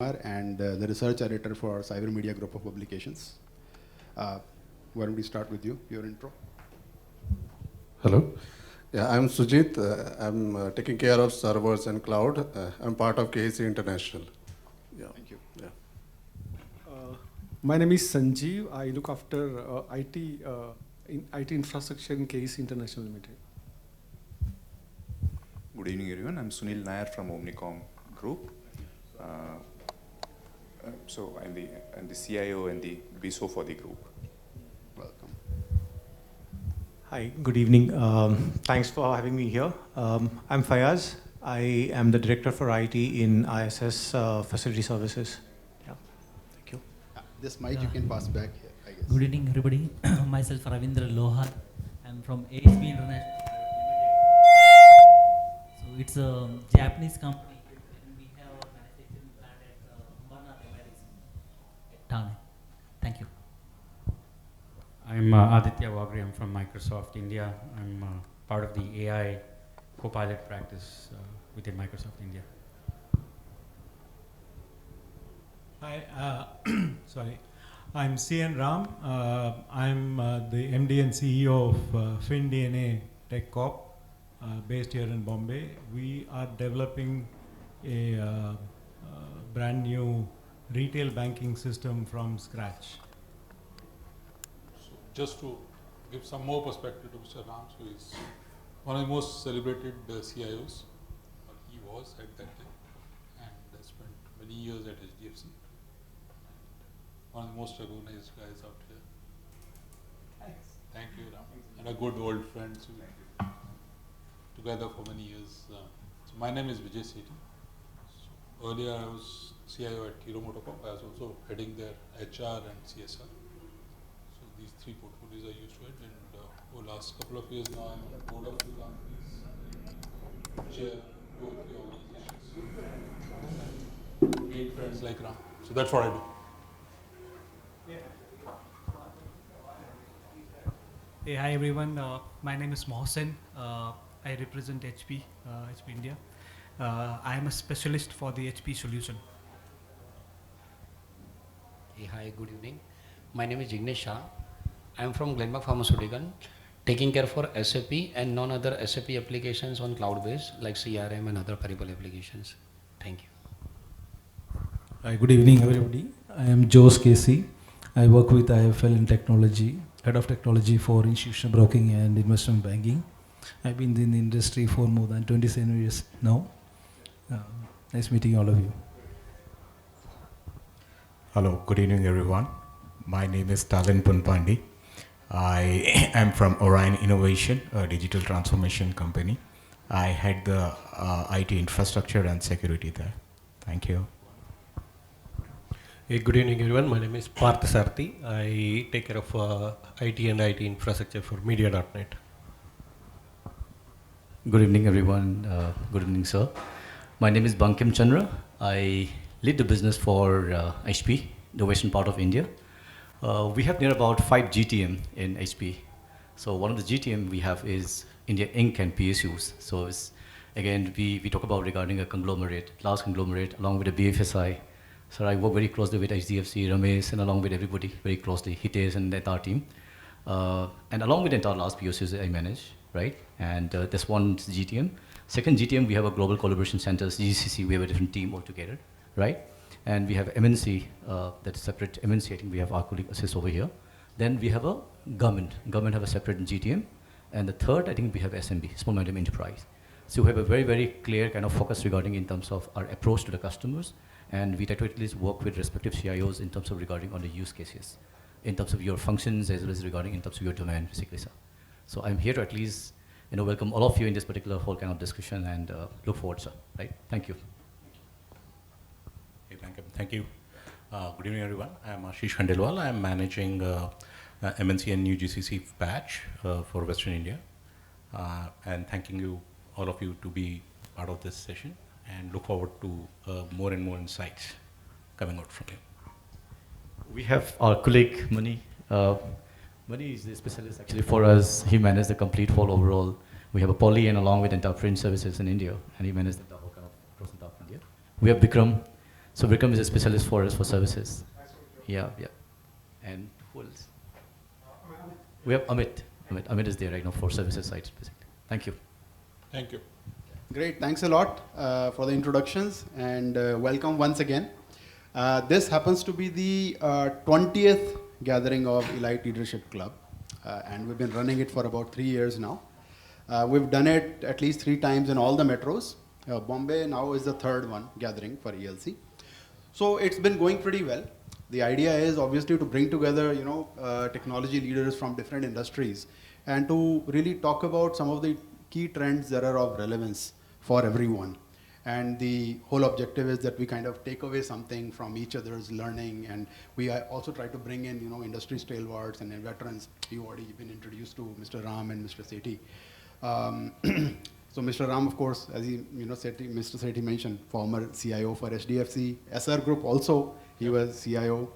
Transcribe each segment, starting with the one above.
and the research editor for Cyber Media Group of Publications. Why don't we start with you, your intro? Hello. Yeah, I'm Sujit. I'm taking care of servers and cloud. I'm part of KC International. Yeah. Thank you. Yeah. My name is Sanjeev. I look after IT infrastructure in KC International Limited. Good evening, everyone. I'm Sunil Nair from Omnicom Group. So I'm the CIO and the BISO for the group. Welcome. Hi, good evening. Thanks for having me here. I'm Fayaz. I am the Director for IT in ISS Facility Services. Yeah, thank you. This mic you can pass back here, I guess. Good evening, everybody. Myself, Ravindra Lohar. I'm from ASP International. So it's a Japanese company. And we have a manufacturing plant at Ambana at Thane. Thank you. I'm Aditya Wagri. I'm from Microsoft India. I'm part of the AI Copilot practice within Microsoft India. Hi, sorry. I'm CN Ram. I'm the MD and CEO of FinDNA Tech Corp, based here in Bombay. We are developing a brand new retail banking system from scratch. Just to give some more perspective to Mr. Ram, who is one of the most celebrated CIOs, or he was at that time, and spent many years at HDFC. One of the most recognized guys out here. Thanks. Thank you, Ram. And a good old friend, so together for many years. So my name is Vijay Sethi. So earlier I was CIO at Hero MotoCorp. I was also heading their HR and CSR. These three portfolios I used to it, and over the last couple of years now I'm on the board of two companies, chair two or three organizations, meet friends like Ram. So that's what I do. Hey, hi everyone. My name is Mohsen. I represent HP India. I am a specialist for the HP solution. Hey, hi, good evening. My name is Jignesh Shah. I am from Glenmark Pharmaceutical, taking care for SAP and non-other SAP applications on cloud-based like CRM and other peripheral applications. Thank you. Hi, good evening everybody. I am Jose Casey. I work with IFL in technology, head of technology for institutional broking and investment banking. I've been in the industry for more than 27 years now. Nice meeting all of you. Hello, good evening everyone. My name is Talin Punpandi. I am from Orion Innovation, a digital transformation company. I head the IT infrastructure and security there. Thank you. Hey, good evening everyone. My name is Parth Sarthi. I take care of IT and IT infrastructure for media.net. Good evening everyone. Good evening sir. My name is Bankim Chandra. I lead the business for HP, the western part of India. We have near about 5 GTM in HP. So one of the GTM we have is India Inc. and PSUs. So it's, again, we talk about regarding a conglomerate, large conglomerate, along with the BFSI. So I work very closely with HDFC, Ramesh, and along with everybody very closely, Hitesh and the entire team. And along with the entire large PSUs I manage, right? And that's one GTM. Second GTM, we have a global collaboration centers, GCC, we have a different team altogether, right? And we have MNC, that's separate MNC, I think we have our colleague assist over here. Then we have a government have a separate GTM. And the third, I think we have SMB, small medium enterprise. So we have a very, very clear kind of focus regarding in terms of our approach to the customers. And we try to at least work with respective CIOs in terms of regarding on the use cases, in terms of your functions as well as regarding in terms of your domain, basically, sir. So I'm here to at least, welcome all of you in this particular whole kind of discussion and look forward, sir, right? Thank you. Thank you. Good evening, everyone. I'm Ashish Khandelwal. I'm managing MNC and new GCC batch for Western India. And thanking you, all of you, to be part of this session and look forward to more and more insights coming out from you. We have our colleague, Mani. Mani is the specialist actually for us. He manages the complete whole overall. We have a poly and along with entire print services in India, and he manages the whole kind of across entire India. We have Bikram. So Vikram is a specialist for us for services. Yeah, yeah. And who else? We have Amit. Amit is there right now for services side specifically. Thank you. Thank you. Great, thanks a lot for the introductions and welcome once again. This happens to be the 20th gathering of Elite Leadership Club and we've been running it for about 3 years now. We've done it at least 3 times in all the metros. Bombay now is the 3rd one gathering for ELC. So it's been going pretty well. The idea is obviously to bring together, technology leaders from different industries and to really talk about some of the key trends that are of relevance for everyone. And the whole objective is that we kind of take away something from each other's learning, and we also try to bring in, industry stalwarts and veterans. You've already been introduced to Mr. Ram and Mr. Sethi. So Mr. Ram, of course, as Mr. Sethi mentioned, former CIO for HDFC, SR Group also, he was CIO.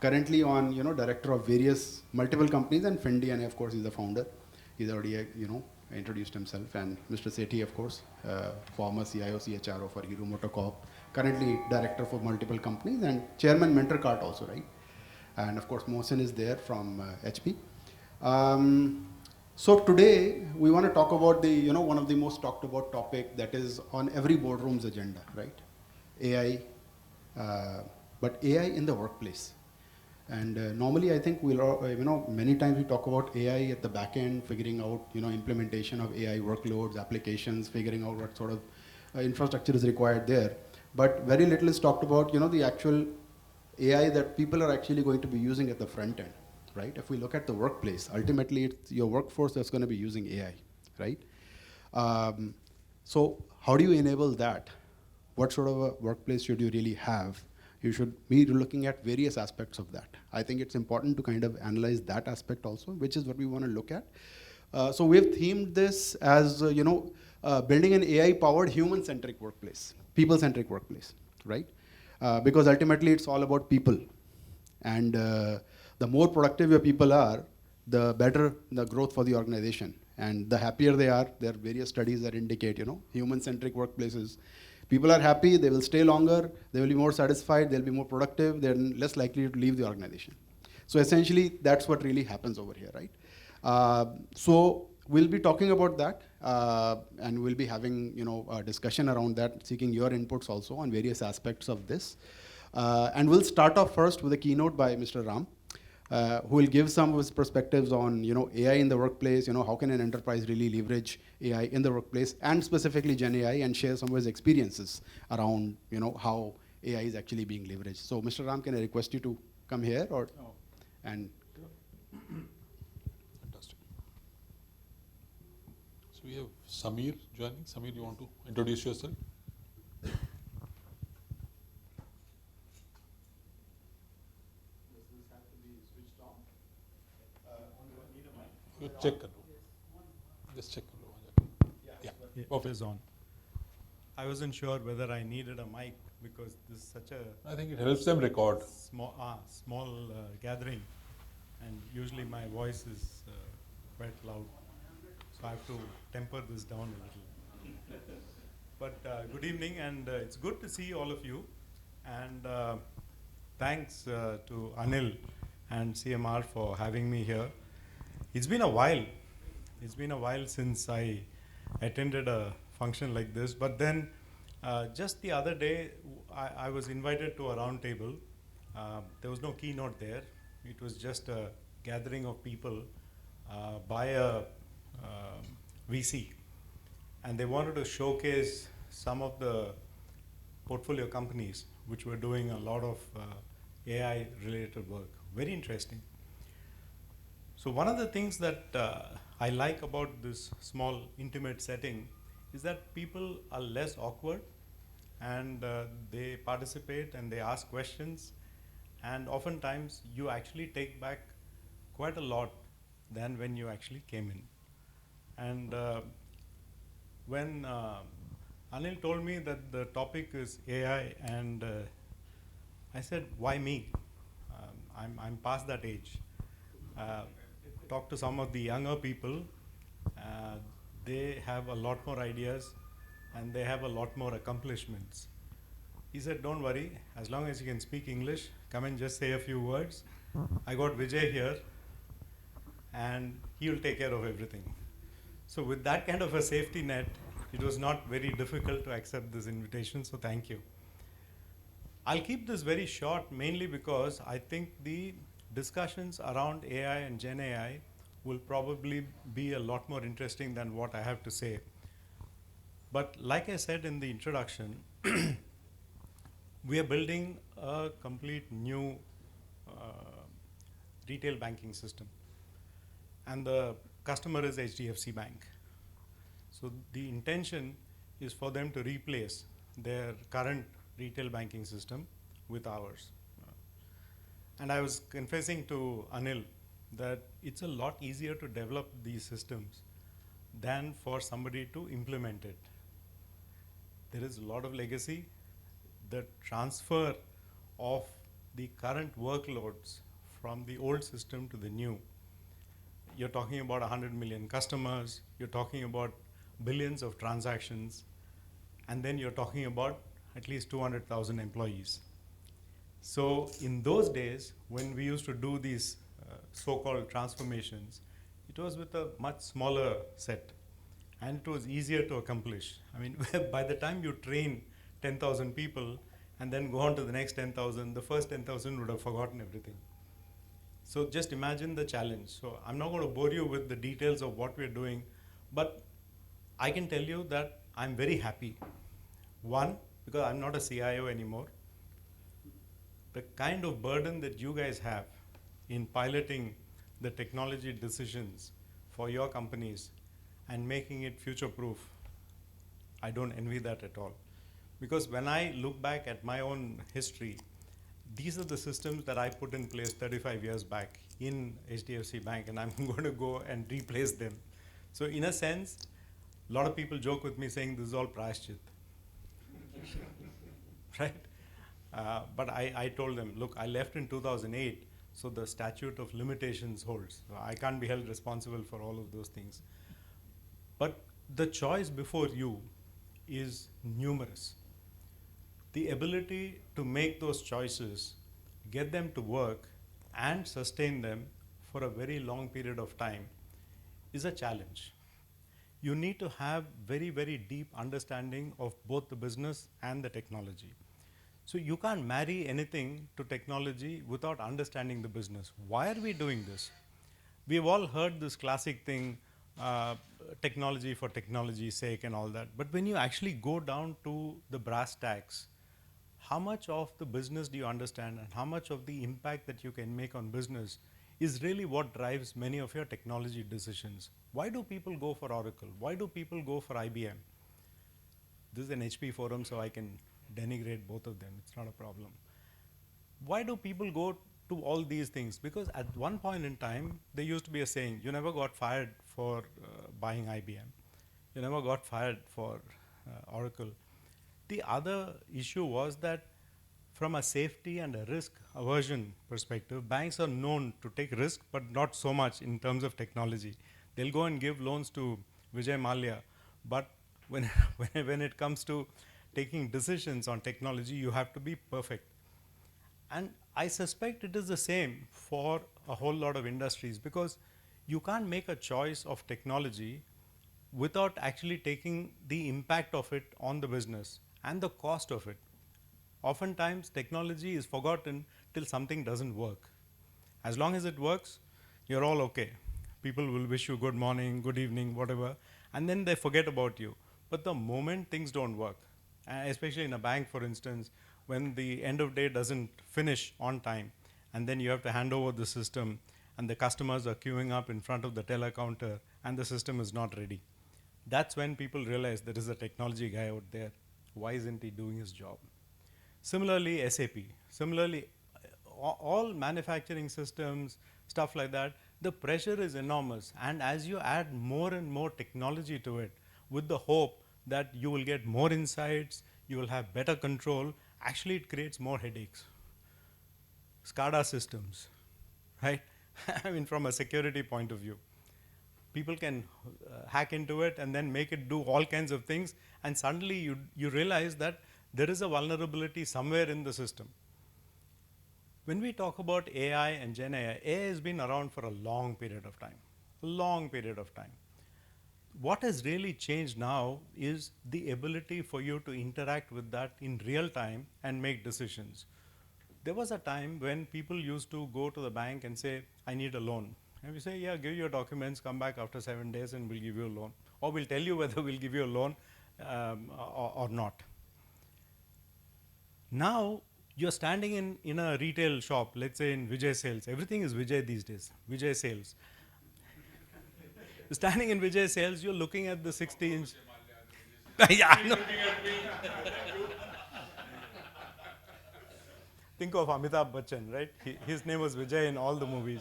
Currently on, director of various multiple companies, and FinDNA, of course, he's the founder. He's already, introduced himself. And Mr. Sethi, of course, former CIO, CHRO for Hero MotoCorp, currently director for multiple companies, and chairman MentorCart also, right? And of course, Mohsen is there from HP. So today, we want to talk about the, one of the most talked about topic that is on every boardroom's agenda, right? AI, but AI in the workplace. And normally, I think we'll, many times we talk about AI at the back end, figuring out, implementation of AI workloads, applications, figuring out what sort of infrastructure is required there. But very little is talked about, the actual AI that people are actually going to be using at the front end, right? If we look at the workplace, ultimately it's your workforce that's going to be using AI, right? So how do you enable that? What sort of a workplace should you really have? You should be looking at various aspects of that. I think it's important to kind of analyze that aspect also, which is what we want to look at. So we've themed this as, building an AI-powered human-centric workplace, people-centric workplace, right? Because ultimately it's all about people. And the more productive your people are, the better the growth for the organization. And the happier they are, there are various studies that indicate, human-centric workplaces. People are happy, they will stay longer, they will be more satisfied, they'll be more productive, they're less likely to leave the organization. So essentially, that's what really happens over here, right? So we'll be talking about that, and we'll be having, a discussion around that, seeking your inputs also on various aspects of this. And we'll start off first with a keynote by Mr. Ram, who will give some of his perspectives on, AI in the workplace, how can an enterprise really leverage AI in the workplace, and specifically Gen AI, and share some of his experiences around, how AI is actually being leveraged. So Mr. Ram, can I request you to come here and Fantastic. So we have Samir joining. Samir, you want to introduce yourself? You check. Just check. Yeah. Off is on. I wasn't sure whether I needed a mic because this is such a. I think it helps them record. Small gathering, and usually my voice is quite loud, so I have to temper this down a little. But good evening, and it's good to see all of you, and thanks to Anil and CMR for having me here. It's been a while. It's been a while since I attended a function like this, but then just the other day, I was invited to a round table. There was no keynote there. It was just a gathering of people by a VC. And they wanted to showcase some of the portfolio companies which were doing a lot of AI related work. Very interesting. So one of the things that I like about this small intimate setting is that people are less awkward, and they participate and they ask questions, and oftentimes you actually take back quite a lot than when you actually came in. And when Anil told me that the topic is AI, and I said, why me? I'm past that age. Talk to some of the younger people, they have a lot more ideas and they have a lot more accomplishments. He said, don't worry, as long as you can speak English, come and just say a few words. I got Vijay here, and he will take care of everything. So with that kind of a safety net, it was not very difficult to accept this invitation, so thank you. I'll keep this very short, mainly because I think the discussions around AI and Gen AI will probably be a lot more interesting than what I have to say. But like I said in the introduction, we are building a complete new retail banking system. And the customer is HDFC Bank. So the intention is for them to replace their current retail banking system with ours. And I was confessing to Anil that it's a lot easier to develop these systems than for somebody to implement it. There is a lot of legacy. The transfer of the current workloads from the old system to the new. You're talking about 100 million customers, you're talking about billions of transactions, and then you're talking about at least 200,000 employees. So in those days, when we used to do these so-called transformations, it was with a much smaller set, and it was easier to accomplish. I mean, by the time you train 10,000 people and then go on to the next 10,000, the first 10,000 would have forgotten everything. So just imagine the challenge. So I'm not going to bore you with the details of what we're doing, but I can tell you that I'm very happy. One, because I'm not a CIO anymore. The kind of burden that you guys have in piloting the technology decisions for your companies and making it future-proof, I don't envy that at all. Because when I look back at my own history, these are the systems that I put in place 35 years back in HDFC Bank, and I'm going to go and replace them. So in a sense, a lot of people joke with me saying this is all prashchit. Right? But I told them, look, I left in 2008, so the statute of limitations holds. So I can't be held responsible for all of those things. But the choice before you is numerous. The ability to make those choices, get them to work, and sustain them for a very long period of time is a challenge. You need to have very, very deep understanding of both the business and the technology. So you can't marry anything to technology without understanding the business. Why are we doing this? We've all heard this classic thing, technology for technology's sake and all that. But when you actually go down to the brass tacks, how much of the business do you understand and how much of the impact that you can make on business is really what drives many of your technology decisions. Why do people go for Oracle? Why do people go for IBM? This is an HP forum, so I can denigrate both of them. It's not a problem. Why do people go to all these things? Because at one point in time, there used to be a saying, you never got fired for buying IBM. You never got fired for Oracle. The other issue was that from a safety and a risk aversion perspective, banks are known to take risk, but not so much in terms of technology. They'll go and give loans to Vijay Mallya, but when it comes to taking decisions on technology, you have to be perfect. And I suspect it is the same for a whole lot of industries, because you can't make a choice of technology without actually taking the impact of it on the business and the cost of it. Oftentimes, technology is forgotten till something doesn't work. As long as it works, you're all okay. People will wish you good morning, good evening, whatever, and then they forget about you. But the moment things don't work, especially in a bank, for instance, when the end of day doesn't finish on time, and then you have to hand over the system, and the customers are queuing up in front of the teller counter, and the system is not ready. That's when people realize there is a technology guy out there. Why isn't he doing his job? Similarly, SAP. Similarly, all manufacturing systems, stuff like that, the pressure is enormous. And as you add more and more technology to it, with the hope that you will get more insights, you will have better control, actually it creates more headaches. SCADA systems, right? I mean, from a security point of view. People can hack into it and then make it do all kinds of things, and suddenly you realize that there is a vulnerability somewhere in the system. When we talk about AI and Gen AI has been around for a long period of time, a long period of time. What has really changed now is the ability for you to interact with that in real time and make decisions. There was a time when people used to go to the bank and say, I need a loan. And we say, yeah, give your documents, come back after 7 days and we'll give you a loan. Or we'll tell you whether we'll give you a loan or not. Now, you're standing in a retail shop, let's say in Vijay Sales. Everything is Vijay these days, Vijay Sales. Standing in Vijay Sales, you're looking at the 60-inch. Yeah, I know. Think of Amitabh Bachchan, right? His name was Vijay in all the movies.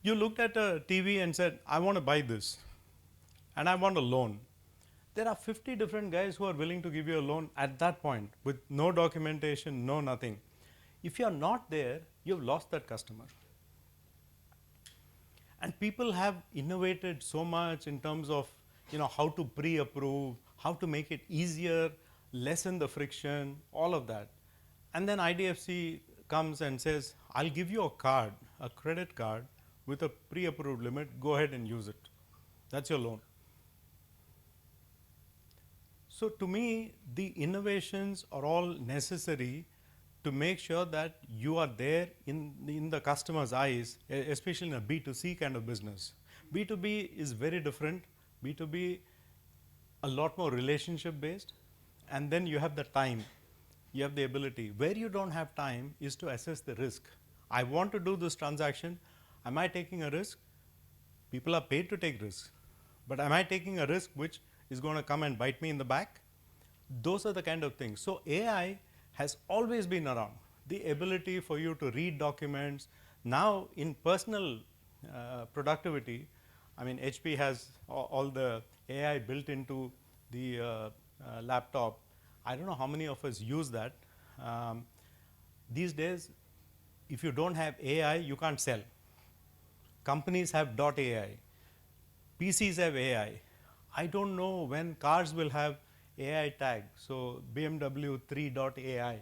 You looked at a TV and said, I want to buy this, and I want a loan. There are 50 different guys who are willing to give you a loan at that point with no documentation, no nothing. If you're not there, you've lost that customer. And people have innovated so much in terms of how to pre-approve, how to make it easier, lessen the friction, all of that. And then IDFC comes and says, I'll give you a card, a credit card with a pre-approved limit, go ahead and use it. That's your loan. So to me, the innovations are all necessary to make sure that you are there in the customer's eyes, especially in a B2C kind of business. B2B is very different. B2B, a lot more relationship based, and then you have the time, you have the ability. Where you don't have time is to assess the risk. I want to do this transaction. Am I taking a risk? People are paid to take risks. But am I taking a risk which is going to come and bite me in the back? Those are the kind of things. So AI has always been around. The ability for you to read documents. Now in personal productivity, I mean HP has all the AI built into the laptop. I don't know how many of us use that. These days, if you don't have AI, you can't sell. Companies have .ai. PCs have AI. I don't know when cars will have AI tag. So BMW 3.ai,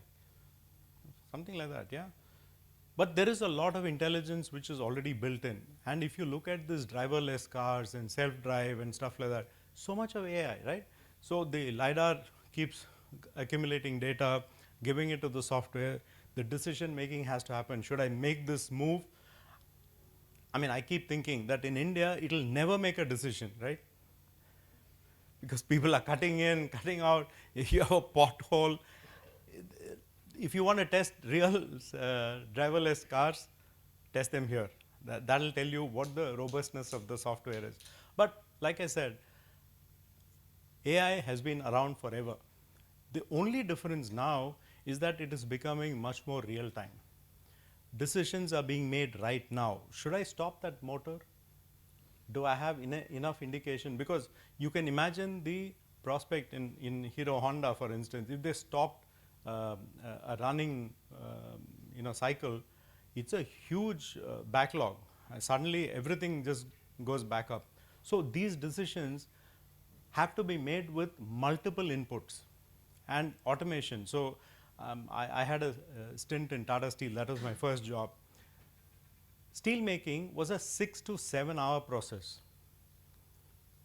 something like that, yeah. But there is a lot of intelligence which is already built in. And if you look at this driverless cars and self-drive and stuff like that, so much of AI, right? So the LiDAR keeps accumulating data, giving it to the software. The decision making has to happen. Should I make this move? I mean, I keep thinking that in India, it will never make a decision, right? Because people are cutting in, cutting out. If you have a pothole, if you want to test real driverless cars, test them here. That will tell you what the robustness of the software is. But like I said, AI has been around forever. The only difference now is that it is becoming much more real time. Decisions are being made right now. Should I stop that motor? Do I have enough indication? Because you can imagine the prospect in Hero Honda, for instance, if they stopped a running cycle, it's a huge backlog. Suddenly everything just goes back up. So these decisions have to be made with multiple inputs and automation. So I had a stint in Tata Steel. That was my first job. Steel making was a 6 to 7 hour process.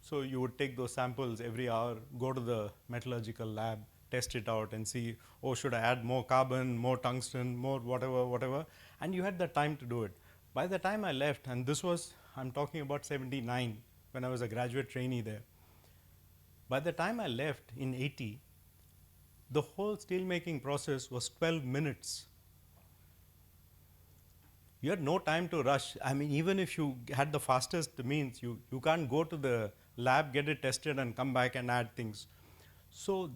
So you would take those samples every hour, go to the metallurgical lab, test it out and see, oh, should I add more carbon, more tungsten, more whatever, and you had the time to do it. By the time I left, and this was, I'm talking about 79, when I was a graduate trainee there. By the time I left in 80, the whole steel making process was 12 minutes. You had no time to rush. I mean, even if you had the fastest means, you can't go to the lab, get it tested and come back and add things. So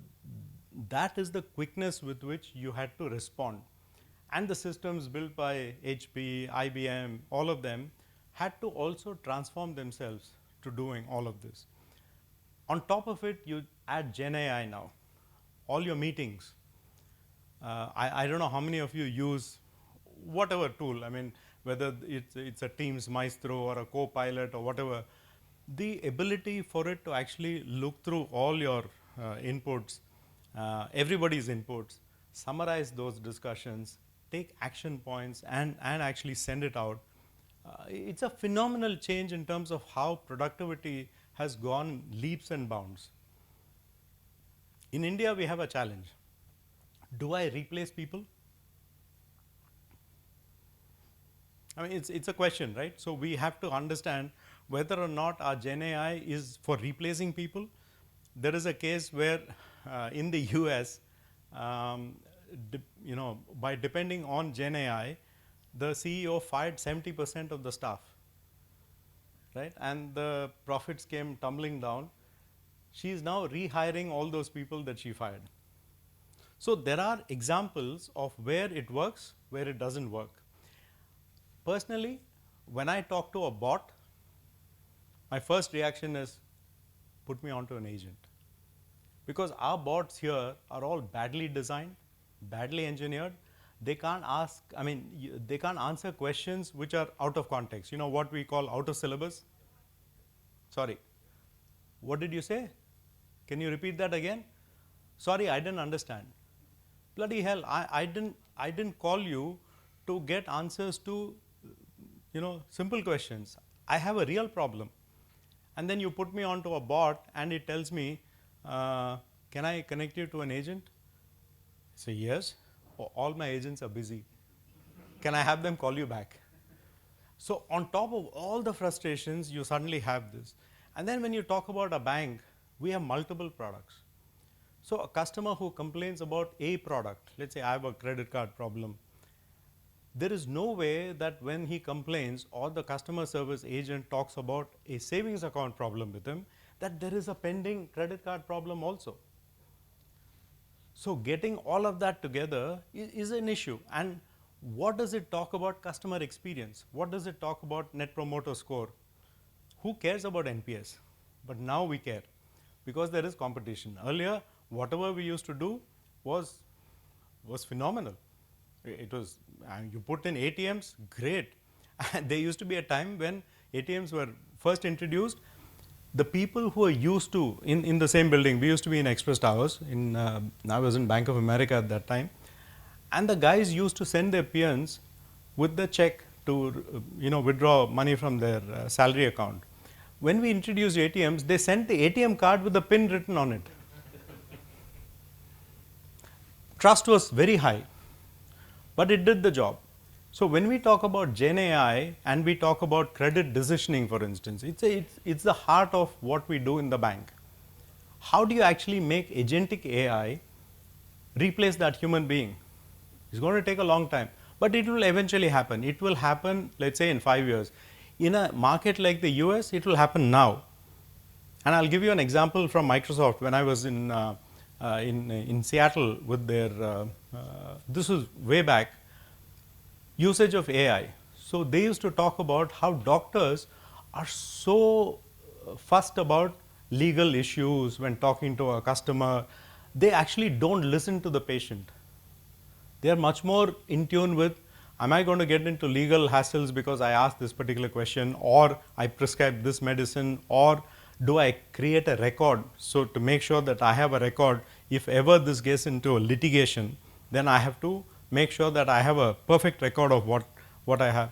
that is the quickness with which you had to respond. And the systems built by HP, IBM, all of them had to also transform themselves to doing all of this. On top of it, you add Gen AI now. All your meetings. I don't know how many of you use whatever tool, I mean, whether it's a Teams Maestro or a Copilot or whatever, the ability for it to actually look through all your inputs, everybody's inputs, summarize those discussions, take action points, and actually send it out. It's a phenomenal change in terms of how productivity has gone leaps and bounds. In India, we have a challenge. Do I replace people? I mean, it's a question, right? So we have to understand whether or not our Gen AI is for replacing people. There is a case where in the US, by depending on Gen AI, the CEO fired 70% of the staff, right? And the profits came tumbling down. She is now rehiring all those people that she fired. So there are examples of where it works, where it doesn't work. Personally, when I talk to a bot, my first reaction is put me onto an agent. Because our bots here are all badly designed, badly engineered. They can't ask, I mean, they can't answer questions which are out of context. You know what we call out of syllabus? Sorry. What did you say? Can you repeat that again? Sorry, I didn't understand. Bloody hell, I didn't call you to get answers to, simple questions. I have a real problem. And then you put me onto a bot and it tells me, can I connect you to an agent? I say yes. Oh, all my agents are busy. Can I have them call you back? So on top of all the frustrations, you suddenly have this. And then when you talk about a bank, we have multiple products. So a customer who complains about a product, let's say I have a credit card problem, there is no way that when he complains or the customer service agent talks about a savings account problem with him, that there is a pending credit card problem also. So getting all of that together is an issue. And what does it talk about customer experience? What does it talk about net promoter score? Who cares about NPS? But now we care because there is competition. Earlier, whatever we used to do was phenomenal. It was, you put in ATMs, great. And there used to be a time when ATMs were first introduced. The people who are used to, in the same building, we used to be in Express Towers, I was in Bank of America at that time, and the guys used to send their peons with the check to withdraw money from their salary account. When we introduced ATMs, they sent the ATM card with the PIN written on it. Trust was very high, but it did the job. So when we talk about Gen AI and we talk about credit decisioning, for instance, it's the heart of what we do in the bank. How do you actually make agentic AI replace that human being? It's going to take a long time, but it will eventually happen. It will happen, let's say, in 5 years. In a market like the US, it will happen now. And I'll give you an example from Microsoft. When I was in Seattle with their, this was way back, usage of AI. So they used to talk about how doctors are so fussed about legal issues when talking to a customer. They actually don't listen to the patient. They are much more in tune with, am I going to get into legal hassles because I asked this particular question, or I prescribe this medicine, or do I create a record? So to make sure that I have a record, if ever this gets into a litigation, then I have to make sure that I have a perfect record of what I have.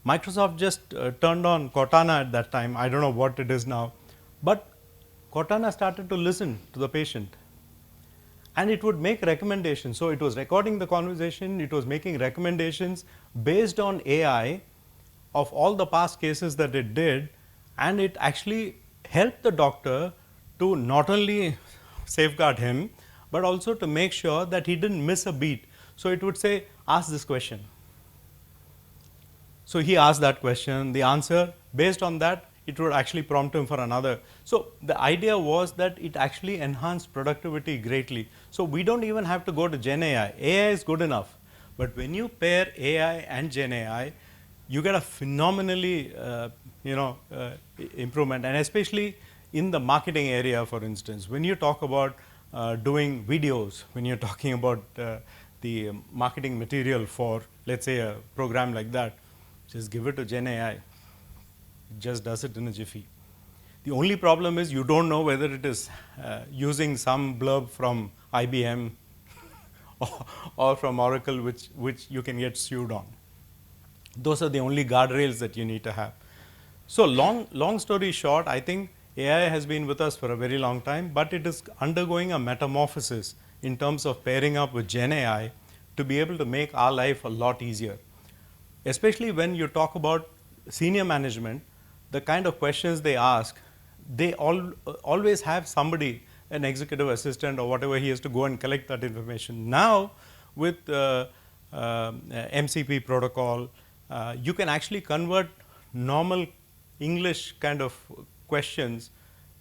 Microsoft just turned on Cortana at that time. I don't know what it is now, but Cortana started to listen to the patient and it would make recommendations. So it was recording the conversation, it was making recommendations based on AI of all the past cases that it did, and it actually helped the doctor to not only safeguard him, but also to make sure that he didn't miss a beat. So it would say, ask this question. So he asked that question, the answer, based on that, it would actually prompt him for another. So the idea was that it actually enhanced productivity greatly. So we don't even have to go to Gen AI. AI is good enough. But when you pair AI and Gen AI, you get a phenomenally, improvement. And especially in the marketing area, for instance, when you talk about doing videos, when you're talking about the marketing material for, let's say, a program like that, just give it to Gen AI. It just does it in a jiffy. The only problem is you don't know whether it is using some blurb from IBM or from Oracle, which you can get sued on. Those are the only guardrails that you need to have. So long story short, I think AI has been with us for a very long time, but it is undergoing a metamorphosis in terms of pairing up with Gen AI to be able to make our life a lot easier. Especially when you talk about senior management, the kind of questions they ask, they always have somebody, an executive assistant or whatever, he has to go and collect that information. Now with MCP protocol, you can actually convert normal English kind of questions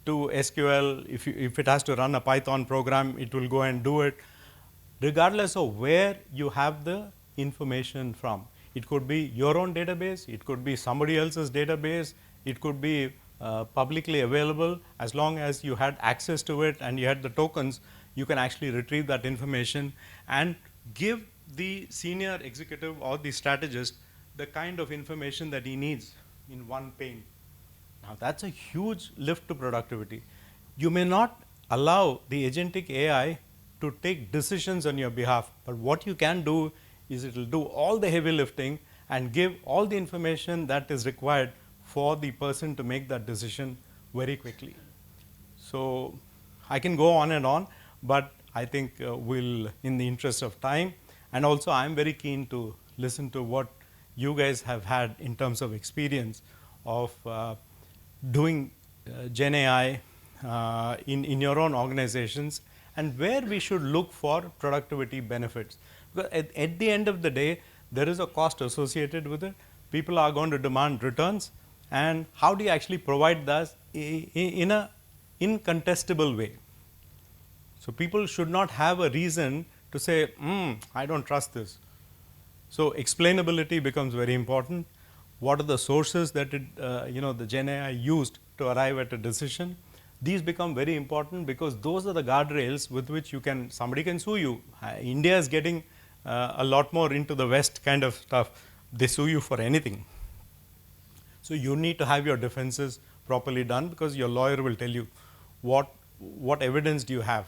to SQL. If it has to run a Python program, it will go and do it, regardless of where you have the information from. It could be your own database, it could be somebody else's database, it could be publicly available. As long as you had access to it and you had the tokens, you can actually retrieve that information and give the senior executive or the strategist the kind of information that he needs in one pane. Now that's a huge lift to productivity. You may not allow the agentic AI to take decisions on your behalf, but what you can do is it will do all the heavy lifting and give all the information that is required for the person to make that decision very quickly. So I can go on, but I think we'll, in the interest of time, and also I'm very keen to listen to what you guys have had in terms of experience of doing Gen AI in your own organizations, and where we should look for productivity benefits. Because at the end of the day, there is a cost associated with it. People are going to demand returns, and how do you actually provide that in an incontestable way? So people should not have a reason to say, I don't trust this. So explainability becomes very important. What are the sources that the Gen AI used to arrive at a decision? These become very important because those are the guardrails with which somebody can sue you. India is getting a lot more into the West kind of stuff. They sue you for anything. So you need to have your defenses properly done, because your lawyer will tell you what evidence do you have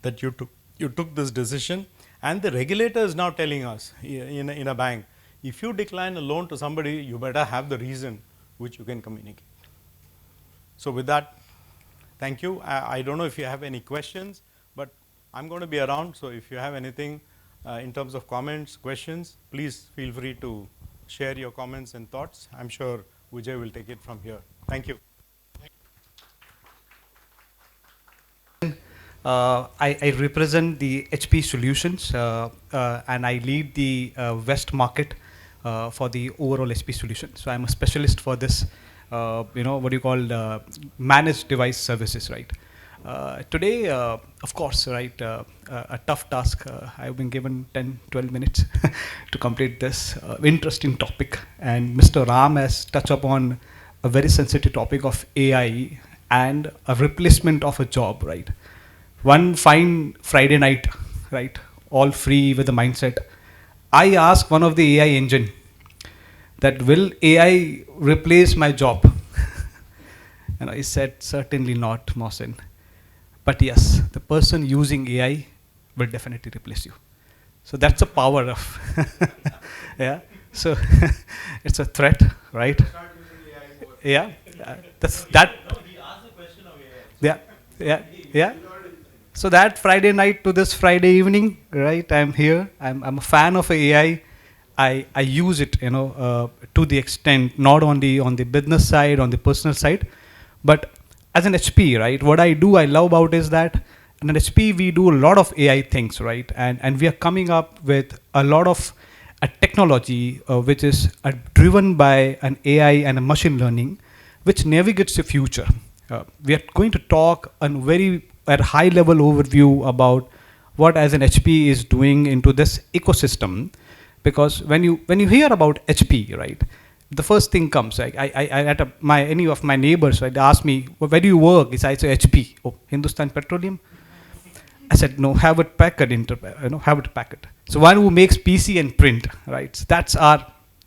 that you took this decision. And the regulator is now telling us in a bank, if you decline a loan to somebody, you better have the reason which you can communicate. So with that, thank you. I don't know if you have any questions, but I'm going to be around. So if you have anything in terms of comments, questions, please feel free to share your comments and thoughts. I'm sure Vijay will take it from here. Thank you. I represent the HP solutions and I lead the West market for the overall HP solution. So I'm a specialist for this, what do you call managed device services, right? Today, of course, right, a tough task. I've been given 10, 12 minutes to complete this interesting topic. And Mr. Ram has touched upon a very sensitive topic of AI and a replacement of a job, right? One fine Friday night, right, all free with the mindset, I asked one of the AI engine that will AI replace my job? And I said, certainly not, Mohsen. But yes, the person using AI will definitely replace you. So that's the power of, yeah. So it's a threat, right? Yeah, that's that. Yeah. So that Friday night to this Friday evening, right? I'm here. I'm a fan of AI. I use it, to the extent not only on the business side, on the personal side, but as an HP, right? What I love about is that in an HP we do a lot of AI things, right? And we are coming up with a lot of technology which is driven by an AI and a machine learning, which navigates the future. We are going to talk at high level overview about what as an HP is doing into this ecosystem, because when you hear about HP, right, the first thing comes, like any of my neighbors, right, they ask me, well, where do you work? I say HP. Oh, Hindustan Petroleum. I said, no, Hewlett Packard. Hewlett Packard. So one who makes PC and print, right? So that's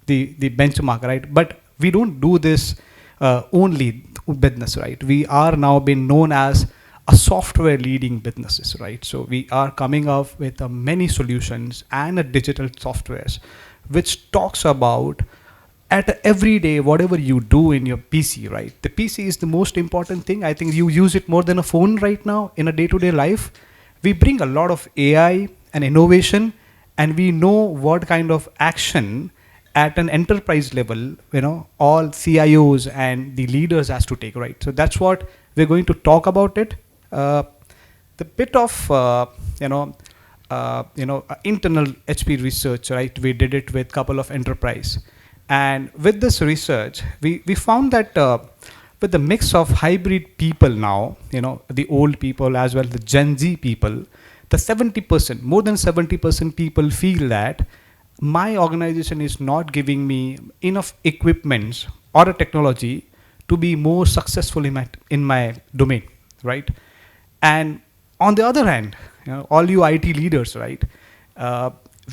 the benchmark, right? But we don't do this only. business, right? We are now being known as a software leading businesses, right? So we are coming up with many solutions and a digital softwares, which talks about at every day, whatever you do in your PC, right? The PC is the most important thing. I think you use it more than a phone right now in a day-to-day life. We bring a lot of AI and innovation, and we know what kind of action at an enterprise level, all CIOs and the leaders has to take, right? So that's what we're going to talk about it. The bit of, internal HP research, right? We did it with couple of enterprise. And with this research, we found that with the mix of hybrid people now, the old people as well, the Gen Z people, the 70%, more than 70% people feel that my organization is not giving me enough equipments or a technology to be more successful in my domain, right? And on the other hand, all you IT leaders, right?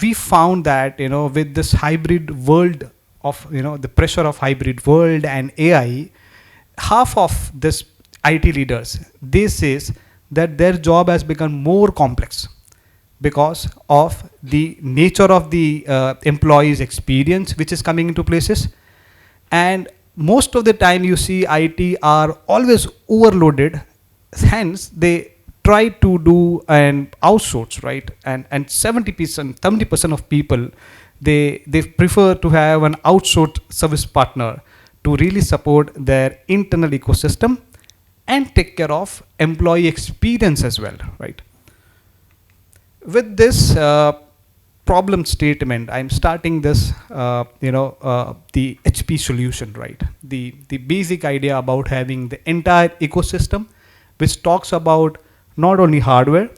We found that, with this hybrid world of, the pressure of hybrid world and AI, half of this IT leaders, they says that their job has become more complex because of the nature of the employees' experience which is coming into places. And most of the time you see IT are always overloaded, hence they try to do an outsource, right? And 70% of people, they prefer to have an outsourced service partner to really support their internal ecosystem and take care of employee experience as well, right? With this problem statement, I'm starting this, the HP solution, right? The basic idea about having the entire ecosystem, which talks about not only hardware,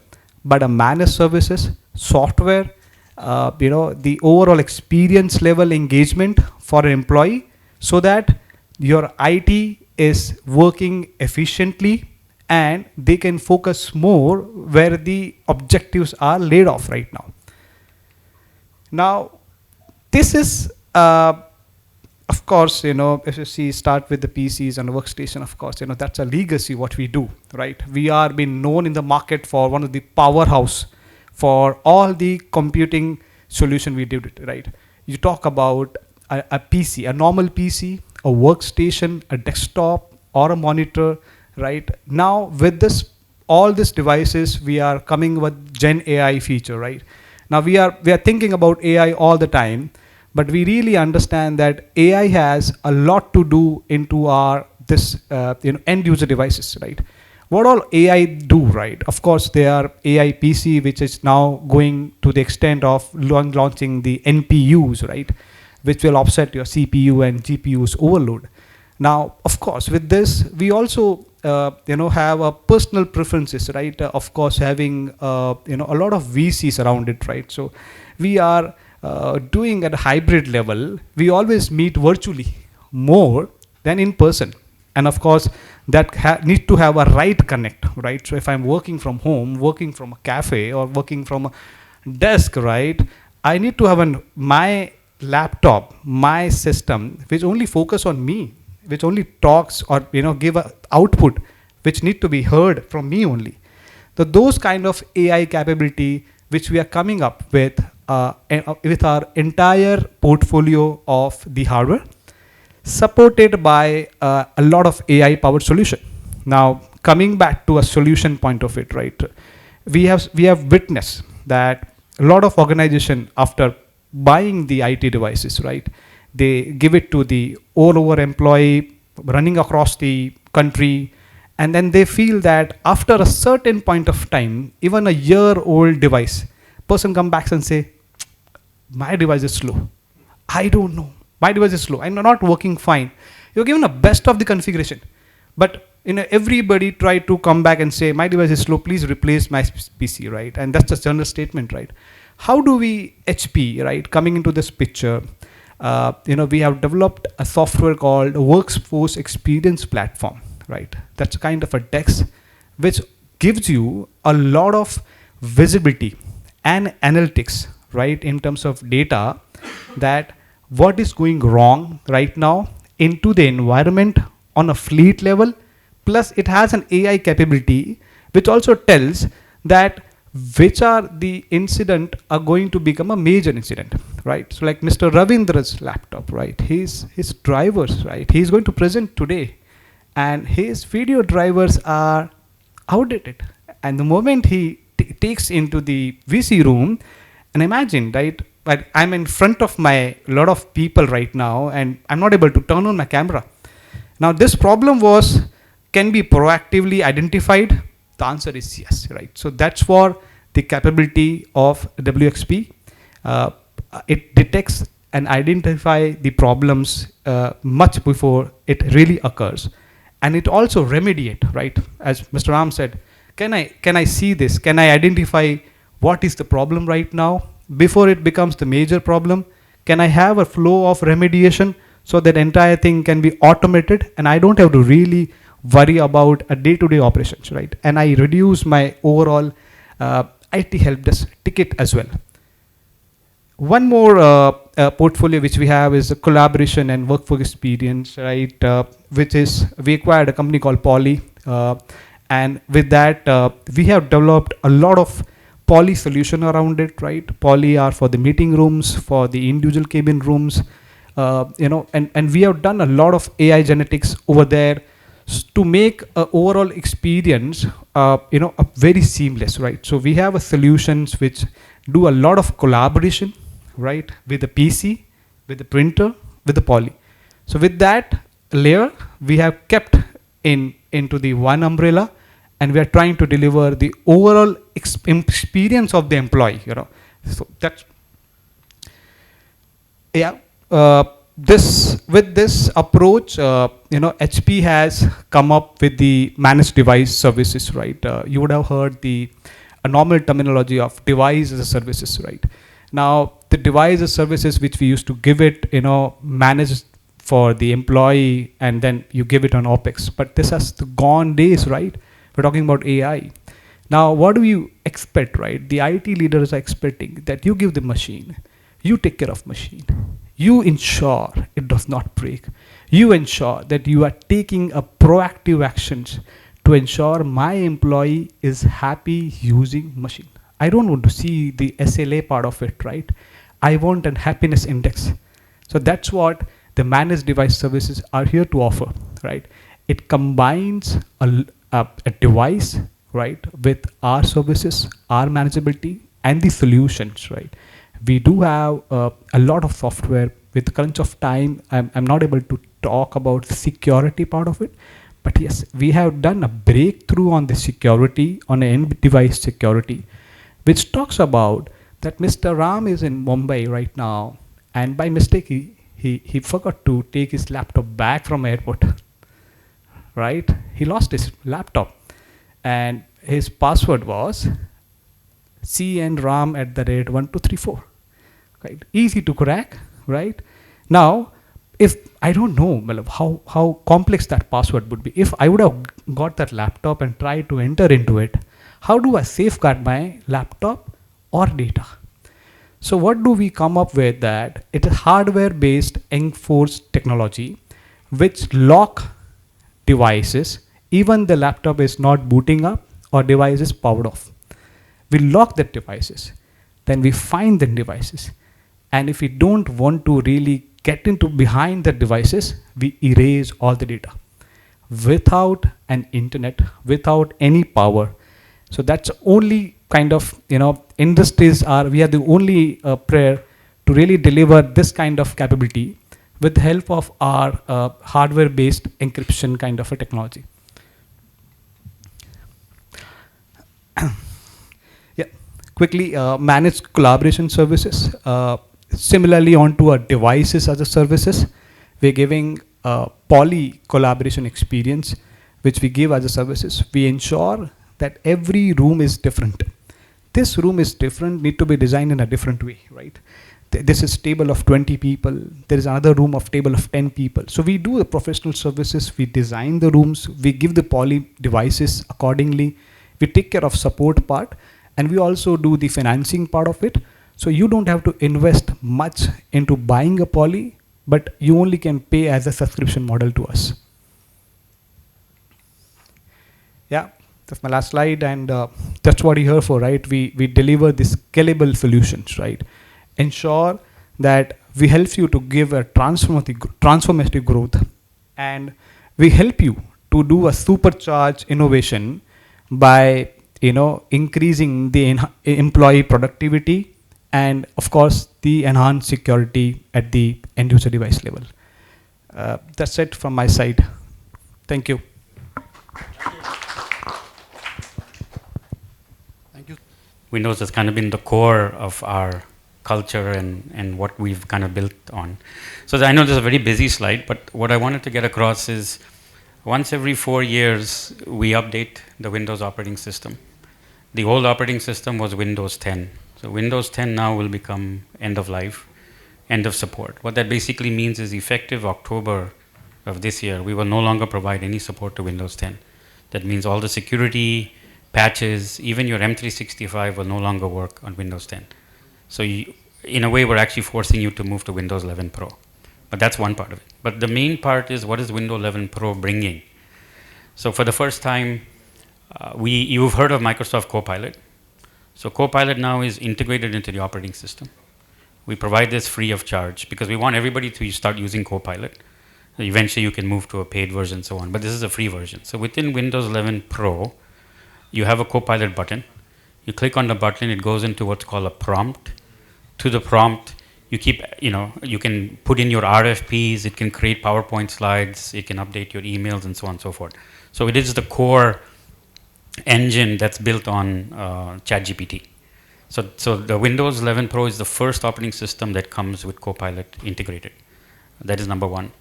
but a managed services, software, the overall experience level engagement for an employee, so that your IT is working efficiently and they can focus more where the objectives are laid off right now. Now, this is, of course, if you see, start with the PCs and workstation, of course, that's a legacy what we do, right? We are being known in the market for one of the powerhouse for all the computing solution we did, right? You talk about a PC, a normal PC, a workstation, a desktop, or a monitor, right? Now, with this, all these devices, we are coming with Gen AI feature, right? Now, we are thinking about AI all the time, but we really understand that AI has a lot to do into our end user devices, right? What all AI do, right? Of course, there are AI PC, which is now going to the extent of launching the NPUs, right? Which will offset your CPU and GPU's overload. Now, of course, with this, we also have a personal preferences, right? Of course, having a lot of VCs around it, right? So we are doing at a hybrid level. We always meet virtually more than in person, and of course, that need to have a right connect, right? So if I'm working from home, working from a cafe, or working from a desk, right? I need to have my laptop, my system, which only focus on me, which only talks or give a output which need to be heard from me only. So those kind of AI capability which we are coming up with our entire portfolio of the hardware, supported by a lot of AI powered solution. Now, coming back to a solution point of it, right? We have witnessed that a lot of organization, after buying the IT devices, right? They give it to the all over employee running across the country, and then they feel that after a certain point of time, even a year-old device, person come back and say, my device is slow. I don't know. My device is slow. I'm not working fine. You're given the best of the configuration, but everybody try to come back and say, my device is slow. Please replace my PC, right? And that's a general statement, right? How do we HP, right, coming into this picture? We have developed a software called Workforce Experience Platform, right? That's a kind of a DEX which gives you a lot of visibility and analytics, right, in terms of data, that what is going wrong right now into the environment on a fleet level, plus it has an AI capability which also tells that which are the incident are going to become a major incident, right? So like Mr. Ravindra's laptop, right? His drivers, right? He's going to present today, and his video drivers are outdated. And the moment he takes into the VC room, and imagine, right? But I'm in front of my lot of people right now, and I'm not able to turn on my camera. Now this problem can be proactively identified. The answer is yes, right? So that's for the capability of WXP. It detects and identify the problems much before it really occurs. And it also remediate, right? As Mr. Ram said, can I see this? Can I identify what is the problem right now before it becomes the major problem? Can I have a flow of remediation so that entire thing can be automated and I don't have to really worry about a day-to-day operations, right? And I reduce my overall IT help desk ticket as well. One more portfolio which we have is a collaboration and workforce experience, right? Which is, we acquired a company called Poly. And with that, we have developed a lot of Poly solution around it, right? Poly are for the meeting rooms, for the individual cabin rooms, and we have done a lot of AI genetics over there to make an overall experience, a very seamless, right? So we have a solutions which do a lot of collaboration, right? With the PC, with the printer, with the Poly. So with that layer, we have kept into the one umbrella, and we are trying to deliver the overall experience of the employee, So that's, yeah. With this approach, HP has come up with the managed device services, right? You would have heard the normal terminology of device as a services, right? Now, the device as services which we used to give it, managed for the employee, and then you give it on OpEx. But this has the gone days, right? We're talking about AI. Now, what do you expect, right? The IT leaders are expecting that you give the machine, you take care of machine, you ensure it does not break, you ensure that you are taking a proactive actions to ensure my employee is happy using machine. I don't want to see the SLA part of it, right? I want an happiness index. So that's what the managed device services are here to offer, right? It combines a device, right, with our services, our manageability, and the solutions, right? We do have a lot of software. With the crunch of time, I'm not able to talk about the security part of it, but yes, we have done a breakthrough on the security, on end device security, which talks about that Mr. Ram is in Mumbai right now, and by mistake he forgot to take his laptop back from airport, right? He lost his laptop, and his password was cnram@1234, right? Easy to crack, right? Now, if I don't know how complex that password would be, if I would have got that laptop and tried to enter into it, how do I safeguard my laptop or data? So what do we come up with? That it is hardware-based enforced technology which lock devices, even the laptop is not booting up or device is powered off. We lock the devices, then we find the devices, and if we don't want to really get into behind the devices, we erase all the data without an internet, without any power. So that's only kind of, industries we are the only player to really deliver this kind of capability with the help of our hardware-based encryption kind of a technology. Yeah, quickly, managed collaboration services. Similarly, onto our devices as a services, we're giving Poly collaboration experience, which we give as a services. We ensure that every room is different. This room is different, need to be designed in a different way, right? This is table of 20 people. There is another room of table of 10 people. So we do the professional services. We design the rooms. We give the Poly devices accordingly. We take care of support part, and we also do the financing part of it. So you don't have to invest much into buying a Poly, but you only can pay as a subscription model to us. Yeah, that's my last slide, and that's what you're here for, right? We deliver these scalable solutions, right? Ensure that we help you to give a transformative growth, and we help you to do a supercharged innovation by increasing the employee productivity and of course the enhanced security at the end user device level. That's it from my side. Thank you. Thank you. Windows has kind of been the core of our culture and what we've kind of built on. So I know this is a very busy slide, but what I wanted to get across is once every 4 years, we update the Windows operating system. The old operating system was Windows 10. So Windows 10 now will become end of life, end of support. What that basically means is effective October of this year, we will no longer provide any support to Windows 10. That means all the security patches, even your M365 will no longer work on Windows 10. So in a way, we're actually forcing you to move to Windows 11 Pro. But that's one part of it. But the main part is what is Windows 11 Pro bringing? So for the first time, you've heard of Microsoft Copilot. So Copilot now is integrated into the operating system. We provide this free of charge because we want everybody to start using Copilot. Eventually you can move to a paid version and so on, but this is a free version. So within Windows 11 Pro, you have a Copilot button. You click on the button, it goes into what's called a prompt. To the prompt, you can put in your RFPs, it can create PowerPoint slides, it can update your emails and so on and so forth. So it is the core engine that's built on ChatGPT. So the Windows 11 Pro is the first operating system that comes with Copilot integrated. That is number one.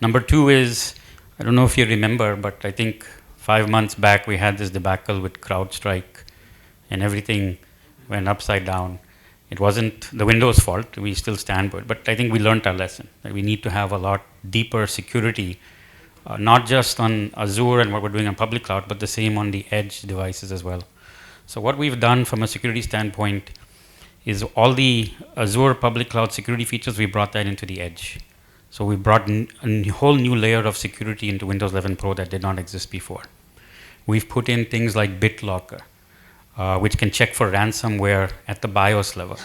Number two is, I don't know if you remember, but I think 5 months back we had this debacle with CrowdStrike and everything went upside down. It wasn't the Windows fault, we still stand by it, but I think we learned our lesson, that we need to have a lot deeper security, not just on Azure and what we're doing on public cloud, but the same on the edge devices as well. So what we've done from a security standpoint is all the Azure public cloud security features, we brought that into the edge. So we brought a whole new layer of security into Windows 11 Pro that did not exist before. We've put in things like BitLocker, which can check for ransomware at the BIOS level.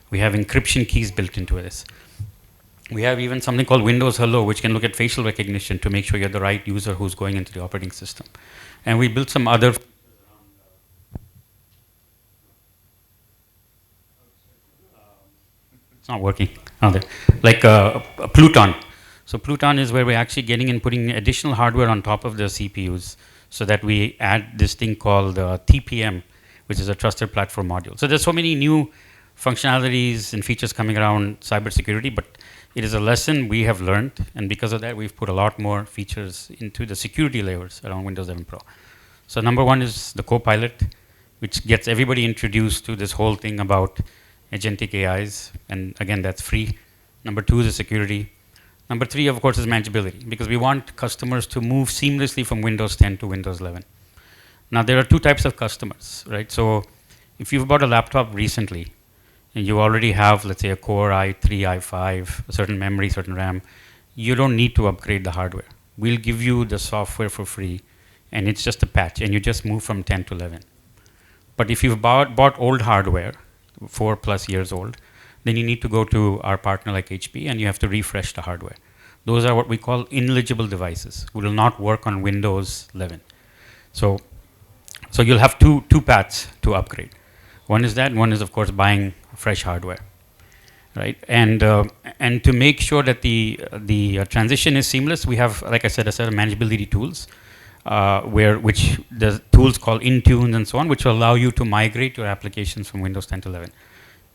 We have encryption keys built into this. We have even something called Windows Hello, which can look at facial recognition to make sure you're the right user who's going into the operating system. And we built some other it's not working. Like Pluton. So Pluton is where we're actually getting and putting additional hardware on top of the CPUs so that we add this thing called TPM, which is a trusted platform module. So there's so many new functionalities and features coming around cybersecurity, but it is a lesson we have learned, and because of that, we've put a lot more features into the security layers around Windows 11 Pro. So number one is the Copilot, which gets everybody introduced to this whole thing about agentic AIs, and again, that's free. Number two is the security. Number three, of course, is manageability, because we want customers to move seamlessly from Windows 10 to Windows 11. Now, there are two types of customers, right? So if you've bought a laptop recently, and you already have, let's say, a Core i3, i5, a certain memory, certain RAM, you don't need to upgrade the hardware. We'll give you the software for free, and it's just a patch, and you just move from 10 to 11. But if you've bought old hardware, 4+ years old, then you need to go to our partner like HP, and you have to refresh the hardware. Those are what we call ineligible devices. Will not work on Windows 11. So you'll have two paths to upgrade. One is that, one is of course buying fresh hardware, right? And to make sure that the transition is seamless, we have, like I said, a set of manageability tools, which the tools called Intune and so on, which will allow you to migrate your applications from Windows 10 to 11.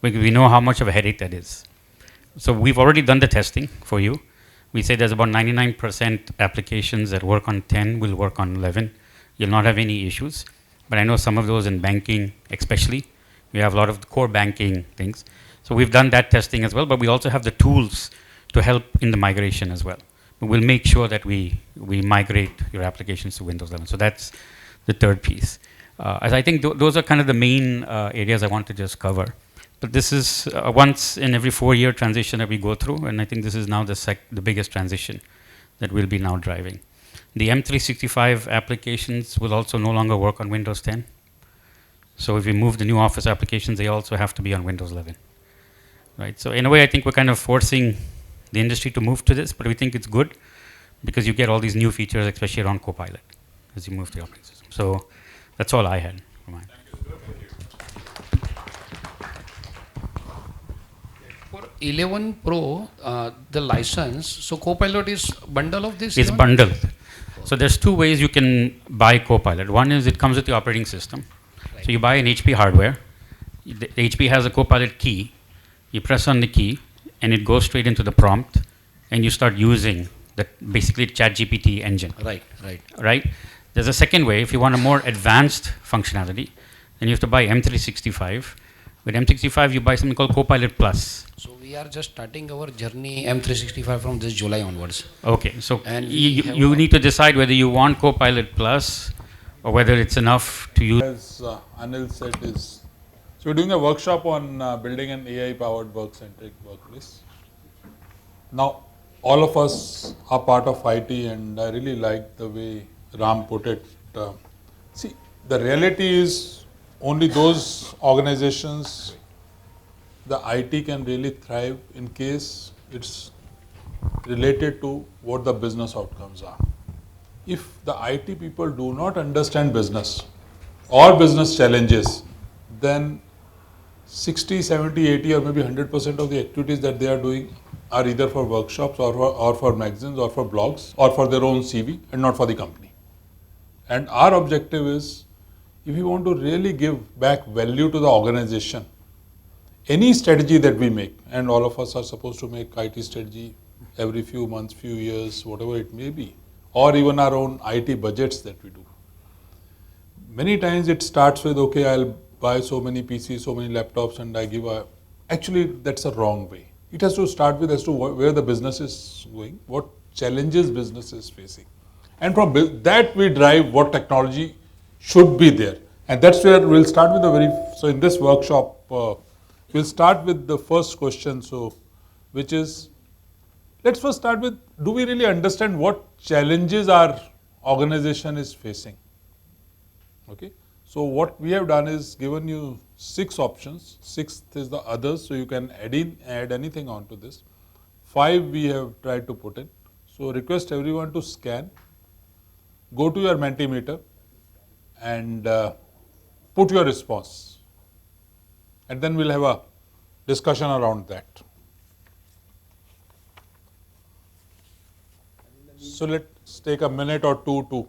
Because we know how much of a headache that is. So we've already done the testing for you. We say there's about 99% applications that work on 10 will work on 11. You'll not have any issues. But I know some of those in banking especially. We have a lot of core banking things. So we've done that testing as well, but we also have the tools to help in the migration as well. But we'll make sure that we migrate your applications to Windows 11. So that's the third piece. As I think those are kind of the main areas I want to just cover. But this is once in every 4-year transition that we go through, and I think this is now the biggest transition that we'll be now driving. The M365 applications will also no longer work on Windows 10. So if we move the new Office applications, they also have to be on Windows 11. Right? So in a way, I think we're kind of forcing the industry to move to this, but we think it's good because you get all these new features, especially around Copilot, as you move to the operating system. So that's all I had for mine. For 11 Pro, the license, so Copilot is bundle of this? It's bundled. So there's two ways you can buy Copilot. One is it comes with the operating system. Right. So you buy an HP hardware. The HP has a Copilot key. You press on the key, and it goes straight into the prompt, and you start using the basically ChatGPT engine. Right, right. Right? There's a second way. If you want a more advanced functionality, then you have to buy M365. With M365, you buy something called Copilot Plus. So we are just starting our journey M365 from this July onwards. Okay, so and you need to decide whether you want Copilot Plus or whether it's enough to use. As Anil said, so we're doing a workshop on building an AI-powered work-centric workplace. Now, all of us are part of IT, and I really like the way Ram put it. See, the reality is only those organizations, the IT can really thrive in case it's related to what the business outcomes are. If the IT people do not understand business or business challenges, then 60, 70, 80 or maybe 100% of the activities that they are doing are either for workshops or for magazines or for blogs or for their own CV and not for the company. And our objective is, if we want to really give back value to the organization, any strategy that we make, and all of us are supposed to make IT strategy every few months, few years, whatever it may be, or even our own IT budgets that we do. Many times it starts with, okay, I'll buy so many PCs, so many laptops, and I give a... Actually, that's a wrong way. It has to start with as to where the business is going, what challenges business is facing. And from that we drive what technology should be there. And that's where we'll start with the so in this workshop, we'll start with the first question, which is, let's first start with, do we really understand what challenges our organization is facing? Okay. So what we have done is given you 6 options. 6th is the others, so you can add anything onto this. 5 we have tried to put in. So request everyone to scan, go to your Mentimeter and put your response. And then we'll have a discussion around that. So let's take a minute or two to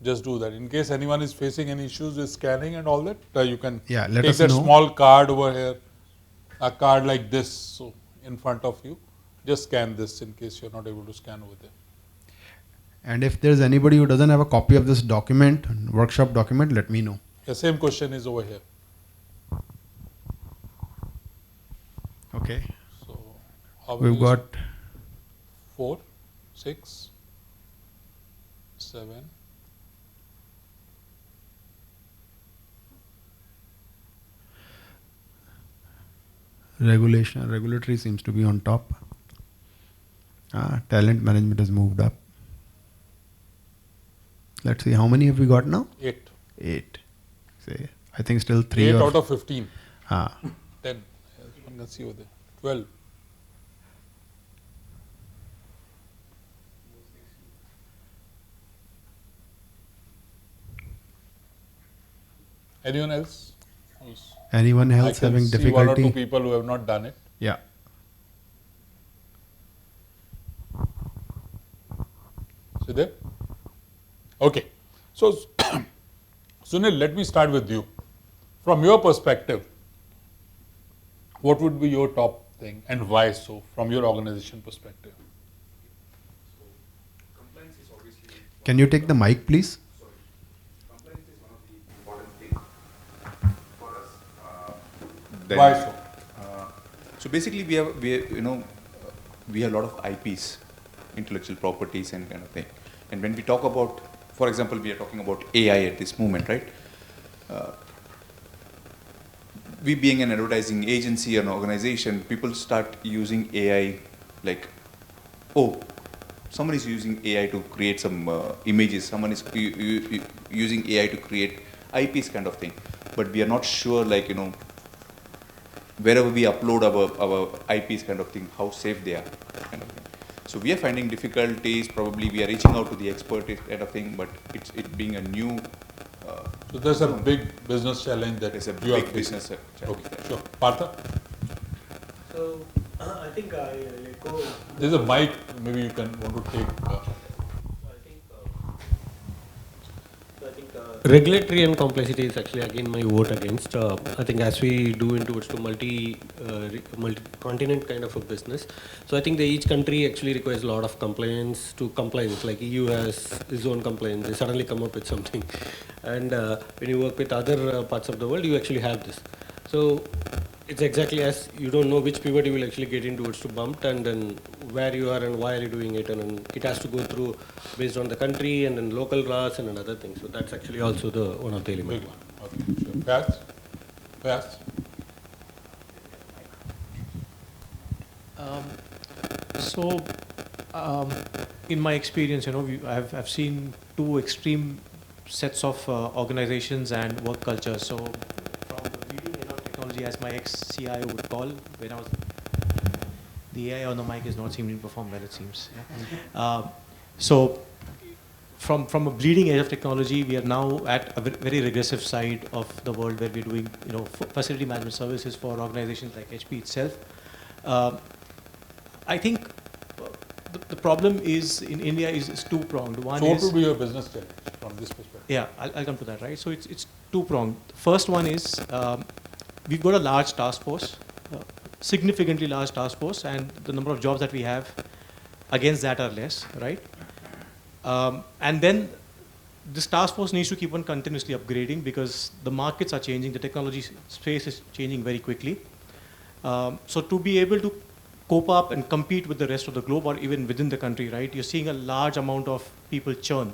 just do that. In case anyone is facing any issues with scanning and all that, you can take that small card over here, a card like this, so in front of you. Just scan this in case you're not able to scan over there. And if there's anybody who doesn't have a copy of this document, workshop document, let me know. The same question is over here. Okay. So we've got 4, 6, 7. Regulatory seems to be on top. Talent management has moved up. Let's see, how many have we got now? 8. 8. Say, I think still 3 8 out of 15. 10. One can see over there. 12. Anyone else? Anyone else having difficulty? I can see 1 or 2 people who have not done it. Yeah. See there? Okay. So, Sunil, let me start with you. From your perspective, what would be your top thing and why so, from your organization perspective? Can you take the mic, please? Why so? So basically, we have a lot of IPs, intellectual properties and kind of thing. And when we talk about, for example, we are talking about AI at this moment, right? We being an advertising agency or an organization, people start using AI like, oh, someone is using AI to create some images, someone is using AI to create IPs kind of thing, but we are not sure, like, wherever we upload our IPs kind of thing, how safe they are kind of thing. So we are finding difficulties, probably we are reaching out to the expert kind of thing, but it being a new... so there's a big business challenge that there's a you are big business facing. challenge. Okay, sure. Partha? So I think I echo. There's a mic, maybe you can want to take. Regulatory and complexity is actually again my vote against. I think as we do into it's to multi-continent kind of a business, so I think each country actually requires a lot of compliance to compliance. Like EU has its own compliance, they suddenly come up with something, and when you work with other parts of the world, you actually have this. So it's exactly as you don't know which pivot you will actually get into, it's to bumped, and then where you are and why are you doing it, and then it has to go through based on the country and then local laws and another thing. So that's actually also the one of the elements. Okay, sure. Fast? Fast? In my experience, I've seen two extreme sets of organizations and work cultures. So from the bleeding edge of technology, as my ex-CIO would call, when I was... The AI on the mic is not seeming to perform well, it seems. Yeah. So from a bleeding edge of technology, we are now at a very regressive side of the world where we're doing facility management services for organizations like HP itself. I think the problem is in India is two-pronged. One so what would be your business challenge from this perspective? Yeah, I'll come to that, right? So it's two-pronged. First one is we've got a large task force, significantly large task force, and the number of jobs that we have against that are less, right? And then this task force needs to keep on continuously upgrading because the markets are changing, the technology space is changing very quickly. So to be able to cope up and compete with the rest of the globe or even within the country, right? You're seeing a large amount of people churn.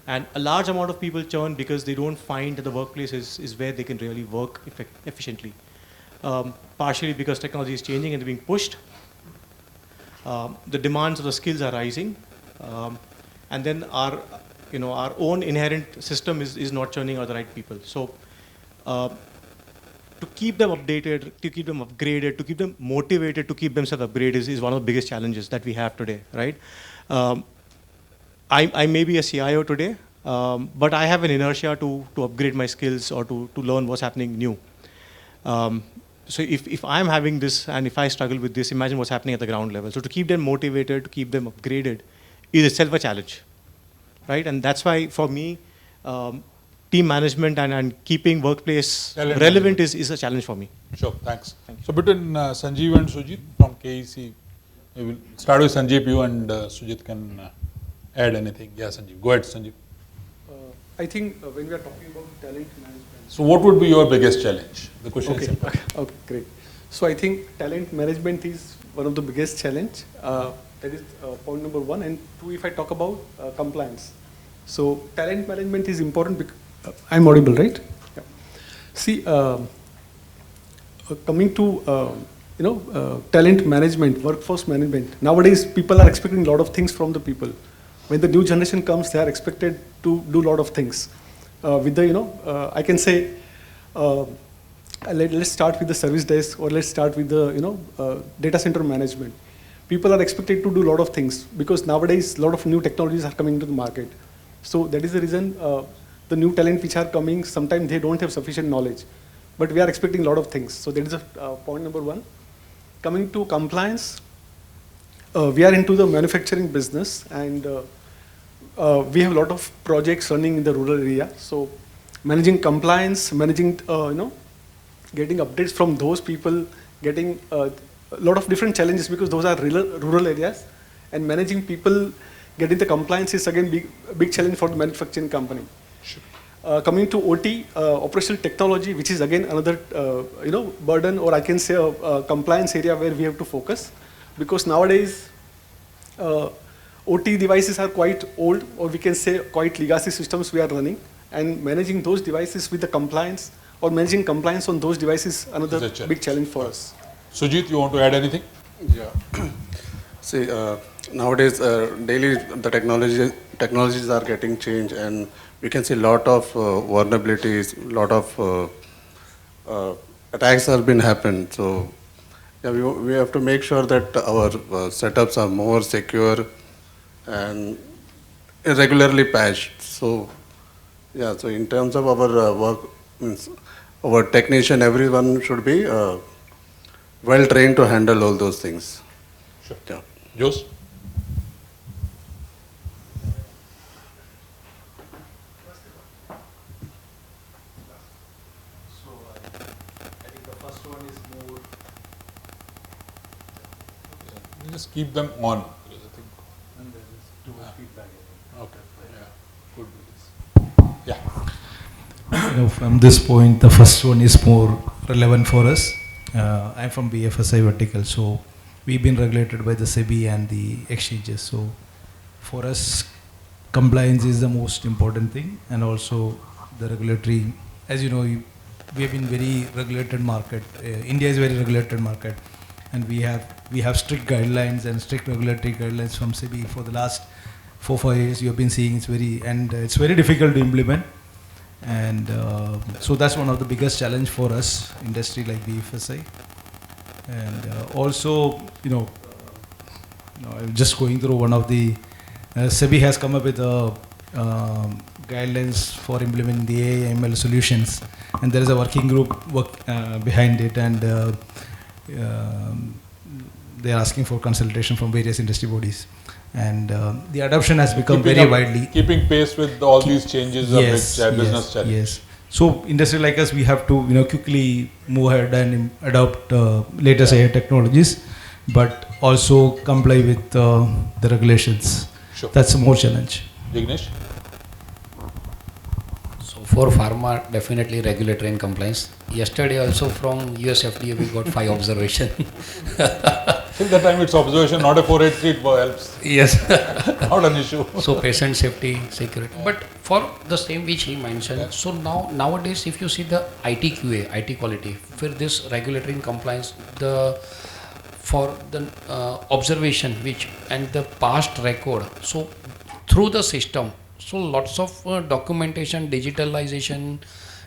And a large amount of people churn because they don't find that the workplace is where they can really work efficiently. Partially because technology is changing and they're being pushed. The demands of the skills are rising. And then our own inherent system is not churning out the right people. So to keep them updated, to keep them upgraded, to keep them motivated, to keep themselves upgraded is one of the biggest challenges that we have today, right? I may be a CIO today, but I have an inertia to upgrade my skills or to learn what's happening new. So if I'm having this and if I struggle with this, imagine what's happening at the ground level. So to keep them motivated, to keep them upgraded is itself a challenge, right? And that's why for me, team management and keeping workplace relevant is a challenge for me. Sure, thanks. So between Sanjeev and Sujit from KEC, we will start with Sanjeev, you and Sujit can add anything. Yeah, Sanjeev. Go ahead, Sanjeev. I think when we are talking about talent management. So what would be your biggest challenge? The question is simple. Okay, great. So I think talent management is one of the biggest challenge. That is point number one. And two, if I talk about compliance. So talent management is important because I'm audible, right? Yeah. See, coming to talent management, workforce management. Nowadays, people are expecting a lot of things from the people. When the new generation comes, they are expected to do a lot of things. With the, I can say, let's start with the service desk, or let's start with the, data center management. People are expected to do a lot of things because nowadays a lot of new technologies are coming into the market. So that is the reason the new talent which are coming, sometimes they don't have sufficient knowledge. But we are expecting a lot of things. So that is point number one. Coming to compliance, we are into the manufacturing business and we have a lot of projects running in the rural area. So managing compliance, managing, getting updates from those people, getting a lot of different challenges because those are rural areas, and managing people getting the compliance is again big challenge for the manufacturing company. Sure. Coming to OT, operational technology, which is again another burden, or I can say a compliance area where we have to focus, because nowadays OT devices are quite old, or we can say quite legacy systems we are running, and managing those devices with the compliance or managing compliance on those devices another big challenge for us. Sujit, you want to add anything? Yeah. See, nowadays daily the technologies are getting changed, and we can see a lot of vulnerabilities, lot of attacks have been happened. So yeah, we have to make sure that our setups are more secure and regularly patched. So yeah, so in terms of our work, means our technician, everyone should be well trained to handle all those things. Sure. Yeah. Jose? You just keep them on. Because I think. And there is too much feedback. Okay. Yeah. Could be this. Yeah. From this point, the first one is more relevant for us. I'm from BFSI vertical, so we've been regulated by the SEBI and the exchanges. So for us, compliance is the most important thing, and also the regulatory. As you know, we have been very regulated market. India is a very regulated market, and we have strict guidelines and strict regulatory guidelines from SEBI for the last 4-5 years. You have been seeing it's very difficult to implement. And so that's one of the biggest challenge for us, industry like BFSI. And also, I'm just going through one of the, SEBI has come up with guidelines for implementing the AI ML solutions, and there is a working group behind it, and they are asking for consultation from various industry bodies. And the adoption has become very widely. Keeping pace with all these changes of business challenge. Yes. So industry like us, we have to quickly move ahead and adopt latest AI technologies, but also comply with the regulations. Sure. That's a more challenge. Jignesh? So for pharma, definitely regulatory and compliance. Yesterday also from US FDA we got 5 observations. Till the time it's observation, not a 483, it helps. Yes. Not an issue. So patient safety, security. But for the same which he mentioned, so nowadays if you see the IT QA, IT quality, for this regulatory and compliance, for the observation which and the past record, so through the system, so lots of documentation, digitalization,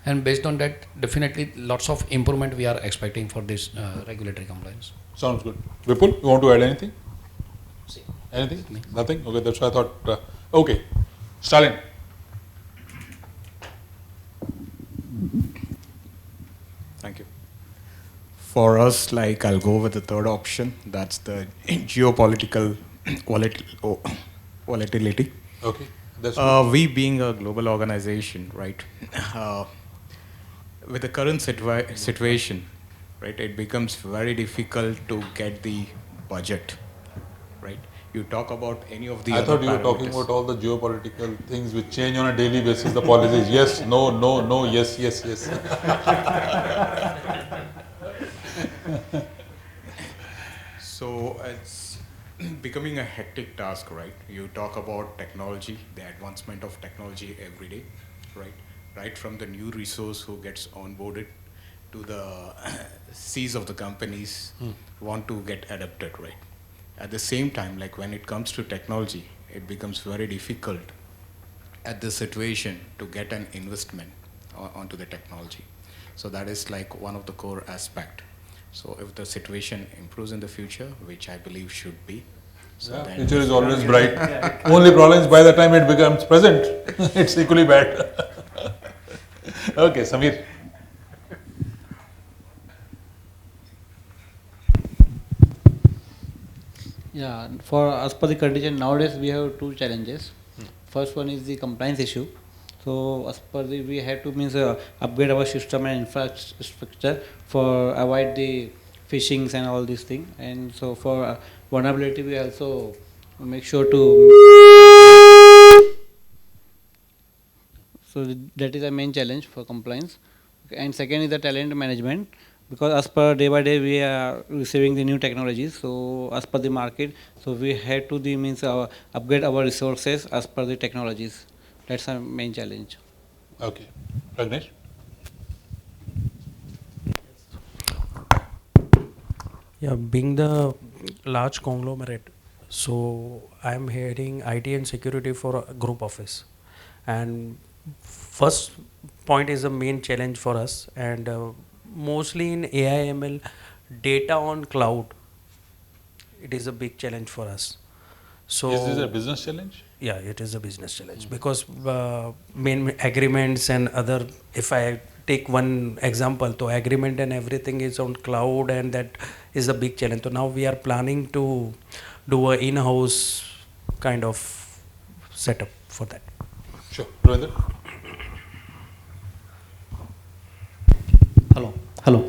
and based on that, definitely lots of improvement we are expecting for this regulatory compliance. Sounds good. Vipul, you want to add anything? Anything? Nothing? Okay, that's what I thought. Okay. Stalin. Thank you. For us, I'll go with the third option. That's the geopolitical volatility. Okay. That's we being a global organization, right? With the current situation, right, it becomes very difficult to get the budget, right? You talk about any of the I thought you were talking about all the geopolitical things which change on a daily basis, the policies. Yes, no, no, no, yes, yes, yes. So it's becoming a hectic task, right? You talk about technology, the advancement of technology every day, right? Right from the new resource who gets onboarded to the C's of the companies want to get adapted, right? At the same time, when it comes to technology, it becomes very difficult at this situation to get an investment onto the technology. So that is one of the core aspect. So if the situation improves in the future, which I believe should be, so then future is always bright. Only problem is by the time it becomes present, it's equally bad. Okay, Samir. Yeah, as per the condition, nowadays we have 2 challenges. First one is the compliance issue. So as per we have to upgrade our system and infrastructure for avoid the phishings and all these things. And so for vulnerability, we also make sure to. So that is a main challenge for compliance. Okay, and second is the talent management. Because as per day by day we are receiving the new technologies, so as per the market, so we had to upgrade our resources as per the technologies. That's our main challenge. Okay, Ragnesh. Yeah, being the large conglomerate, So I'm heading IT and security for a group office. And first point is the main challenge for us, and mostly in AI ML, data on cloud, it is a big challenge for us. So Is this a business challenge? yeah, it is a business challenge because main agreements and other, if I take one example, so agreement and everything is on cloud, and that is a big challenge. So now we are planning to do a in-house kind of setup for that. Sure. Ravindra? Hello.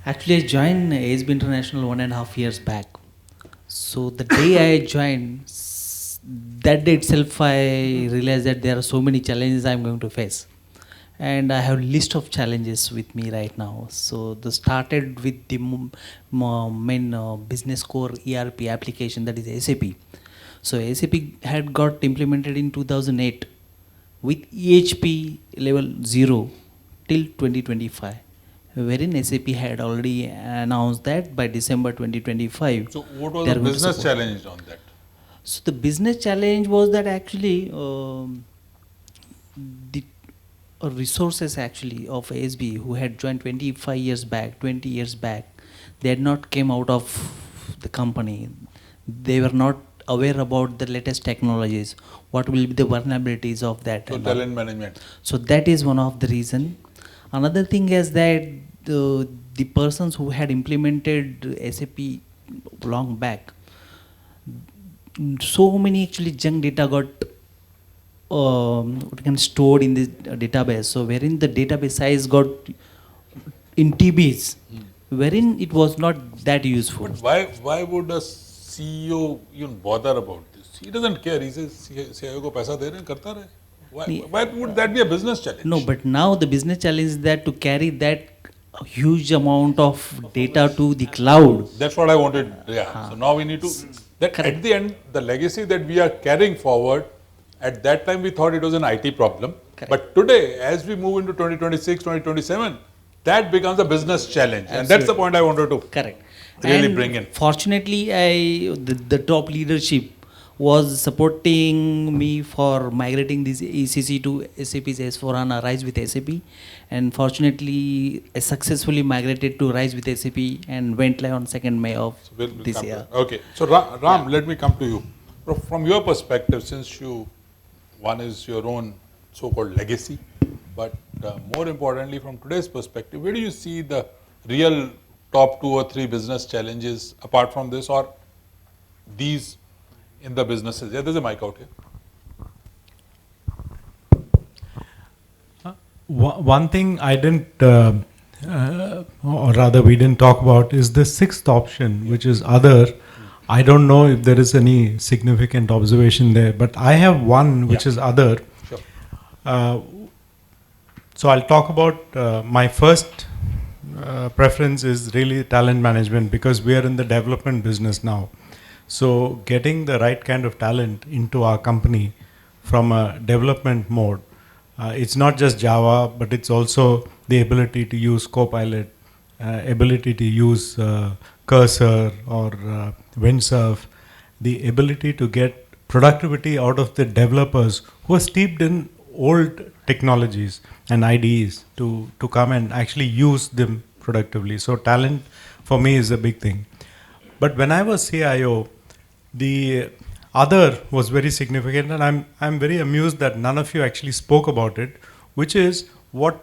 Actually, I joined ASB International 1.5 years back. So the day I joined, that day itself, I realized that there are so many challenges I'm going to face, and I have list of challenges with me right now. So the started with the main business core ERP application, that is SAP. So SAP had got implemented in 2008 with EHP level 0 till 2025, wherein SAP had already announced that by December 2025. So what was the business challenge on that? So the business challenge was that actually the resources actually of ASB who had joined 20 years back, they had not came out of the company. They were not aware about the latest technologies, what will be the vulnerabilities of that. So talent management. So that is one of the reason. Another thing is that the persons who had implemented SAP long back, so many actually junk data got stored in the database. So wherein the database size got in TBs, wherein it was not that useful. But why would a CEO even bother about this? He doesn't care. He says CIO को पैसा दे रहे हैं, करता रहे. Why would that be a business challenge? No, but now the business challenge is that to carry that huge amount of data to the cloud. That's what I wanted. Yeah. So now we need to. That at the end, the legacy that we are carrying forward, at that time we thought it was an IT problem. Correct. But today, as we move into 2026, 2027, that becomes a business challenge. Absolutely. And that's the point I wanted to really bring in. Fortunately, the top leadership was supporting me for migrating this ECC to SAP's S4HANA Rise with SAP, and fortunately I successfully migrated to Rise with SAP and went live on 2nd May of this year. Okay, so Ram, let me come to you. From your perspective, since one is your own so-called legacy, but more importantly from today's perspective, where do you see the real top 2 or 3 business challenges apart from this, or these in the businesses? Yeah, there's a mic out here. One thing I didn't, or rather we didn't talk about, is the 6th option, which is other. I don't know if there is any significant observation there, but I have one which is other. Sure. So I'll talk about my first preference is really talent management, because we are in the development business now. So getting the right kind of talent into our company from a development mode, it's not just Java, but it's also the ability to use Copilot, ability to use Cursor or Windsurf, the ability to get productivity out of the developers who are steeped in old technologies and IDEs to come and actually use them productively. So talent for me is a big thing. But when I was CIO, the other was very significant, and I'm very amused that none of you actually spoke about it, which is what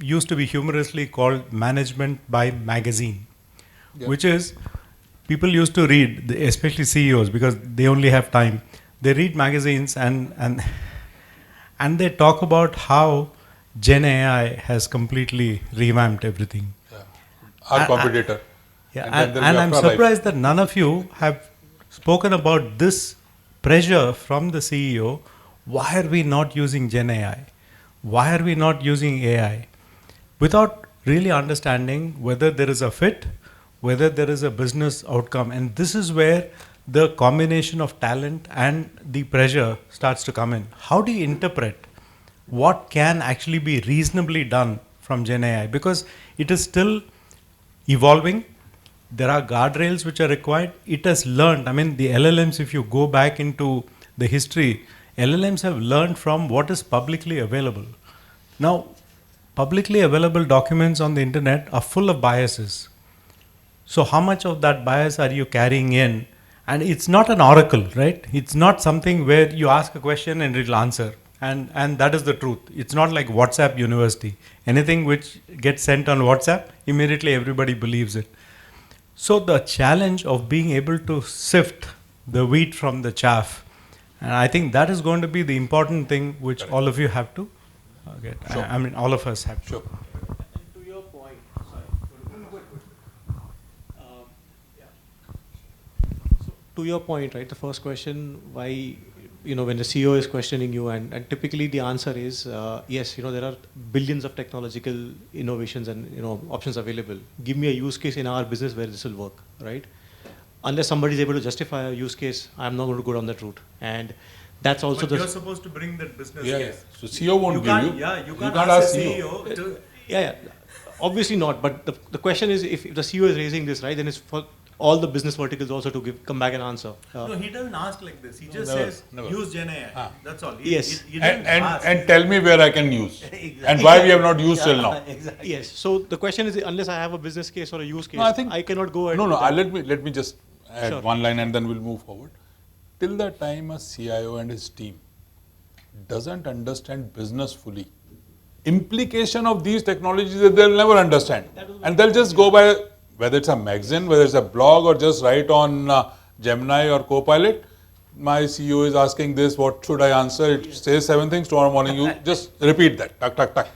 used to be humorously called management by magazine, which is people used to read, especially CEOs, because they only have time. They read magazines and they talk about how Gen AI has completely revamped everything. Yeah. Our competitor. And I'm surprised that none of you have spoken about this pressure from the CEO. Why are we not using Gen AI? Why are we not using AI? Without really understanding whether there is a fit, whether there is a business outcome. And this is where the combination of talent and the pressure starts to come in. How do you interpret what can actually be reasonably done from Gen AI? Because it is still evolving. there are guardrails which are required. It has learned, I mean, the LLMs, if you go back into the history, LLMs have learned from what is publicly available. Now, publicly available documents on the internet are full of biases. So how much of that bias are you carrying in? And it's not an oracle, right? It's not something where you ask a question and it'll answer. And that is the truth. It's not like WhatsApp University. Anything which gets sent on WhatsApp, immediately everybody believes it. So the challenge of being able to sift the wheat from the chaff, and I think that is going to be the important thing which all of you have to get. Sure. I mean, all of us have to. Sure. To your point, So to your point, right? The first question, why, when the CEO is questioning you, and typically the answer is yes. There are billions of technological innovations and options available. Give me a use case in our business where this will work, right? Unless somebody is able to justify a use case, I'm not going to go down that route. And that's also But you're supposed to bring that business case. So CEO won't give you. Yeah, you can't can't ask ask CEO. CEO to, yeah, obviously not. But the question is, if the CEO is raising this, right, then it's for all the business verticals also to come back and answer. no, he doesn't ask like this. He just never, says, never. use Gen AI. That's all. Yes. He doesn't ask. And tell me where I can use Exactly. and why we have not used till now. Exactly. Yes. So the question is, unless I have a business case or a use case, No, I think I cannot go ahead. No, with that. let me just add Sure. one line and then we'll move forward. Till the time a CIO and his team doesn't understand business fully, implication of these technologies they'll never understand, and they'll just go by whether it's a magazine, whether it's a blog, or just write on Gemini or Copilot. My CEO is asking this, what should I answer? It says 7 things, tomorrow morning you just repeat that, tuck, tuck, tuck.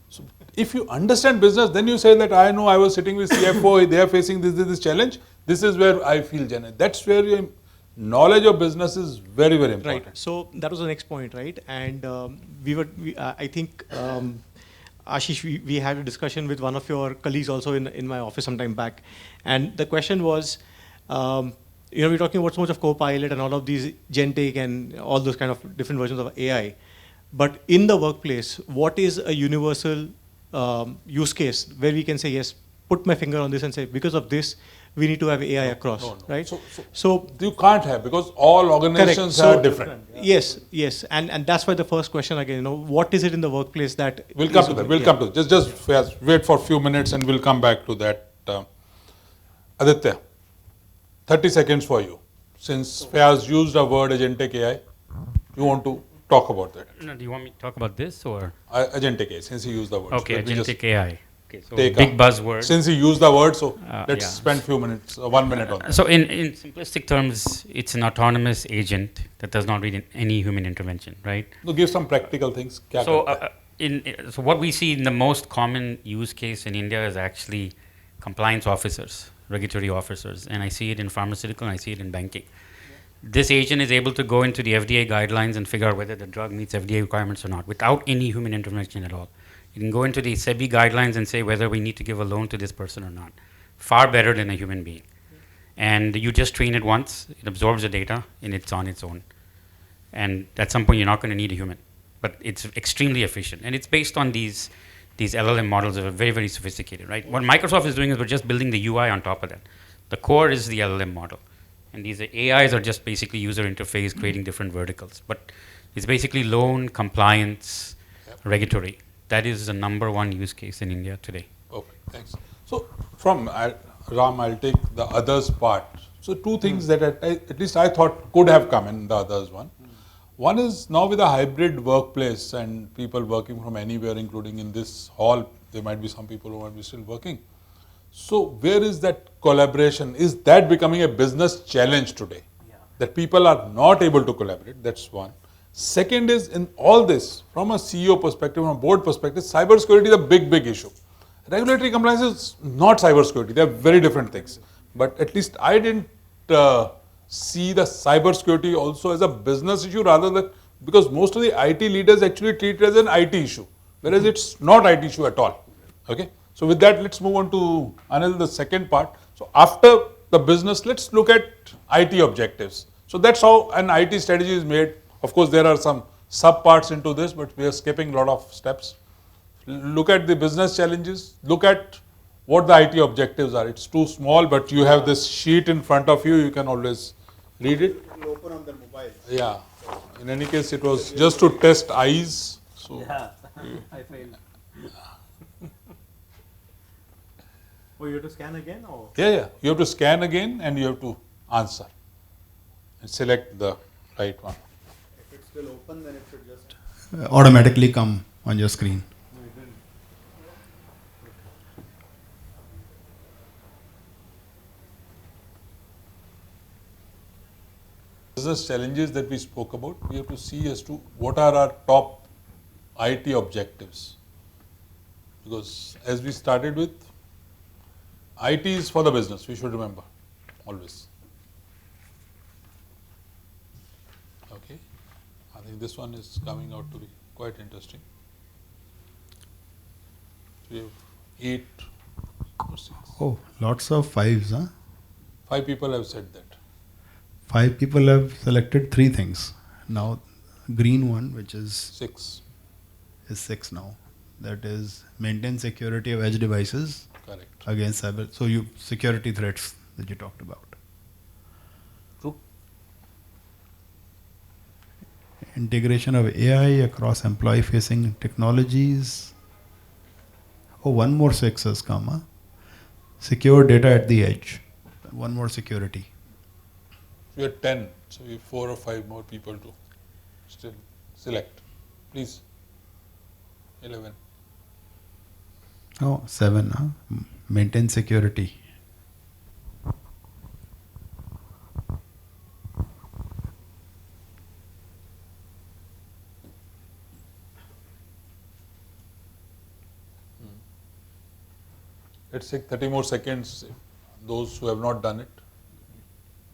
So if you understand business, then you say that I know I was sitting with CFO, they are facing this challenge, this is where I feel genuine. That's where your knowledge of business is very, very important. Right. So that was the next point, right? And I think, Ashish, we had a discussion with one of your colleagues also in my office some time back. And the question was, we're talking about so much of Copilot and all of these Gentic and all those kind of different versions of AI. But in the workplace, what is a universal use case where we can say, yes, put my finger on this and say, because of this, we need to have AI across, right? So you can't have, because all organizations are different. Yes, and that's why the first question again, what is it in the workplace that We'll come to that. We'll come to that. Just wait for a few minutes and we'll come back to that. Aditya, 30 seconds for you. Since Fayaz used a word agentic AI, you want to talk about that? No, do you want me to talk about this or? Agentic AI, since he used the word. Okay, agentic AI. Okay, so Take big buzzword. Since he used the word, so let's yeah. spend few minutes, 1 minute on that. So in simplistic terms, it's an autonomous agent that does not need any human intervention, right? So give some practical things. So what we see in the most common use case in India is actually compliance officers, regulatory officers, and I see it in pharmaceutical and I see it in banking. This agent is able to go into the FDA guidelines and figure out whether the drug meets FDA requirements or not without any human intervention at all. You can go into the SEBI guidelines and say whether we need to give a loan to this person or not. Far better than a human being. And you just train it once, it absorbs the data, and it's on its own. And at some point, you're not going to need a human. But it's extremely efficient. And it's based on these LLM models that are very, very sophisticated, right? What Microsoft is doing is we're just building the UI on top of that. The core is the LLM model. And these AIs are just basically user interface, creating different verticals. But it's basically loan, compliance, regulatory. That is the #1 use case in India today. Okay, thanks. So from Ram, I'll take the others part. So 2 things that at least I thought could have come in the others one. One is now with a hybrid workplace and people working from anywhere, including in this hall, there might be some people who might be still working. So where is that collaboration? Is that becoming a business challenge today? That people are not able to collaborate, that's one. Second is, in all this, from a CEO perspective, from a board perspective, cybersecurity is a big, big issue. Regulatory compliance is not cybersecurity. They are very different things. But at least I didn't see the cybersecurity also as a business issue rather than, because most of the IT leaders actually treat it as an IT issue, whereas it's not IT issue at all. Okay. So with that, let's move on to Anil, the second part. So after the business, let's look at IT objectives. So that's how an IT strategy is made. Of course, there are some sub parts into this, but we are skipping a lot of steps. Look at the business challenges, look at what the IT objectives are. It's too small, but you have this sheet in front of you. You can always read it. It will open on the mobile. Yeah. In any case, it was just to test eyes. So Yeah, I failed. Oh, you have to scan again, or? yeah. You have to scan again and you have to answer and select the right one. If it's still open, then it should just automatically come on your screen. Business challenges that we spoke about, we have to see as to what are our top IT objectives. Because as we started with, IT is for the business, we should remember, always. Okay, I think this one is coming out to be quite interesting. We have 8 or 6. Oh, lots of 5s, huh? 5 people have said that. 5 people have selected 3 things. Now, green one, which is 6, is 6 now. That is maintain security of edge devices. Correct. Against cyber. So you security threats that you talked about. True. Integration of AI across employee-facing technologies. Oh, one more 6 has come. Huh? Secure data at the edge. One more security. We are 10, so we have 4 or 5 more people to still select. Please. 11. Oh, 7. Huh? Maintain security. Let's take 30 more seconds. Those who have not done it.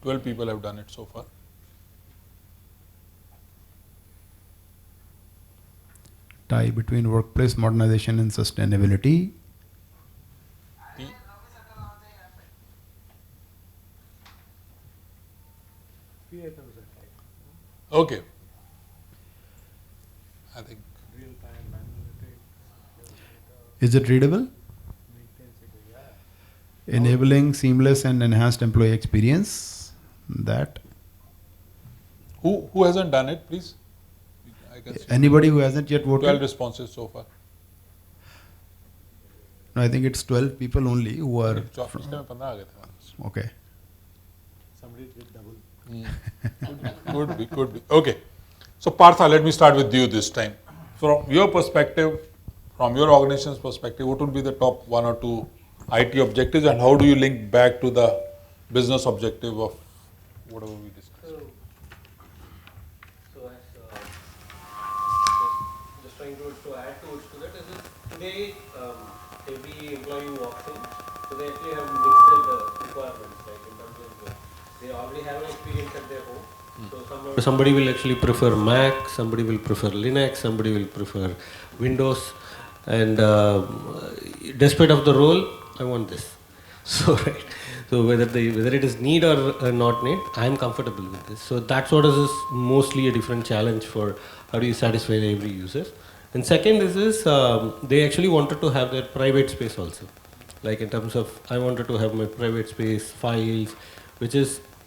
12 people have done it so far. Tie between workplace modernization and sustainability. Okay. I think. Is it readable? Enabling seamless and enhanced employee experience. That. Who hasn't done it, please? I can see Anybody who hasn't yet voted? 12 responses so far. No, I think it's 12 people only who are. Okay. Somebody did double. Could be. Okay. So Partha, let me start with you this time. From your perspective, from your organization's perspective, what would be the top 1 or 2 IT objectives, and how do you link back to the business objective of whatever we discussed? Just trying to add to that is today every employee who walks in, so they actually have mixed requirements, like in terms of they already have an experience at their home. So somebody will actually prefer Mac, somebody will prefer Linux, somebody will prefer Windows, and despite of the role, I want this. So right. So whether it is need or not need, I am comfortable with this. So that's what is mostly a different challenge for how do you satisfy every user. And second is they actually wanted to have their private space also. Like in terms of I wanted to have my private space, files, which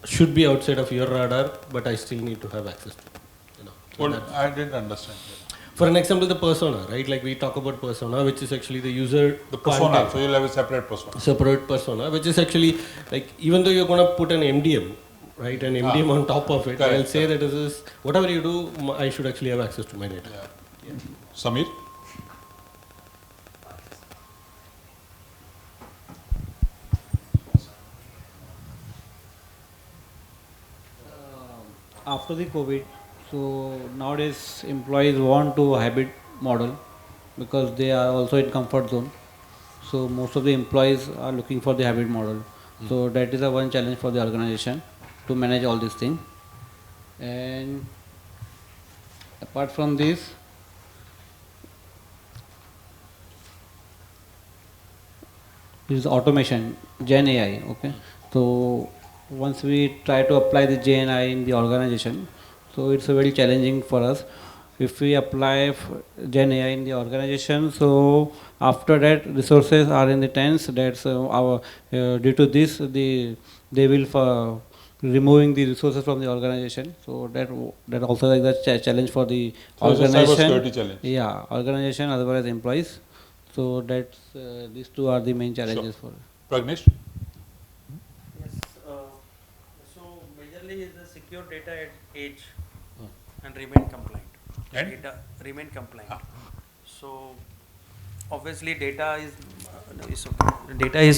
should be outside of your radar, but I still need to have access to. So well, I didn't understand. For an example, the persona, right? Like we talk about persona, which is actually the user. The persona, content. so you'll have a separate persona. Separate persona, which is actually like even though you're going to put an MDM, right? An MDM on top of it, I'll say that this is whatever you do, I should actually have access to my data. Yeah. Samir? After the COVID, so nowadays employees want to hybrid model because they are also in comfort zone. So most of the employees are looking for the hybrid model. So that is a one challenge for the organization to manage all these things. And apart from this, is automation, Gen AI. Okay, so once we try to apply the Gen AI in the organization, so it's very challenging for us. if we apply Gen AI in the organization, so after that resources are in the tens. That's our due to this they will removing the resources from the organization. So that also like the challenge for the So it's a organization. cybersecurity challenge. Yeah, organization as well as employees. So that's these two are the main challenges for. Pragnesh? Yes. So majorly is the secure data at edge and remain compliant. And? Data remain compliant. So obviously data is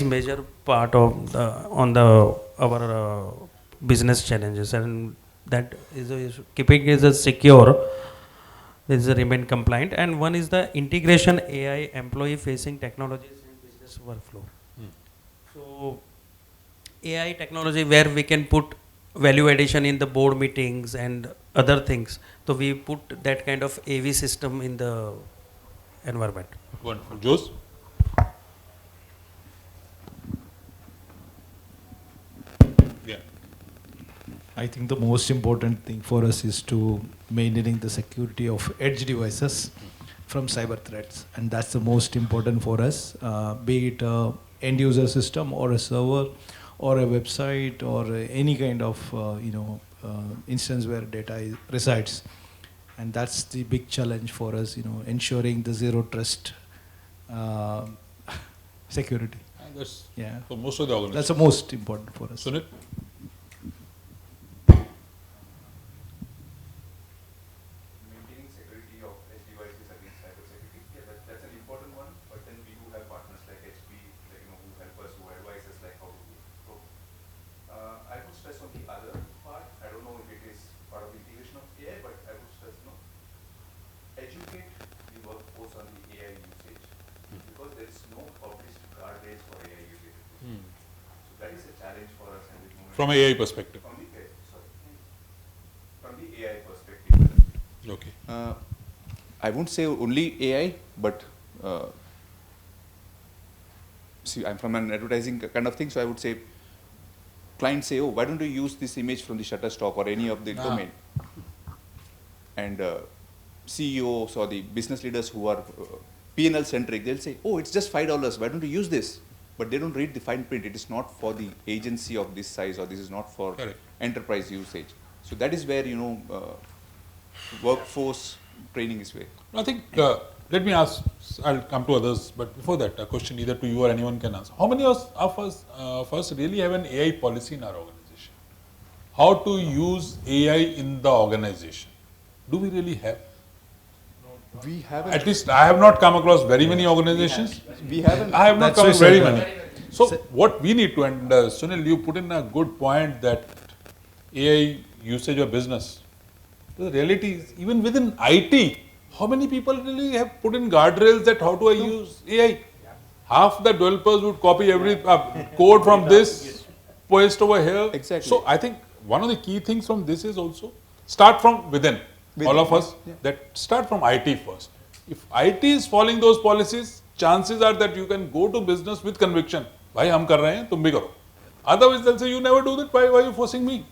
major part of our business challenges, and that is keeping is a secure, is a remain compliant, and one is the integration AI employee facing technologies in business workflow. So AI technology where we can put value addition in the board meetings and other things. So we put that kind of AV system in the environment. Wonderful. Jose? Yeah. I think the most important thing for us is to maintaining the security of edge devices from cyber threats, and that's the most important for us, be it a end user system or a server or a website or any kind of instance where data resides. And that's the big challenge for us, ensuring the zero trust security. And that's Yeah. for most of the organizations. That's the most important for us. Sunil? Maintaining security of edge devices against cybersecurity, yeah, that's an important one. But then we do have partners like HP, who help us, who advise us like how to do it. So I would stress on the other part. I don't know if it is part of the integration of AI, but I would stress educate the workforce on the AI usage, because there is no published guardrails for AI usage. So that is a challenge for us. And from AI perspective. From the AI perspective. Okay. I won't say only AI, but see, I'm from an advertising kind of thing, so I would say clients say, oh, why don't you use this image from the Shutterstock or any of the domain? And CEOs or the business leaders who are P&L centric, they'll say, oh, it's just $5, why don't you use this? But they don't read the fine print. It is not for the agency of this size, or this is not for enterprise usage. So that is where, workforce training is where. I think, let me ask, I'll come to others, but before that, a question either to you or anyone can answer. How many of us really have an AI policy in our organization? How to use AI in the organization? Do we really have? We haven't. At least I have not come across very many organizations. We haven't. I have not come across very many. So what we need to, and Sunil, you put in a good point that AI usage of business. The reality is, even within IT, how many people really have put in guardrails that how do I use AI? Half the developers would copy every code from this, paste over here. Exactly. So I think one of the key things from this is also start from within. All of us, that start from IT first. If IT is following those policies, chances are that you can go to business with conviction. Bhai, hum kar rahe hain, tum bhi karo. Otherwise, they'll say, you never do that, why are you forcing me?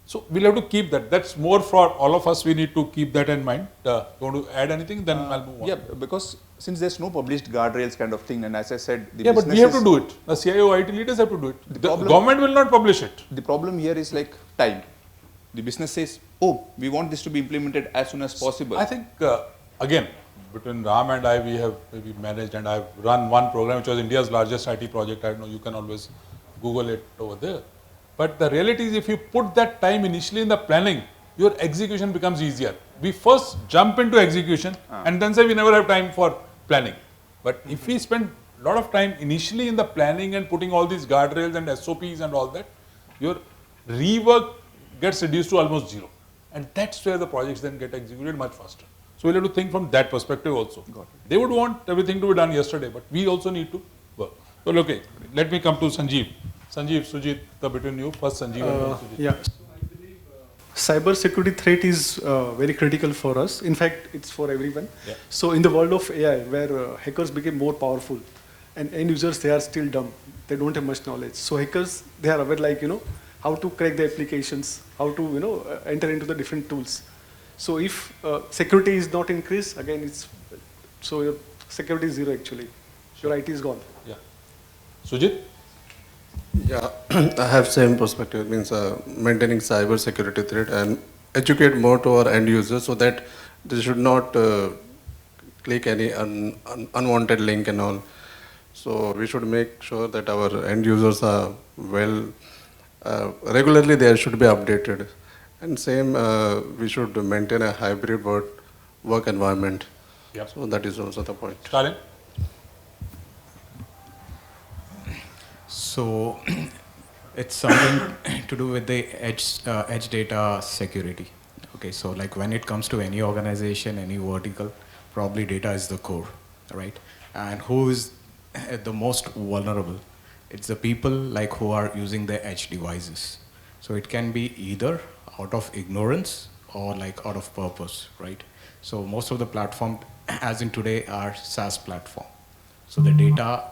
So we'll have to keep that. That's more for all of us. We need to keep that in mind. You want to add anything? Then I'll move on. Yeah, because since there's no published guardrails kind of thing, and as I said, the but we have to do it. The CIO, IT leaders have to do it. The government will not publish it. The problem here is like time. The business says, oh, we want this to be implemented as soon as possible. I think, again, between Ram and I, we have maybe managed, and I've run one program which was India's largest IT project. I know you can always Google it over there. But the reality is, if you put that time initially in the planning, your execution becomes easier. We first jump into execution and then say we never have time for planning. But if we spend a lot of time initially in the planning and putting all these guardrails and SOPs and all that, your rework gets reduced to almost zero. And that's where the projects then get executed much faster. So we'll have to think from that perspective also. They would want everything to be done yesterday, but we also need to work. Well, okay, let me come to Sanjeev. Sanjeev, Sujit, between you, first Sanjeev and then Sujit. Yeah. Cyber security threat is very critical for us. In fact, it's for everyone. Yeah. So in the world of AI, where hackers became more powerful, and end users, they are still dumb. They don't have much knowledge. So hackers, they are aware, like, how to crack the applications, how to, enter into the different tools. So if security is not increased, again, so your security is zero actually. Your IT is gone. Yeah. Sujit? Yeah, I have same perspective. It means maintaining cyber security threat and educate more to our end users so that they should not click any unwanted link and all. So we should make sure that our end users are regularly they should be updated. And same, we should maintain a hybrid work environment. Yep. So that is also the point. Stalin? So it's something to do with the edge data security. Okay, so like when it comes to any organization, any vertical, probably data is the core, right? And who is the most vulnerable? It's the people like who are using the edge devices. So it can be either out of ignorance or like out of purpose, right? So most of the platform, as in today, are SaaS platform. So the data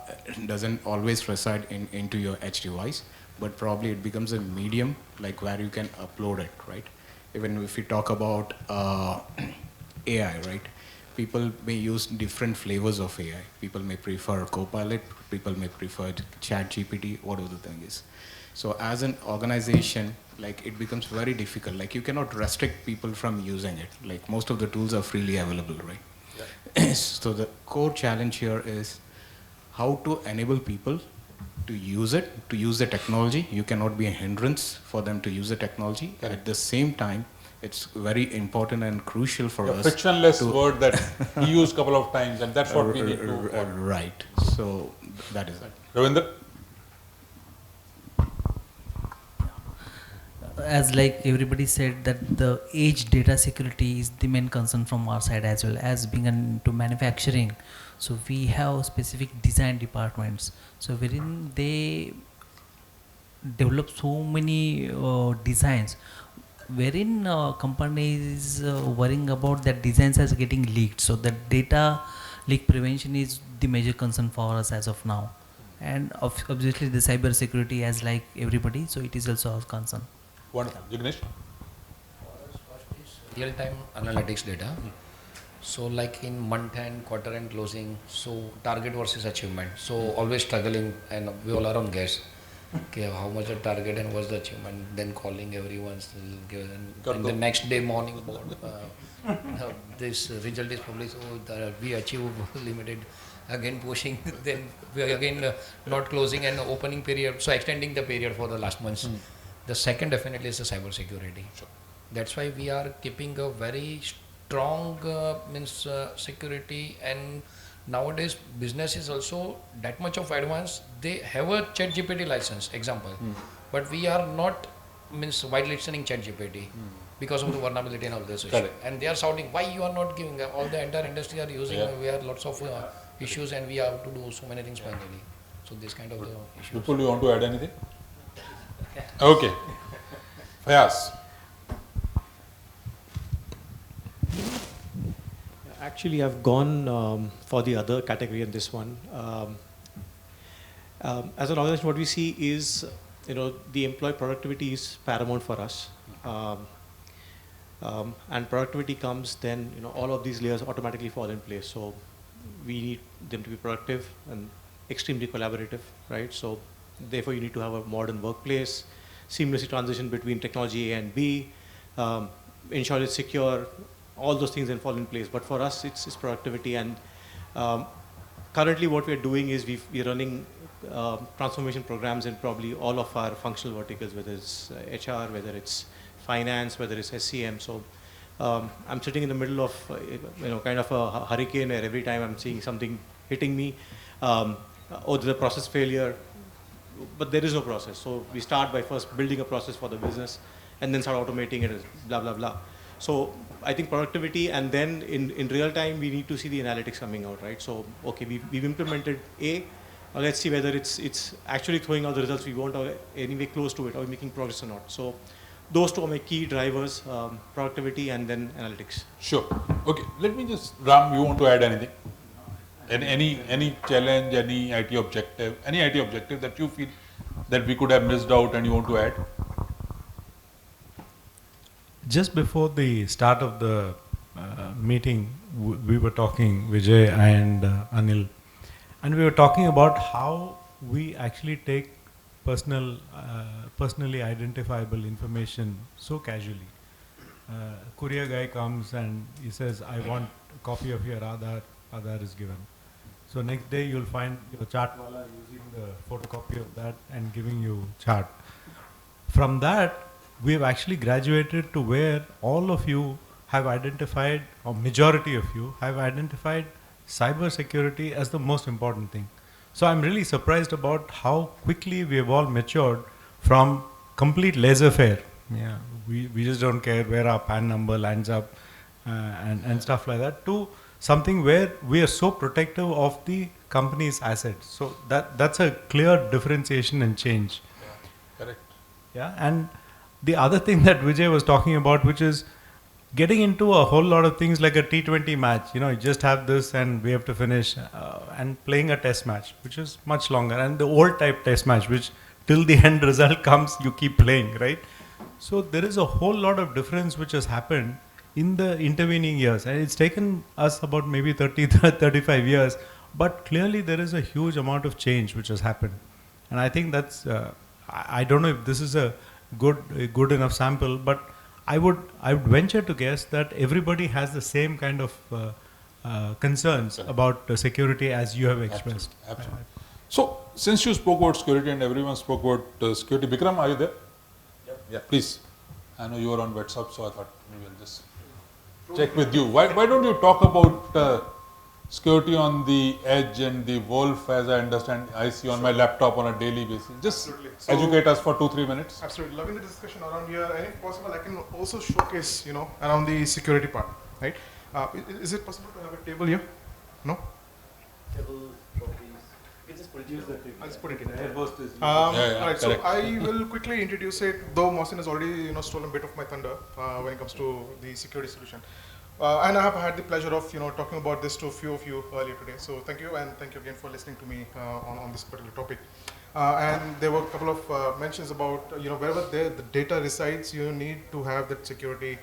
doesn't always reside into your edge device, but probably it becomes a medium like where you can upload it, right? Even if we talk about AI, right? People may use different flavors of AI. People may prefer Copilot, people may prefer ChatGPT, whatever the thing is. So as an organization, like it becomes very difficult. Like you cannot restrict people from using it. Like most of the tools are freely available, right? Yeah. So the core challenge here is how to enable people to use it, to use the technology. You cannot be a hindrance for them to use the technology. Correct. At the same time, it's very important and crucial for us. Frictionless word that he used a couple of times, and that's what we need to. Right. So that is it. Ravinder? As like everybody said that the edge data security is the main concern from our side as well as being into manufacturing. So we have specific design departments. So wherein they develop so many designs, wherein companies worrying about that designs as getting leaked. So that data leak prevention is the major concern for us as of now. And obviously the cyber security as like everybody, so it is also our concern. Wonderful. Jignesh? Real-time analytics data. So like in month-end, quarter-end closing, so target versus achievement. So always struggling, and we all are on guess. Okay, how much the target and what's the achievement? Then calling everyone, and the next day morning board, this result is published. Oh, we achieve limited. Again pushing, then we are again not closing and opening period. So extending the period for the last months. The second definitely is the cyber security. Sure. That's why we are keeping a very strong security, and nowadays business is also that much of advanced. They have a ChatGPT license, example, but we are not whitelisting ChatGPT because of the vulnerability and all this issue. And they are shouting, why you are not giving? All the entire industry are using. We have lots of issues, and we have to do so many things manually. So this kind of issues. Vipul, you want to add anything? Okay. Fayaz. Actually, I've gone for the other category in this one. As an organization, what we see is, the employee productivity is paramount for us. And productivity comes, then, all of these layers automatically fall in place. So we need them to be productive and extremely collaborative, right? So therefore, you need to have a modern workplace, seamlessly transition between technology A and B, ensure it's secure, all those things then fall in place. But for us, it's productivity. And currently what we're doing is we're running transformation programs in probably all of our functional verticals, whether it's HR, whether it's finance, whether it's SCM. So I'm sitting in the middle of, kind of a hurricane where every time I'm seeing something hitting me, or there's a process failure, but there is no process. So we start by first building a process for the business and then start automating it, blah, blah, blah. So I think productivity, and then in real time, we need to see the analytics coming out, right? So, okay, we've implemented A, let's see whether it's actually throwing out the results we want or anyway close to it, or making progress or not. So those two are my key drivers, productivity and then analytics. Sure. Okay, let me just, Ram, you want to add anything? Any challenge, any IT objective that you feel that we could have missed out and you want to add? just before the start of the meeting, we were talking, Vijay and Anil, and we were talking about how we actually take personally identifiable information so casually. Courier guy comes and he says, I want a copy of your Aadhaar is given. So next day you'll find your chart wala using the photocopy of that and giving you chart. From that, we've actually graduated to where all of you have identified, or majority of you have identified cyber security as the most important thing. So I'm really surprised about how quickly we have all matured from complete laissez-faire. Yeah, we just don't care where our PAN number lands up and stuff like that, to something where we are so protective of the company's assets. So that's a clear differentiation and change. Yeah, correct. Yeah, and the other thing that Vijay was talking about, which is getting into a whole lot of things like a T20 match. You know, you just have this and we have to finish, and playing a test match, which is much longer, and the old type test match, which till the end result comes, you keep playing, right? So there is a whole lot of difference which has happened in the intervening years, and it's taken us about maybe 35 years, but clearly there is a huge amount of change which has happened. And I think that's, I don't know if this is a good enough sample, but I would venture to guess that everybody has the same kind of concerns about security as you have expressed. Absolutely. So, since you spoke about security and everyone spoke about security, Bikram, are you there? Yep. Yeah, please. I know you are on WhatsApp, so I thought maybe I'll just check with you. Why don't you talk about security on the edge and the wolf, as I understand, I see on my laptop on a daily basis. Just educate us for 2-3 minutes. Absolutely. Loving the discussion around here, and if possible, I can also showcase, around the security part, right? Is it possible to have a table here? No? Table, you just put it here. I'll just put it in. Right, so I will quickly introduce it, though Mohsin has already stolen a bit of my thunder when it comes to the security solution. And I have had the pleasure of talking about this to a few of you earlier today. So thank you, and thank you again for listening to me on this particular topic. And there were a couple of mentions about wherever the data resides, you need to have that security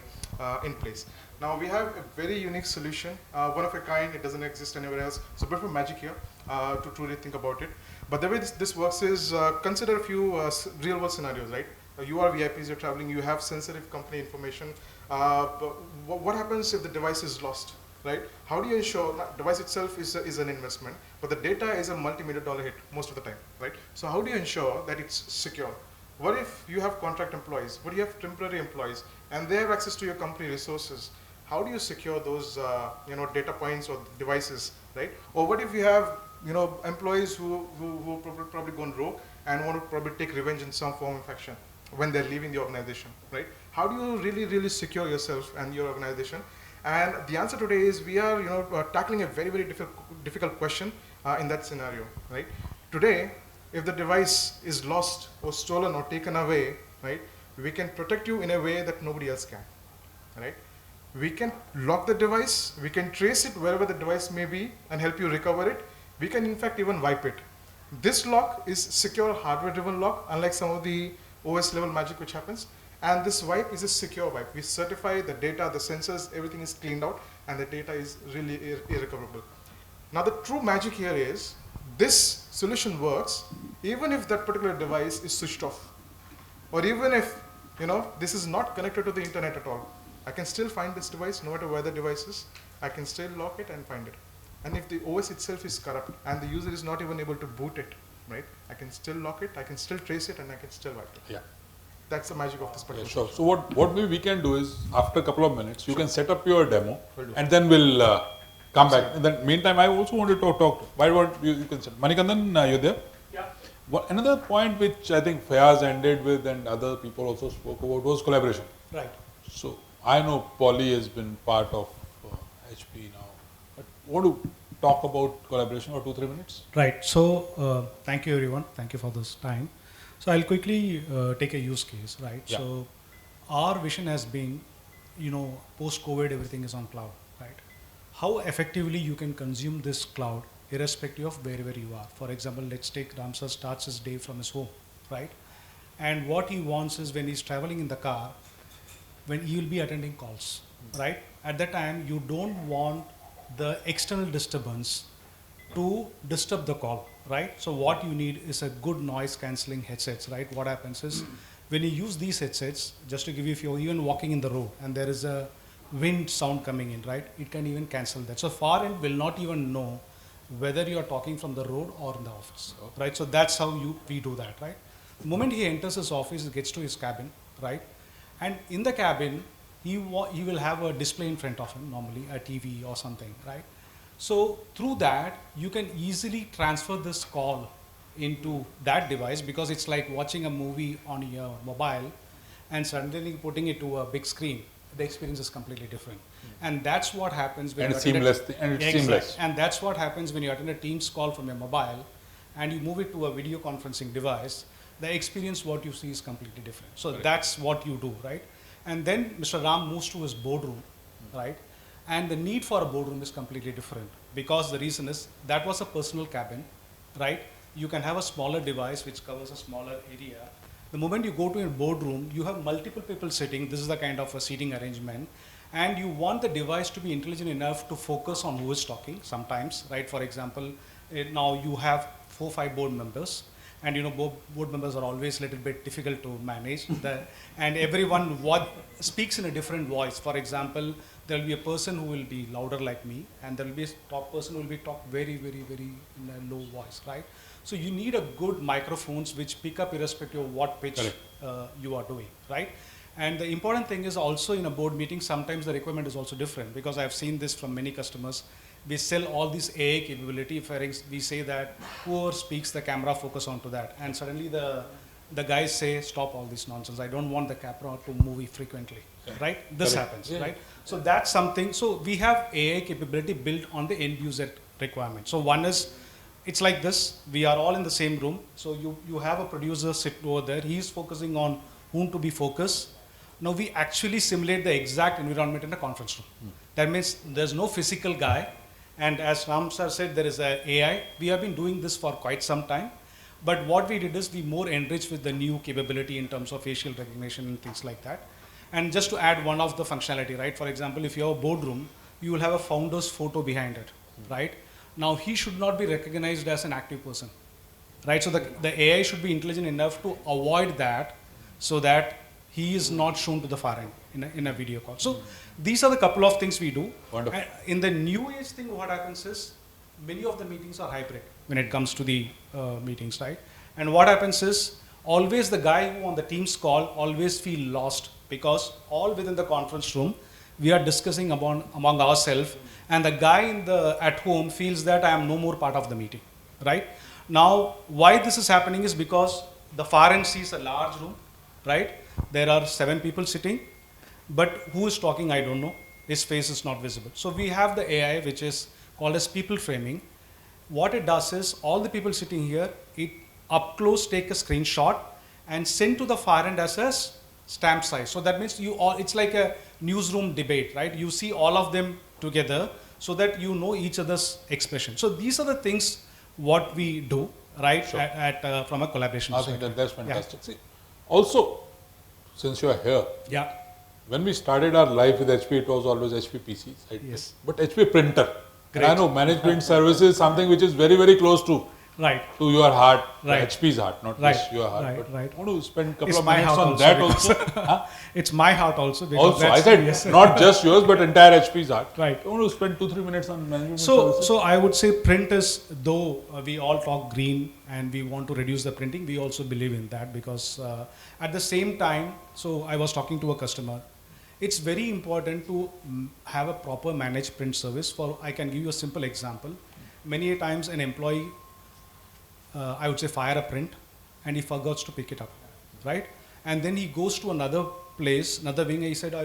in place. Now we have a very unique solution, one of a kind. It doesn't exist anywhere else. So a bit of magic here to truly think about it. But the way this works is consider a few real world scenarios, right? You are VIPs, you're traveling, you have sensitive company information. But what happens if the device is lost, right? How do you ensure, device itself is an investment, but the data is a multi-million-dollar hit most of the time, right? So how do you ensure that it's secure? What if you have contract employees? What if you have temporary employees and they have access to your company resources? How do you secure those data points or devices, right? Or what if you have employees who probably gone rogue and want to probably take revenge in some form of action when they're leaving the organization, right? How do you really secure yourself and your organization? And the answer today is we are tackling a very difficult question in that scenario, right? Today, if the device is lost or stolen or taken away, right, we can protect you in a way that nobody else can, right? We can lock the device, we can trace it wherever the device may be and help you recover it. We can in fact even wipe it. This lock is secure hardware driven lock, unlike some of the OS level magic which happens. And this wipe is a secure wipe. We certify the data, the sensors, everything is cleaned out and the data is really irrecoverable. Now the true magic here is this solution works even if that particular device is switched off, or even if this is not connected to the internet at all. I can still find this device no matter where the device is. I can still lock it and find it. And if the OS itself is corrupt and the user is not even able to boot it, right, I can still lock it, I can still trace it, and I can still wipe it. Yeah. That's the magic of this particular. Yeah, sure. So what we can do is, after a couple of minutes, you can set up your demo, and then we'll come back. In the meantime, I also wanted to talk. Why don't you can say, Manikandan, you there? Yeah. Another point which I think Fayaz ended with and other people also spoke about was collaboration. Right. So I know Polly has been part of HP now, but want to talk about collaboration for 2-3 minutes? Right. So thank you everyone. Thank you for this time. So I'll quickly take a use case, right? Yeah. So our vision has been, post-COVID, everything is on cloud, right? How effectively you can consume this cloud irrespective of wherever you are. For example, let's take Ramsar starts his day from his home, right? And what he wants is when he's traveling in the car, when you will be attending calls, right? At that time, you don't want the external disturbance to disturb the call, right? So what you need is a good noise cancelling headsets, right? What happens is when you use these headsets, just to give you, if you're even walking in the road and there is a wind sound coming in, right? It can even cancel that. So far end will not even know whether you are talking from the road or in the office, right? So that's how we do that, right? The moment he enters his office, he gets to his cabin, right? And in the cabin, he will have a display in front of him, normally a TV or something, right? So through that, you can easily transfer this call into that device, because it's like watching a movie on your mobile and suddenly putting it to a big screen. The experience is completely different. And that's what happens when it's seamless. And that's what happens when you attend a Teams call from your mobile and you move it to a video conferencing device. The experience, what you see, is completely different. So that's what you do, right? And then Mr. Ram moves to his boardroom, right? And the need for a boardroom is completely different, because the reason is that was a personal cabin, right? You can have a smaller device which covers a smaller area. The moment you go to a boardroom, you have multiple people sitting. This is the kind of a seating arrangement. And you want the device to be intelligent enough to focus on who is talking sometimes, right? For example, now you have 4 or 5 board members. And you know, board members are always a little bit difficult to manage. And everyone speaks in a different voice. For example, there will be a person who will be louder like me, and there will be a top person who will be talk very, very, very in a low voice, right? So you need a good microphones which pick up irrespective of what pitch you are doing, right? And the important thing is also in a board meeting, sometimes the requirement is also different, because I've seen this from many customers. We sell all this AI capability. We say that whoever speaks, the camera focus onto that. And suddenly the guys say, stop all this nonsense. I don't want the camera to move frequently, right? This happens, right? So that's something. So we have AI capability built on the end user requirement. So one is, it's like this. We are all in the same room. So you have a producer sit over there. He's focusing on whom to be focused. Now we actually simulate the exact environment in the conference room. That means there's no physical guy. And as Ram sir said, there is a AI. We have been doing this for quite some time. But what we did is we more enriched with the new capability in terms of facial recognition and things like that. And just to add one of the functionality, right? For example, if you have a boardroom, you will have a founder's photo behind it, right? Now he should not be recognized as an active person, right? So the AI should be intelligent enough to avoid that, so that he is not shown to the far end in a video call. So these are the couple of things we do. Wonderful. In the new age thing, what happens is many of the meetings are hybrid when it comes to the meetings, right? And what happens is always the guy who on the Teams call always feel lost, because all within the conference room we are discussing among ourselves, and the guy at home feels that I am no more part of the meeting, right? Now, why this is happening is because the far end sees a large room, right? There are 7 people sitting, but who is talking, I don't know. His face is not visible. So we have the AI, which is called as people framing. What it does is all the people sitting here, it up close take a screenshot and send to the far end as a stamp size. So that means it's like a newsroom debate, right? You see all of them together so that you know each other's expression. So these are the things what we do, right? Sure. From a collaboration perspective. I think that's fantastic. Yeah. See, also, since you are here, when we started our life with HP, it was always HP PCs, right? Yes. But HP printer. And I know managed print services is something which is very, very close to your heart, HP's heart, not just your heart. But I want to spend a couple of minutes on that also. It's my heart also. Also, I said not just yours, but entire HP's heart. Right. I want to spend 2-3 minutes on management services. So I would say print is, though we all talk green and we want to reduce the printing, we also believe in that, because at the same time, so I was talking to a customer. It's very important to have a proper managed print service. I can give you a simple example. Many times an employee, I would say, fire a print, and he forgets to pick it up, right? And then he goes to another place, another wing, and he said,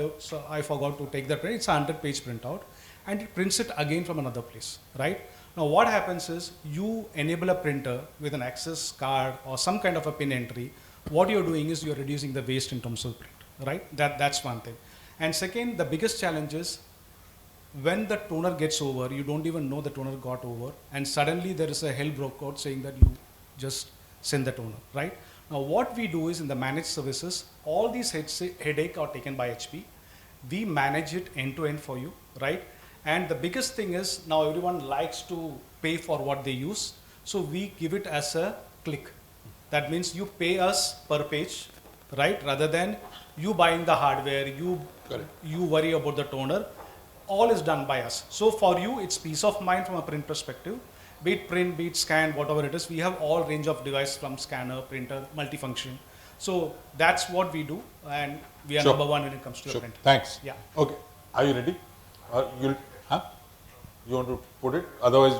I forgot to take that print. It's a 100-page printout, and he prints it again from another place, right? Now what happens is you enable a printer with an access card or some kind of a pin entry. What you're doing is you're reducing the waste in terms of print, right? That's one thing. And second, the biggest challenge is when the toner gets over, you don't even know the toner got over, and suddenly there is a hell broke out saying that you just send the toner, right? Now what we do is in the managed services, all these headache are taken by HP, we manage it end to end for you, right? And the biggest thing is now everyone likes to pay for what they use. So we give it as a click. That means you pay us per page, right? Rather than you buying the hardware, you worry about the toner. All is done by us. So for you, it's peace of mind from a print perspective. Be it print, be it scan, whatever it is, we have all range of device from scanner, printer, multifunction. So that's what we do, and we are number one when it comes to print. Thanks. Yeah. Okay. Are you ready? You want to put it? Otherwise,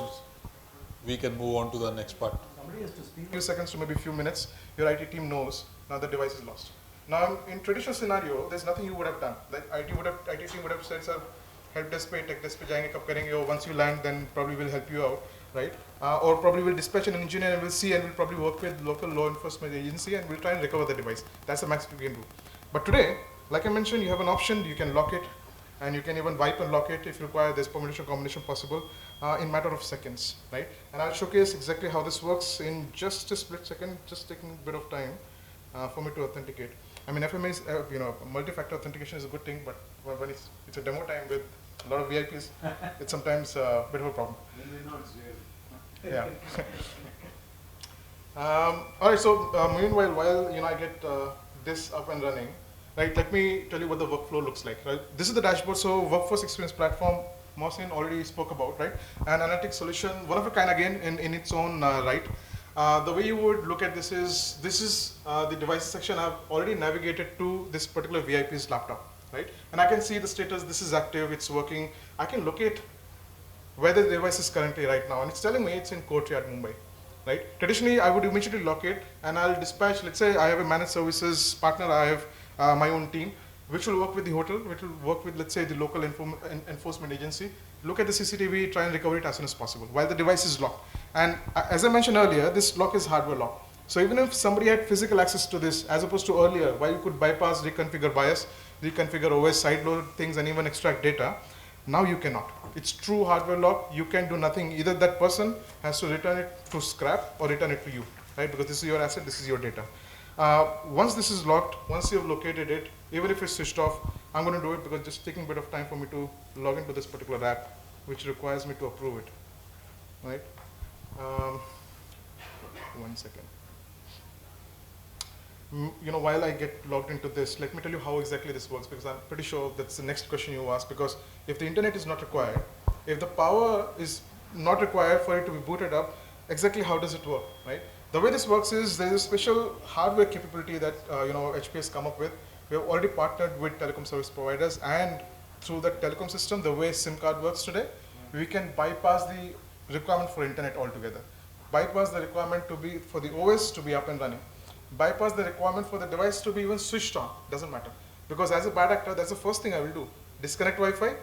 we can move on to the next part. Somebody has to speak. Few seconds to maybe a few minutes. Your IT team knows now the device is lost. Now, in traditional scenario, there's nothing you would have done. The IT team would have said, sir, help desk pe, tech desk pe jayenge, kab karenge, or once you land, then probably we'll help you out, right? Or probably we'll dispatch an engineer and we'll see, and we'll probably work with local law enforcement agency and we'll try and recover the device. That's the max we can do. But today, like I mentioned, you have an option. You can lock it, and you can even wipe and lock it if required. There's permutation combination possible in matter of seconds, right? And I'll showcase exactly how this works in just a split second, just taking a bit of time for me to authenticate. I mean, FMA is, multi-factor authentication is a good thing, but when it's a demo time with a lot of VIPs, it's sometimes a bit of a problem. Yeah. All right. So meanwhile, while I get this up and running, right? Let me tell you what the workflow looks like. Right. This is the dashboard. So workforce experience platform, Mohsin already spoke about, right? An analytics solution, one of a kind again in its own right. The way you would look at this is the devices section. I've already navigated to this particular VIP's laptop, right? And I can see the status. This is active. It's working. I can locate where the device is currently right now, and it's telling me it's in Courtyard, Mumbai, right? Traditionally, I would immediately lock it, and I'll dispatch. Let's say I have a managed services partner. I have my own team, which will work with the hotel, which will work with, let's say, the local enforcement agency. Look at the CCTV, try and recover it as soon as possible while the device is locked. And as I mentioned earlier, this lock is hardware lock. So even if somebody had physical access to this, as opposed to earlier, where you could bypass, reconfigure BIOS, reconfigure OS, sideload things, and even extract data, now you cannot. It's true hardware lock. You can do nothing. Either that person has to return it to scrap or return it to you, right? Because this is your asset, this is your data. Once this is locked, once you have located it, even if it's switched off, I'm going to do it because it's just taking a bit of time for me to log into this particular app, which requires me to approve it, right? 1 second. While I get logged into this, let me tell you how exactly this works, because I'm pretty sure that's the next question you ask. Because if the internet is not required, if the power is not required for it to be booted up, exactly how does it work, right? The way this works is there's a special hardware capability that HP has come up with. We have already partnered with telecom service providers, and through the telecom system, the way SIM card works today, we can bypass the requirement for internet altogether. Bypass the requirement to be for the OS to be up and running. Bypass the requirement for the device to be even switched on, doesn't matter. Because as a bad actor, that's the first thing I will do. Disconnect Wi-Fi,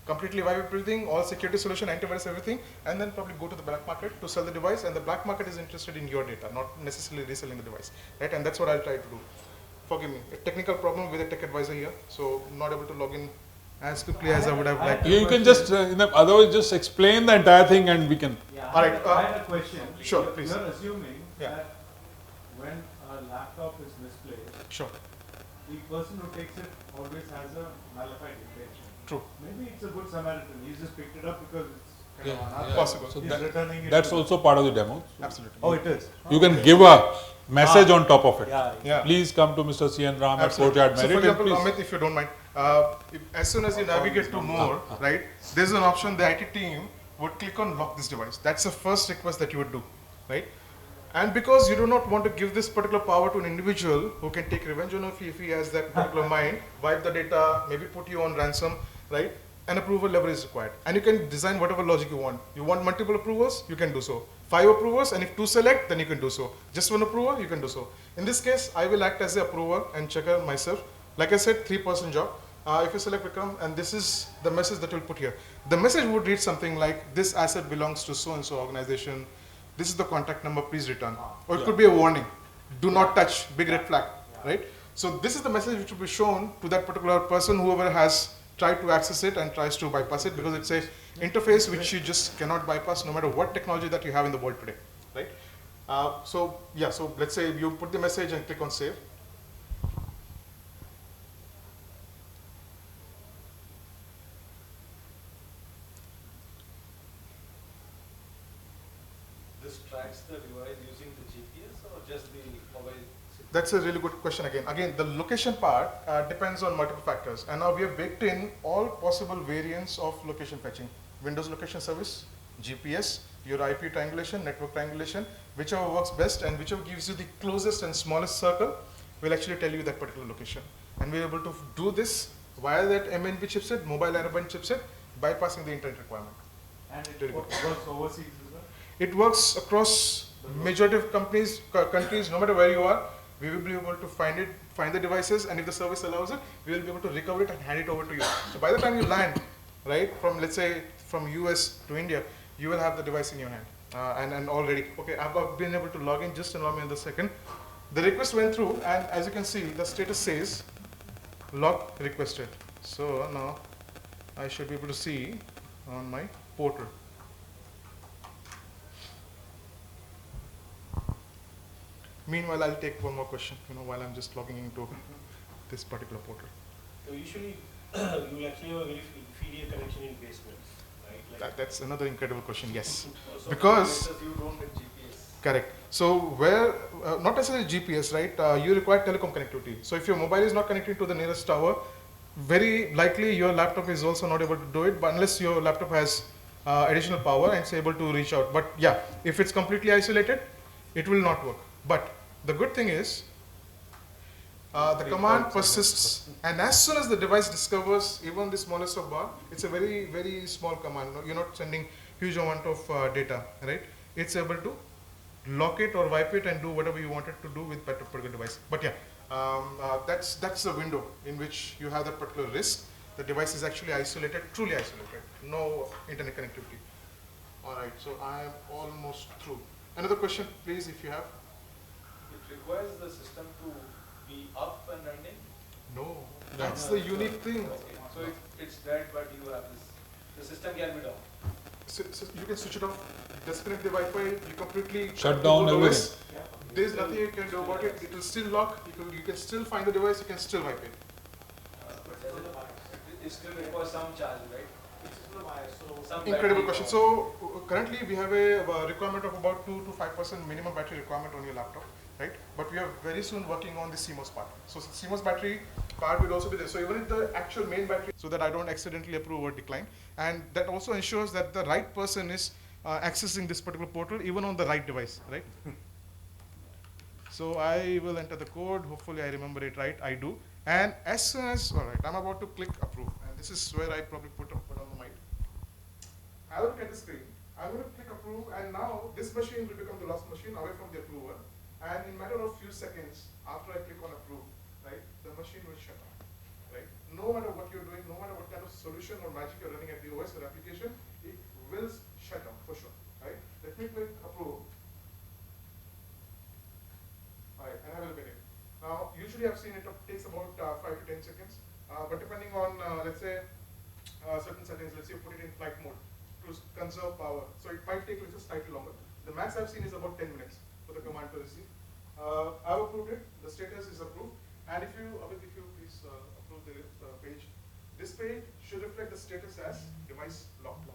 completely wipe everything, all security solution, antivirus, everything, and then probably go to the black market to sell the device, and the black market is interested in your data, not necessarily reselling the device, right? And that's what I'll try to do. Forgive me, a technical problem with a tech advisor here, so not able to log in as quickly as I would have liked. You can just, otherwise just explain the entire thing and we can. Yeah, All right. I had a question. Sure, please. You're assuming that when a laptop is misplaced, sure, the person who takes it always has a nullified intention. True. Maybe it's a good Samaritan. He's just picked it up because it's kind of Yeah. possible. So He's returning it that's to also part of the demo. Absolutely. Oh, it is. You can give a message on top of it. Yeah. Please come to Mr. C. N. Ram at Absolutely. Courtyard So for Merit. example, Amit, if you don't mind, as soon as you navigate to more, right, there's an option the IT team would click on lock this device. That's the first request that you would do, right? And because you do not want to give this particular power to an individual who can take revenge on you if he has that particular mind, wipe the data, maybe put you on ransom, right? An approval level is required. And you can design whatever logic you want. You want multiple approvers, you can do so. 5 approvers, and if 2 select, then you can do so. Just 1 approver, you can do so. In this case, I will act as the approver and checker myself. Like I said, 3-person job. If you select Vikram, and this is the message that we'll put here. The message would read something like, this asset belongs to so-and-so organization. This is the contact number, please return. Or it could be a warning. Do not touch, big red flag, right? So this is the message which will be shown to that particular person, whoever has tried to access it and tries to bypass it, because it's a interface which you just cannot bypass no matter what technology that you have in the world today, right? So let's say you put the message and click on save. this tracks the device using the GPS or just the mobile signal? That's a really good question again. Again, the location part depends on multiple factors. And now we have baked in all possible variants of location fetching. Windows location service, GPS, your IP triangulation, network triangulation, whichever works best and whichever gives you the closest and smallest circle will actually tell you that particular location. And we're able to do this via that MNP chipset, mobile narrowband chipset, bypassing the internet requirement. And it works overseas as well? It works across majority of countries, no matter where you are. We will be able to find the devices, and if the service allows it, we will be able to recover it and hand it over to you. So by the time you land, right, from let's say from US to India, you will have the device in your hand and already. Okay, I've been able to log in. Just allow me a second. The request went through, and as you can see, the status says lock requested. So now I should be able to see on my portal. Meanwhile, I'll take one more question, while I'm just logging into this particular portal. So usually, you will actually have a very feedier connection in basements, right? Like That's another incredible question, yes. so Because, you don't get GPS. correct. So where, not necessarily GPS, right? You require telecom connectivity. So if your mobile is not connected to the nearest tower, very likely your laptop is also not able to do it, but unless your laptop has additional power and it's able to reach out. But yeah, if it's completely isolated, it will not work. But the good thing is, the command persists, and as soon as the device discovers even the smallest of bar, it's a very, very small command. You're not sending huge amount of data, right? It's able to lock it or wipe it and do whatever you want it to do with that particular device. But yeah, that's the window in which you have that particular risk. The device is actually isolated, truly isolated, no internet connectivity. All right, so I am almost through. Another question, please, if you have. It requires the system to be up and running? No, that's the unique thing. Okay. So it's dead, but you have this. The system can be down. So you can switch it off, disconnect the Wi-Fi, you completely shut down everything. Yeah. There's nothing you can do about it. It will still lock. You can still find the device. You can still wipe it. It still requires some charge, right? Some Incredible battery question. power. So currently we have a requirement of about 2 to 5% minimum battery requirement on your laptop, right? But we are very soon working on the CMOS part. So CMOS battery part will also be there. So even if the actual main battery, so that I don't accidentally approve or decline, and that also ensures that the right person is accessing this particular portal even on the right device, right? So I will enter the code. Hopefully I remember it right. I do. And as soon as, all right, I'm about to click approve. And this is where I probably put on the mic. I look at the screen. I'm going to click approve, and now this machine will become the last machine away from the approver. And in a matter of few seconds after I click on approve, right, the machine will shut down. Right? No matter what you're doing, no matter what kind of solution or magic you're running at the OS or application, it will shut down for sure. Right? Let me click approve. Alright, and have a look at it. Now, usually I've seen it takes about 5 to 10 seconds, but depending on, let's say, certain settings, let's say you put it in flight mode to conserve power. So it might take just slightly longer. The max I've seen is about 10 minutes for the command to receive. I've approved it, the status is approved, and if you please approve the page, this page should reflect the status as device locked.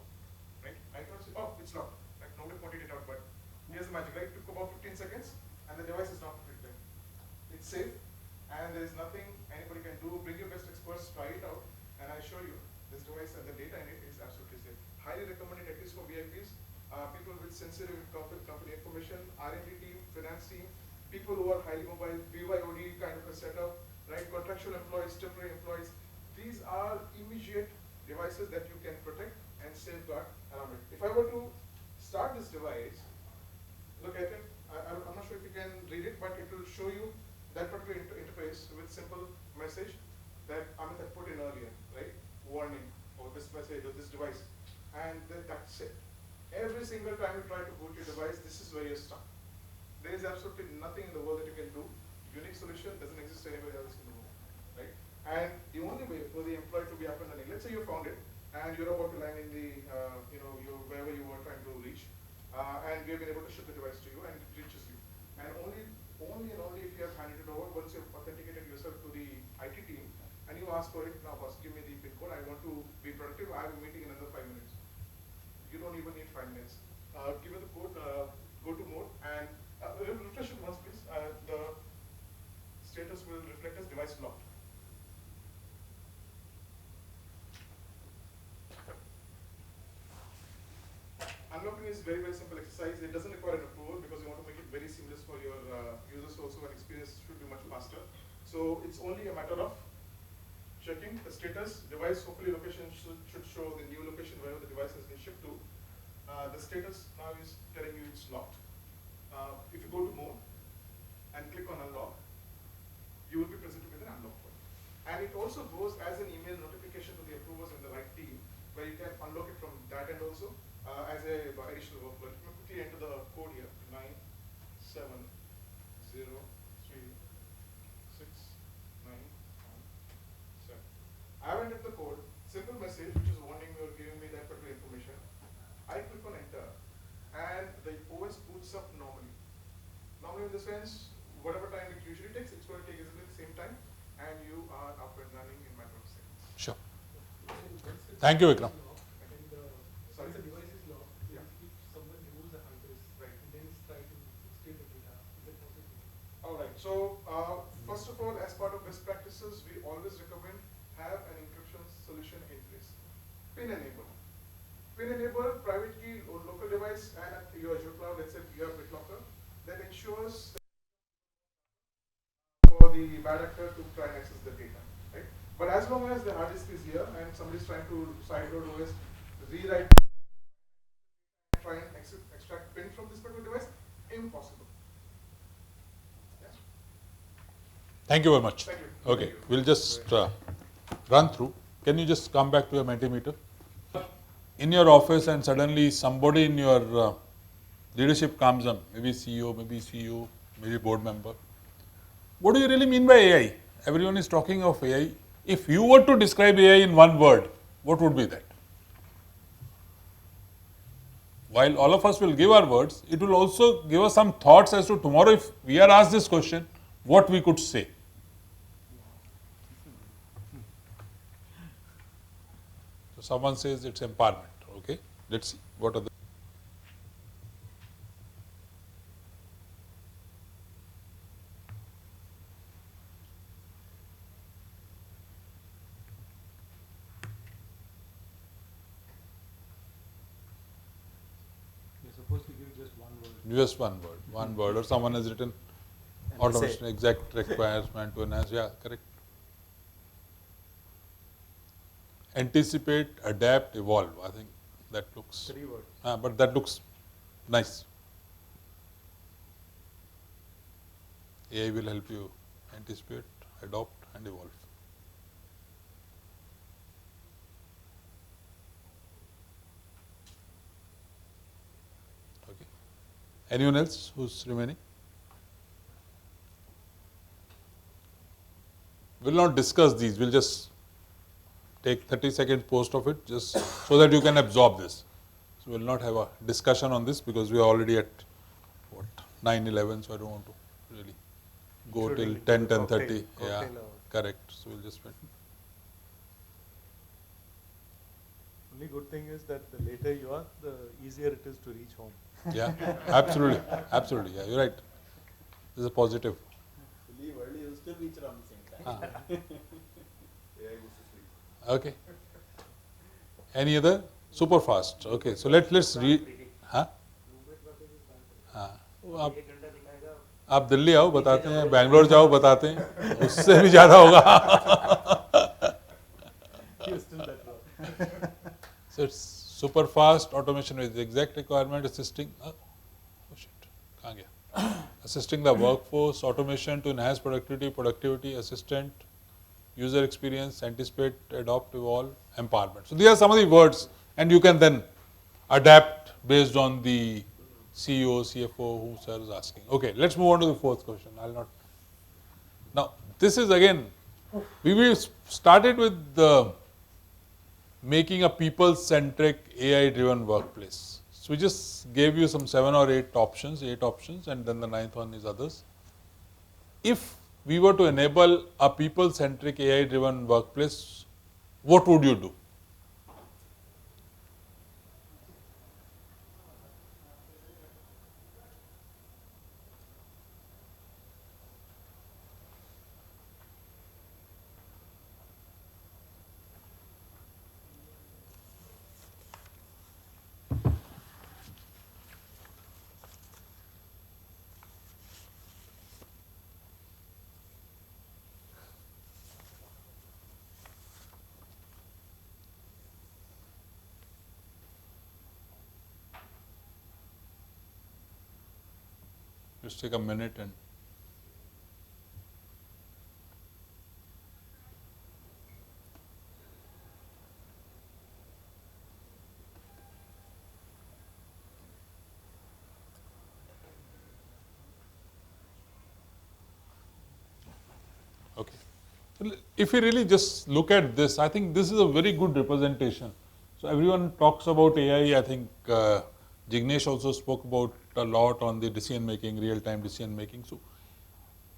Right? I can see, oh, it's locked. Like nobody pointed it out, but here's the magic, right? It took about 15 seconds, and the device is not completely. It's safe, and there is nothing anybody can do. Bring your best experts, try it out, and I assure you, this device and the data in it is absolutely safe. Highly recommended, at least for VIPs, people with sensitive company information, R&D team, finance team, people who are highly mobile, BYOD kind of a setup, right? Contractual employees, temporary employees. These are immediate devices that you can protect and safeguard around it. If I were to start this device, look at it. I'm not sure if you can read it, but it will show you that particular interface with simple message that Amit had put in earlier, right? Warning, or this message, or this device. And that's it. Every single time you try to boot your device, this is where you're stuck. There is absolutely nothing in the world that you can do. Unique solution doesn't exist anywhere else in the world, right? And the only way for the employee to be up and running, let's say you found it, and you're about to land in the, wherever you were trying to reach, and we have been able to ship the device to you, and it reaches you. And only and only if you have handed it over, once you've authenticated yourself to the IT team, and you ask for it, now boss, give me the PIN code, I want to be productive, I have a meeting in another 5 minutes. You don't even need 5 minutes. Give me the code, And refresh it once, please. The status will reflect as device locked. Unlocking is very simple exercise. It doesn't require an approval because you want to make it very seamless for your users also, and experience should be much faster. So it's only a matter of checking the status. Device hopefully location should show the new location wherever the device has been shipped to. The status now is telling you it's locked. If you go to mode and click on unlock, you will be presented with an unlock code. And it also goes as an email notification to the approvers in the right team, where you can unlock it from that end also as a additional workflow. Let me quickly enter the code here: 9703691. I have entered the code, simple message which is warning me or giving me that particular information. I click on enter and the OS boots up normally. Normally in the sense, whatever time it usually takes, it's going to take exactly the same time, and you are up and running in a matter of seconds. Sure. Thank you, Vikram. Sorry? The device is locked. Yeah. If someone removes the hard disk, right, and then it's trying to steal the data, is that possible? All right. So first of all, as part of best practices, we always recommend have an encryption solution in place. Pin enable. Pin enable, private key, or local device, and at your Azure cloud, let's say you have BitLocker, that ensures for the bad actor to try and access the data. Right? But as long as the hard disk is here and somebody is trying to sideload OS, rewrite, try and extract pin from this particular device, impossible. Thank you very much. Thank you. Okay, we'll just run through. Can you just come back to your Mentimeter? In your office and suddenly somebody in your leadership comes up, maybe CEO, maybe board member. What do you really mean by AI? Everyone is talking of AI. If you were to describe AI in one word, what would be that? While all of us will give our words, it will also give us some thoughts as to tomorrow if we are asked this question, what we could say. So someone says it's empowerment. Okay, let's see what are the. You're supposed to give just one word. Just one word, or someone has written automation exact requirement to enhance. Yeah, correct. Anticipate, adapt, evolve. I think that looks. 3 words. But that looks nice. AI will help you anticipate, adopt, and evolve. Okay. Anyone else who's remaining? We'll not discuss these. We'll just take 30 seconds post of it, just so that you can absorb this. So we'll not have a discussion on this because we are already at what 9:11. So I don't want to really go till 10:30. Yeah, correct. So we'll just spend. Only good thing is that the later you are, the easier it is to reach home. Yeah, absolutely, absolutely. Yeah, you're right. This is a positive. If you leave early, you'll still reach around the same time. AI goes to sleep. Okay. Any other? Super fast. Okay, so let's read. हाँ? हाँ. आप दिल्ली आओ बताते हैं, बैंगलोर जाओ बताते हैं, उससे भी ज़्यादा होगा. So it's super fast automation with exact requirement assisting. Oh shit, कहाँ गया? Assisting the workforce, automation to enhance productivity, assistant, user experience, anticipate, adopt, evolve, empowerment. So these are some of the words, and you can then adapt based on the CEO, CFO, who sir is asking. Okay, let's move on to the fourth question. I'll not. Now, this is again, we started with the making a people-centric, AI-driven workplace. So we just gave you some 7 or 8 options, and then the 9th one is others. If we were to enable a people-centric, AI-driven workplace, what would you do? Let's take a minute and. Okay. If we really just look at this, I think this is a very good representation. So everyone talks about AI. I think Jignesh also spoke about a lot on the decision making, real-time decision making. So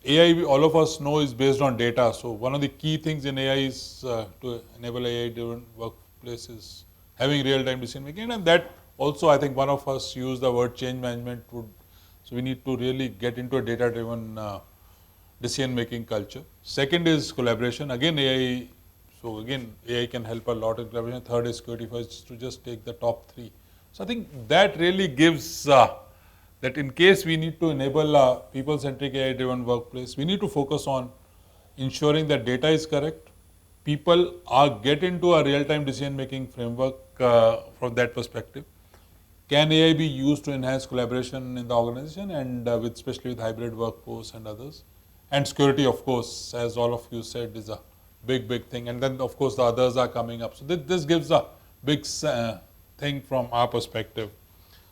AI, all of us know, is based on data. So one of the key things in AI is to enable AI-driven workplaces having real-time decision making, and that also, I think one of us used the word change management. So we need to really get into a data-driven decision making culture. Second is collaboration. Again, AI. So again, AI can help a lot in collaboration. Third is security. First, to just take the top three. So I think that really gives that in case we need to enable a people-centric AI-driven workplace, we need to focus on ensuring that data is correct. People get into a real-time decision-making framework from that perspective. Can AI be used to enhance collaboration in the organization and especially with hybrid workforce and others? And security, of course, as all of you said, is a big thing. And then, of course, the others are coming up. So this gives a big thing from our perspective.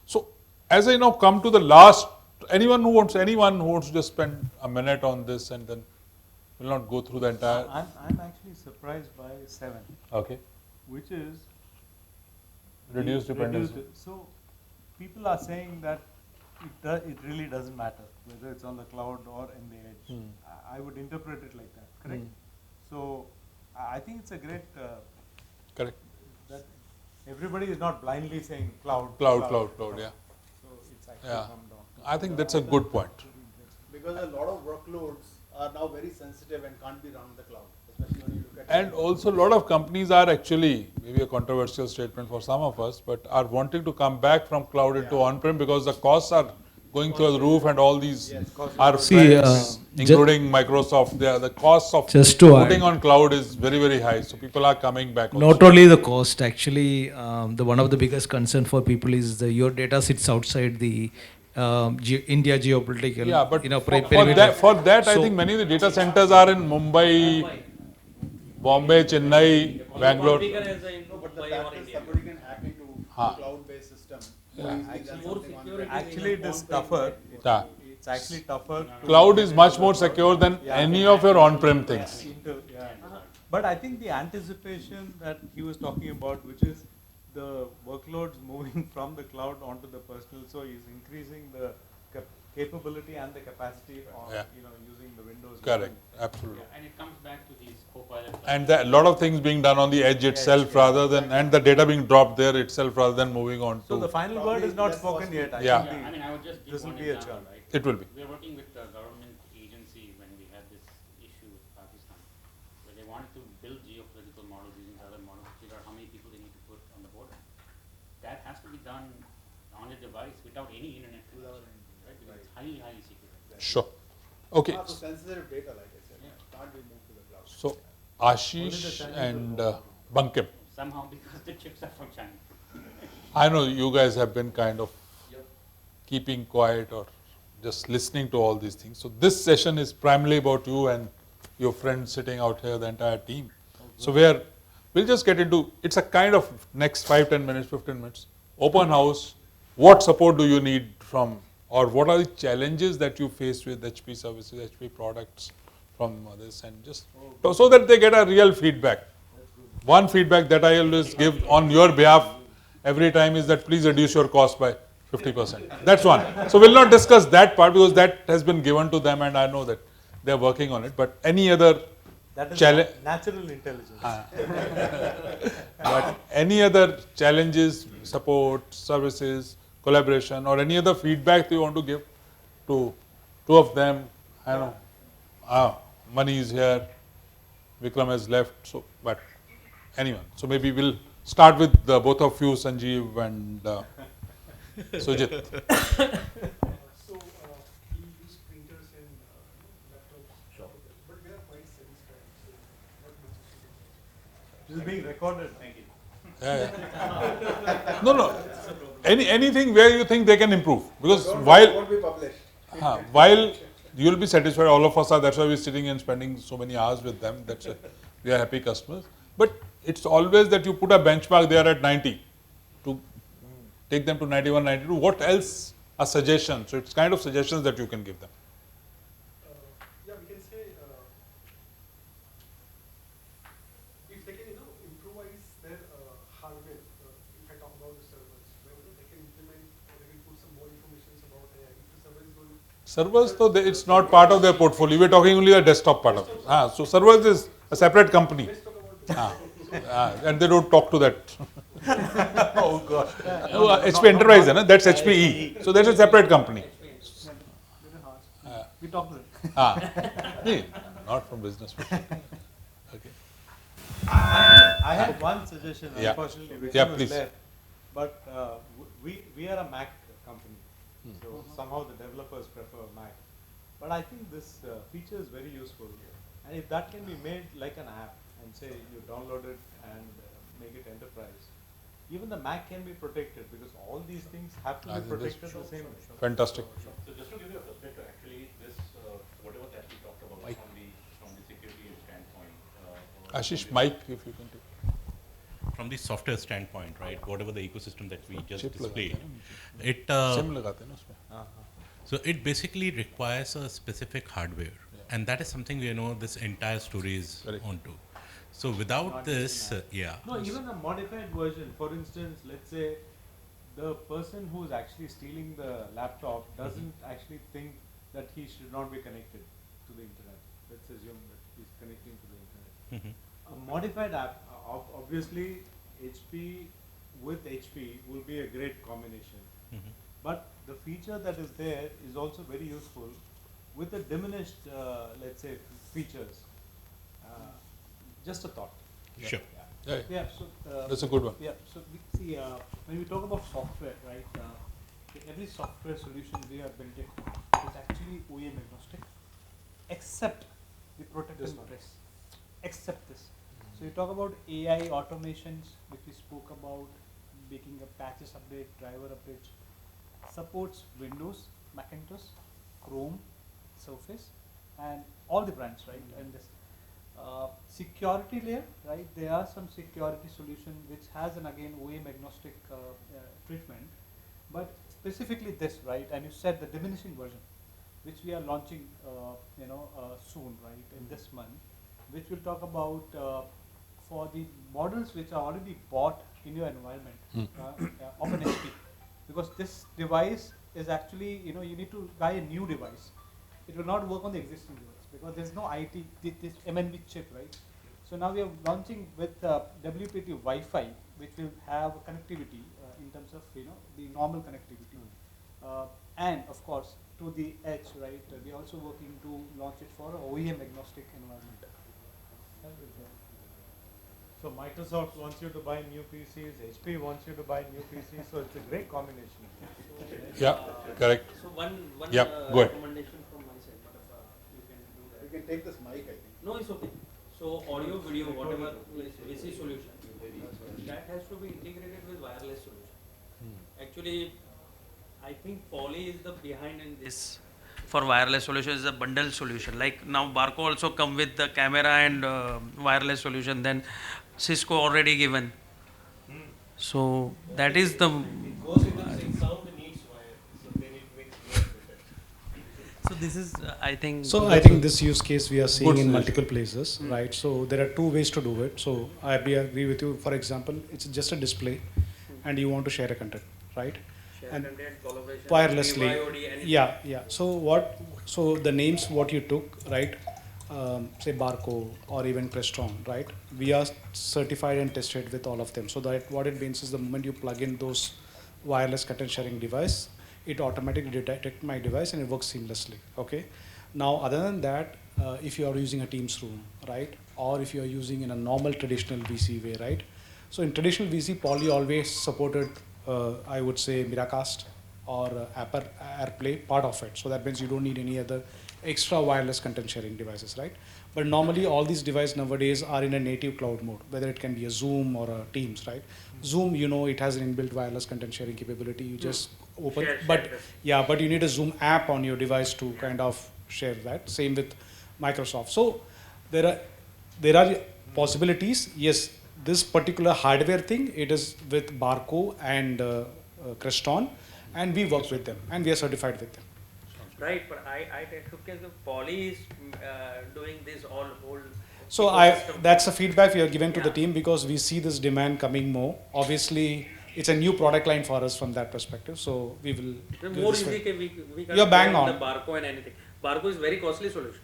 So as I now come to the last, anyone who wants to just spend a minute on this, and then we'll not go through the entire. I'm actually surprised by 7. Okay. Which is reduced dependency. So people are saying that it really doesn't matter whether it's on the cloud or in the edge. I would interpret it like that, correct? So I think it's a great correct that everybody is not blindly saying cloud, yeah. So it's actually come down. I think that's a good point. Because a lot of workloads are now very sensitive and can't be run on the cloud, especially when you look at. And also, a lot of companies are actually, maybe a controversial statement for some of us, but are wanting to come back from cloud into on-prem because the costs are going through the roof, and all these are friends, including Microsoft. The costs of putting on cloud is very high. So people are coming back. Not only the cost, actually, one of the biggest concern for people is your data sits outside the India geopolitical. Yeah, but for that, I think many of the data centers are in Mumbai, Bombay, Chennai, Bangalore. Somebody can hack into a cloud-based system. Actually, it is tougher. It's actually tougher. Cloud is much more secure than any of your on-prem things. But I think the anticipation that he was talking about, which is the workloads moving from the cloud onto the personal, so he's increasing the capability and the capacity of using the Windows. Correct, absolutely. Yeah, and it comes back to these Copilot. And a lot of things being done on the edge itself rather than, and the data being dropped there itself rather than moving on to. So the final word is not spoken yet. I mean, I would just give this will one be a example, churn. right? It will be. We are working with the government agency when we had this issue with Pakistan, where they wanted to build geopolitical models using other models to figure out how many people they need to put on the border. That has to be done on a device without any internet connection, right? Because it's highly secure. Sure. Okay. So sensitive data, like I said, can't be moved to the cloud. So Ashish and Bankim. Somehow because the chips are from China. I know you guys have been kind of keeping quiet or just listening to all these things. So this session is primarily about you and your friends sitting out here, the entire team. So we'll just get into, it's a kind of next 5-10 minutes, 15 minutes, open house. What support do you need from, or what are the challenges that you face with HP services, HP products from this, and just so that they get a real feedback. One feedback that I always give on your behalf every time is that please reduce your cost by 50%. That's one. So we'll not discuss that part because that has been given to them and I know that they're working on it. But any other challenge, natural intelligence. but any other challenges, support, services, collaboration, or any other feedback you want to give to two of them? I know, Mani is here, Vikram has left, so but anyone. So maybe we'll start with both of you, Sanjeev and Sujit. So we use printers and laptops, but we are quite satisfied. So This is being recorded. Thank you. No. Anything where you think they can improve, because while won't be published. While you will be satisfied, all of us are, that's why we're sitting and spending so many hours with them. We are happy customers. But it's always that you put a benchmark there at 90 to take them to 91, 92. What else are suggestions? So it's kind of suggestions that you can give them. Yeah, we can say if they can, improvise their hardware. If I talk about the servers, they can implement or they can put some more information about AI. If the server is going Servers, though, it's not part of their portfolio. We're talking only the desktop part of it. So servers is a separate company. And they don't talk to that. Oh God. HP Enterprise, that's HPE. So that's a separate company. We talk to them. Not from business perspective. Okay. I have one suggestion, unfortunately, which was please. left. But we are a Mac company, so somehow the developers prefer Mac. But I think this feature is very useful, and if that can be made like an app, and say you download it and make it enterprise, even the Mac can be protected because all these things have to be protected the same way. Fantastic. So just to give you a perspective, actually, this whatever that we talked about from the security standpoint. Ashish, Mike, if you can take. From the software standpoint, right? Whatever the ecosystem that we just displayed, so it basically requires a specific hardware, and that is something we know this entire story is onto. So without this, No, even a modified version. For instance, let's say the person who is actually stealing the laptop doesn't actually think that he should not be connected to the internet. Let's assume that he's connecting to the internet. A modified app, obviously, HP with HP will be a great combination. But the feature that is there is also very useful with the diminished, let's say, features. Just a thought. Sure. Yeah. So that's a good one. Yeah. So we see when we talk about software, right? Every software solution we have built is actually OEM agnostic, except the protected press. Except this. So you talk about AI automations, which we spoke about, making a patches update, driver updates, supports Windows, Macintosh, Chrome, Surface, and all the brands, right? And this security layer, right? There are some security solution which has an again OEM agnostic treatment, but specifically this, right? And you said the diminishing version, which we are launching, soon, right? In this month, which we'll talk about for the models which are already bought in your environment of an HP, because this device is actually, you need to buy a new device. It will not work on the existing device because there's no IT, this MNB chip, right? So now we are launching with WPT Wi-Fi, which will have connectivity in terms of, the normal connectivity. And of course, to the edge, right? We are also working to launch it for OEM agnostic environment. So Microsoft wants you to buy new PCs, HP wants you to buy new PCs, so it's a great combination. Yeah, correct. So one go ahead. recommendation from my side, but you can do that. You can take this mic, I think. No, it's okay. So audio, video, whatever is AC solution, that has to be integrated with wireless solution. Actually, I think Poly is the behind in this. For wireless solution is a bundle solution. Like now Barco also come with the camera and wireless solution, then Cisco already given. So that is the. So this is, I think. So I think this use case we are seeing in multiple places, right? So there are two ways to do it. So I agree with you. For example, it's just a display, and you want to share a content, right? And wirelessly, yeah. So the names what you took, right? Say Barco or even Crestron, right? We are certified and tested with all of them. So that what it means is the moment you plug in those wireless content sharing device, it automatically detects my device and it works seamlessly. Okay. Now, other than that, if you are using a Teams room, right, or if you are using in a normal traditional VC way, right? So in traditional VC, Poly always supported. I would say Miracast or AirPlay, part of it. So that means you don't need any other extra wireless content sharing devices, right? But normally all these devices nowadays are in a native cloud mode, whether it can be a Zoom or a Teams, right? Zoom, you know, it has an inbuilt wireless content sharing capability. You just open, but yeah, but you need a Zoom app on your device to kind of share that. Same with Microsoft. So there are possibilities. Yes, this particular hardware thing, it is with Barco and Creston, and we work with them, and we are certified with them. Right, but I took as the Poly is doing this all whole. So that's a feedback we are giving to the team because we see this demand coming more. Obviously, it's a new product line for us from that perspective. So we will. More easy, we can You're bang on. the Barco and anything. Barco is very costly solution.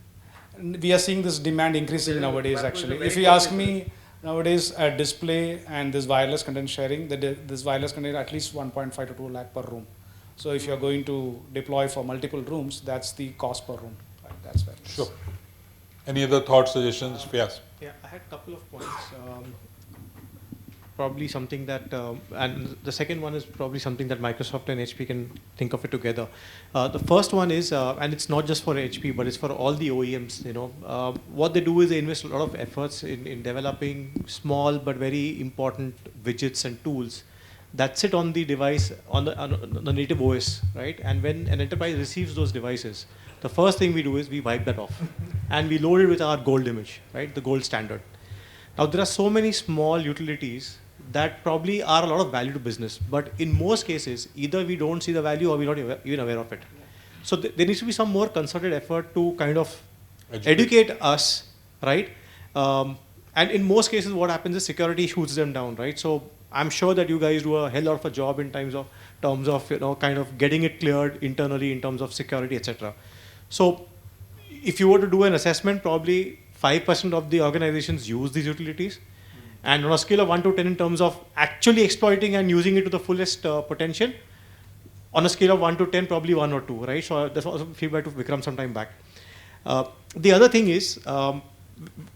We are seeing this demand increasing nowadays. Barco Actually, is a if very you ask costly me nowadays, a display and this wireless content sharing, this wireless content at least 1.5 to 2 lakh per room. So if you're going to deploy for multiple rooms, that's the cost per room. Right? That's very sure. Any other thoughts, suggestions? Yes. Yeah, I had a couple of points. Probably something that, and the second one is probably something that Microsoft and HP can think of it together. The first one is, and it's not just for HP, but it's for all the OEMs. You know, what they do is they invest a lot of efforts in developing small but very important widgets and tools that sit on the device on the native OS, right? And when an enterprise receives those devices, the first thing we do is we wipe that off, and we load it with our gold image, right? The gold standard. Now there are so many small utilities that probably are a lot of value to business, but in most cases, either we don't see the value or we're not even aware of it. So there needs to be some more concerted effort to kind of educate us, right? And in most cases, what happens is security shoots them down, right? So I'm sure that you guys do a hell of a job in terms of you know, kind of getting it cleared internally in terms of security, etc. So if you were to do an assessment, probably 5% of the organizations use these utilities. And on a scale of 1 to 10 in terms of actually exploiting and using it to the fullest potential, on a scale of 1 to 10, probably 1 or 2, right? So that's also feedback to Vikram some time back. The other thing is,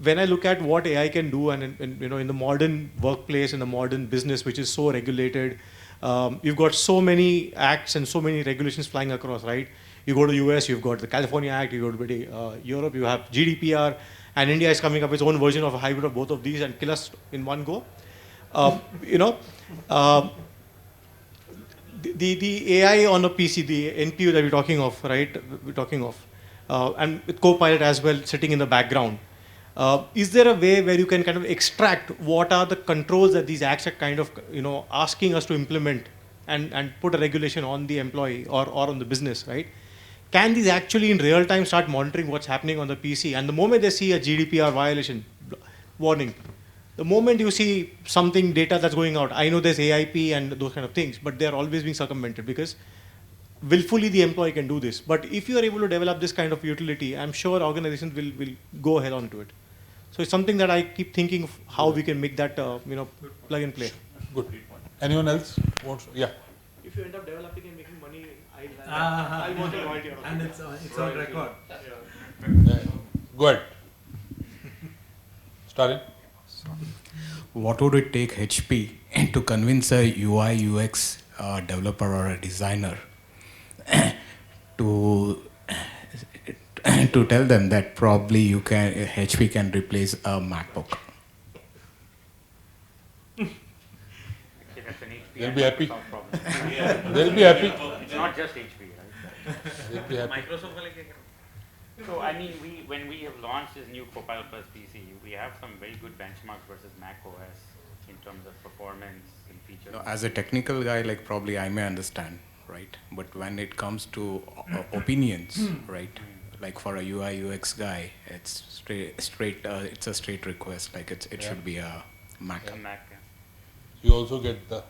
when I look at what AI can do, and you know, in the modern workplace, in the modern business, which is so regulated, you've got so many acts and so many regulations flying across, right? You go to US, you've got the California Act. You go to Europe, you have GDPR, and India is coming up with its own version of a hybrid of both of these and kill us in one go. You know, the AI on a PC, the NPU that we're talking of, right? We're talking of, and with Copilot as well sitting in the background. Is there a way where you can kind of extract what are the controls that these acts are kind of, you know, asking us to implement and put a regulation on the employee or on the business, right? Can these actually in real time start monitoring what's happening on the PC? And the moment they see a GDPR violation warning, the moment you see something data that's going out, I know there's AIP and those kind of things, but they're always being circumvented because willfully the employee can do this. But if you are able to develop this kind of utility, I'm sure organizations will go ahead onto it. So it's something that I keep thinking of how we can make that you know, plug and play. Good. Anyone else wants? Yeah. If you end up developing and making money, I want a royalty. And it's on record. Yeah. Go ahead. Starting. What would it take HP to convince a UI UX developer or a designer to tell them that probably HP can replace a MacBook? They'll be happy. They'll be happy. It's not just HP, right? They'll be happy. Microsoft. So I mean, when we have launched this new Copilot Plus PC, we have some very good benchmarks versus Mac OS in terms of performance and features. No, as a technical guy, like probably I may understand, right? But when it comes to opinions, right? Like for a UI UX guy, it's straight. It's a straight request. Like it should be a Mac. A Mac. Yeah. You also get the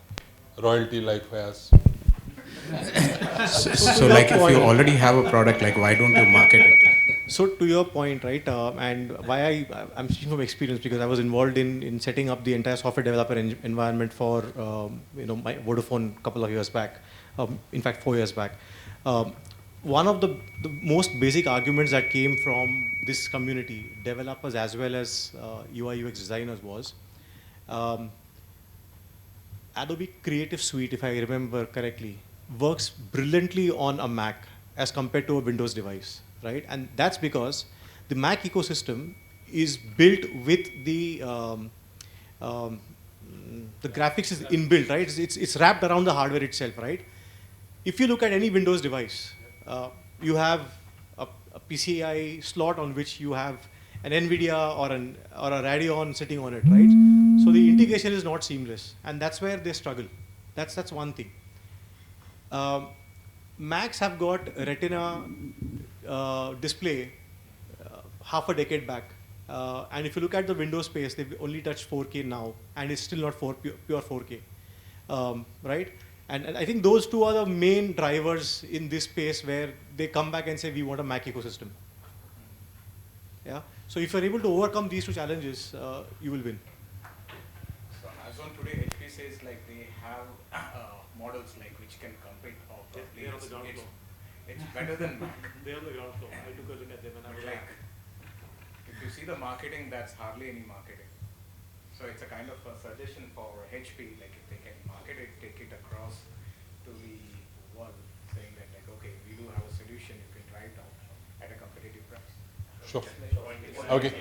royalty like Fayaz. So like if you already have a product, like why don't you market it? So to your point, right, and why I'm speaking from experience because I was involved in setting up the entire software developer environment for you know, my Vodafone a couple of years back, in fact 4 years back. One of the most basic arguments that came from this community, developers as well as UI UX designers, was Adobe Creative Suite, if I remember correctly, works brilliantly on a Mac as compared to a Windows device. right? And that's because the Mac ecosystem is built with um, the graphics is inbuilt, right? It's wrapped around the hardware itself, right? If you look at any Windows device, you have a PCI slot on which you have an NVIDIA or a Radeon sitting on it, right? So the integration is not seamless, and that's where they struggle. That's one thing. Macs have got Retina display half a decade back. And if you look at the Windows space, they've only touched 4K now, and it's still not pure 4K, right? And I think those two are the main drivers in this space where they come back and say, we want a Mac ecosystem. Yeah. So if you're able to overcome these two challenges, you will win. So as on today, HP says like they have models like which can compete or probably They're on the ground floor. It's better than Mac. They're on the ground floor. I took a look at them and I was like, if you see the marketing, that's hardly any marketing. So it's a kind of a suggestion for HP, like if they can market it, take it across to the world, saying that like, okay, we do have a solution, you can try it out at a competitive price. Sure. Okay.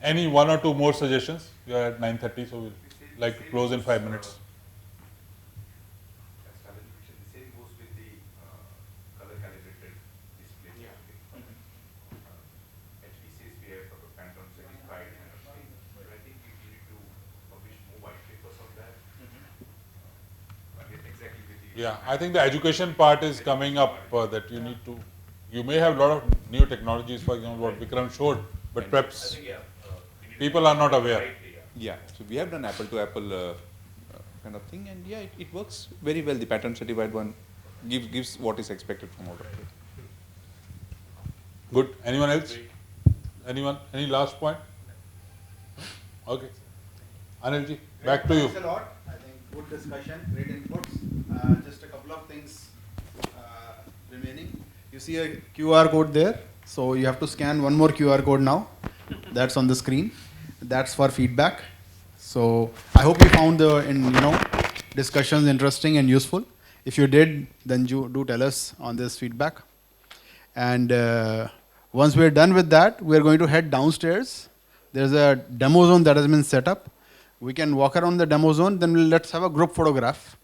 Any one or two more suggestions? We are at 9:30, so we'll like to close in 5 minutes. Yeah, I think the education part is coming up that you need to, you may have a lot of new technologies, for example, what Vikram showed, but perhaps people are not aware. Yeah, so we have done apple to apple kind of thing, and yeah, it works very well. The pattern certified one gives what is expected from out of it. Good. Anyone else? Anyone? Any last point? Okay. Anilji, back to you. Thanks a lot. I think good discussion, great inputs. Just a couple of things remaining. You see a QR code there. So you have to scan one more QR code now. That's on the screen. That's for feedback. So I hope you found the discussions interesting and useful. If you did, then you do tell us on this feedback. And once we're done with that, we're going to head downstairs. There's a demo zone that has been set up. We can walk around the demo zone, then let's have a group photograph,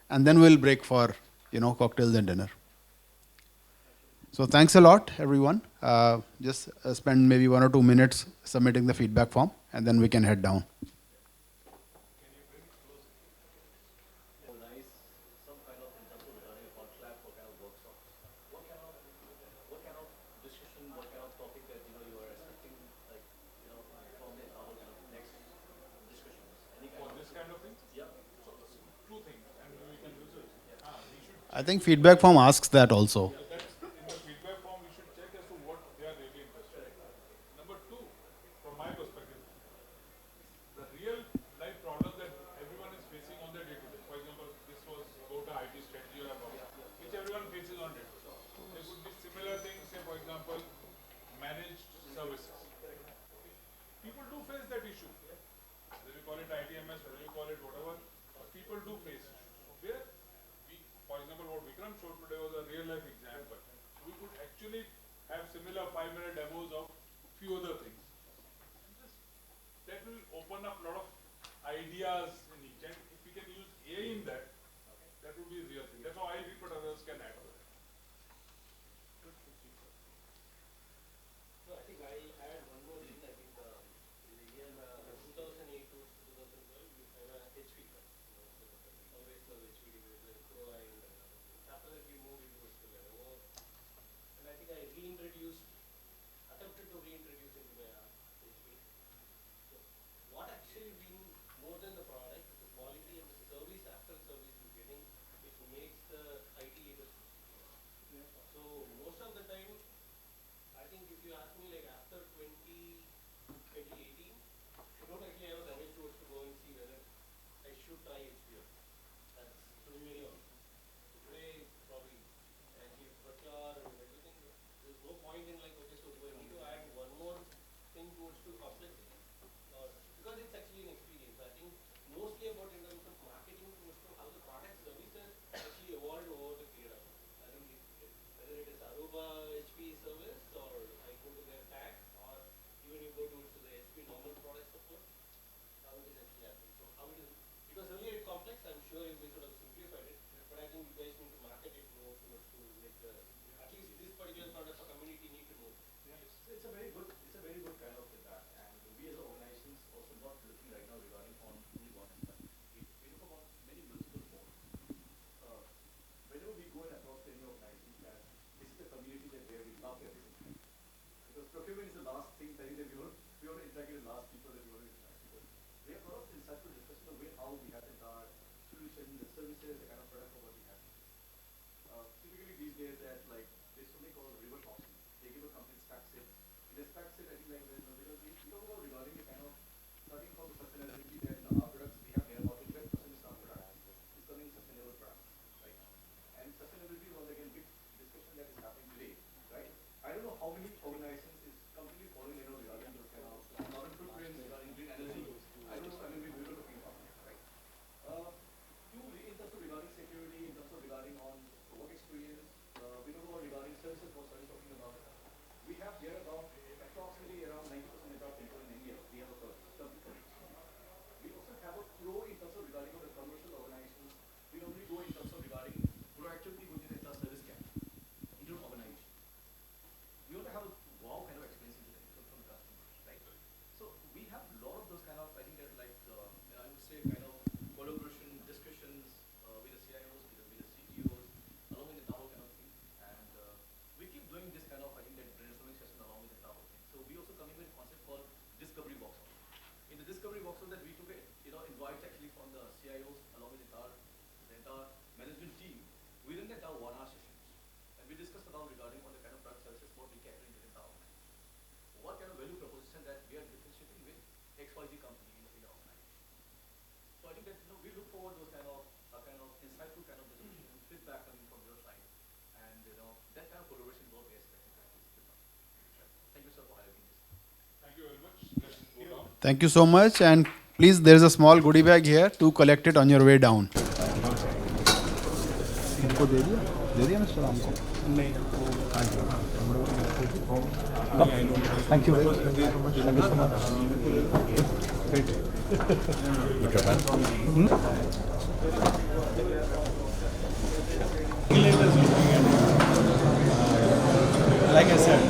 and then we'll break for cocktails and dinner. So thanks a lot, everyone. Just spend maybe 1 or 2 minutes submitting the feedback form, and then we can head down. I think feedback form asks that also. In the feedback form, we should check as to what they are really interested in. Number two, from my perspective, the real life problems that everyone is facing on their day-to-day. For example, this was about the IT strategy or about which everyone faces on day-to-day. There could be similar things, say for example, managed services. People do face that issue. Whether we call it ITMS, whether we call it whatever, people do face issues. Where for example, what Vikram showed today was a real-life example. We could actually have similar 5-minute demos of few other things. That will open up a lot of ideas in each. And if we can use AI in that, that would be a real thing. That's how I read, but others can add to it. No, I think I'll add one more thing. I think in the year 2008 to 2012, we had a HP cut. Always love HP with Pro and after that we moved into Lenovo. And I think I attempted to reintroduce into my HP. So what actually been more than the product, the quality and the service after service you're getting, which makes the IT industry. So most of the time, I think if you ask me like after 2018, you don't actually have a damage towards to go and see whether I should try HBO. That's to be very honest. Today, probably, as you procure and everything, there's no point in like, okay, so do I need to add one more thing towards to complexity? Because it's actually an experience. I think mostly about in terms of marketing towards to how the product services actually evolved over Because procurement is the last thing that we want to interact with the last people that we want to interact with. We have a lot of insightful discussion of how we have the entire solution, the services, the kind of product for what we have. Typically these days that like there's something called river costing. They give a company spec set. In the spec set, I think like because we talk about regarding the kind of starting from the sustainability that our products we have here about 25% is our product is coming sustainable products right now. And sustainability was again big discussion that is happening today, right? I don't know how many organizations is completely following regarding those kind of carbon footprint, regarding green energy. I don't know. I mean, we were talking about it, right? Two, in terms of regarding security, in terms of regarding on work experience, we know about regarding services. What I was talking about. We have here about approximately around 90% of our people in India. We have a company. We also have a pro in terms of regarding the commercial organizations. We normally go in terms of regarding proactivity within the service gap into an organization. We want to have a wow kind of experience from the customers, right? So we have a lot of those kind of, I think that like, I would say kind of collaboration, discussions with the CIOs, with the CTOs, along with the tower kind of thing. And we keep doing this kind of, I think that brainstorming session along with the tower thing. So we also coming with a concept called discovery workshop. In the discovery workshop that we took it, invite actually from the CIOs along with the entire management team within the entire 1 hour sessions. And we discussed about regarding on the kind of product services what we can bring to the tower. What kind of value proposition that we are differentiating with XYZ company in the organization. So I think that we look forward to those kind of insightful kind of discussion and feedback coming from your side. And that kind of collaboration is what we expect in practice. Thank you sir for having this. Thank you very much. Let's go down. Thank you so much, and please, there is a small goodie bag here to collect it on your way down. Thank you. Thank you so much. Great. Like I said,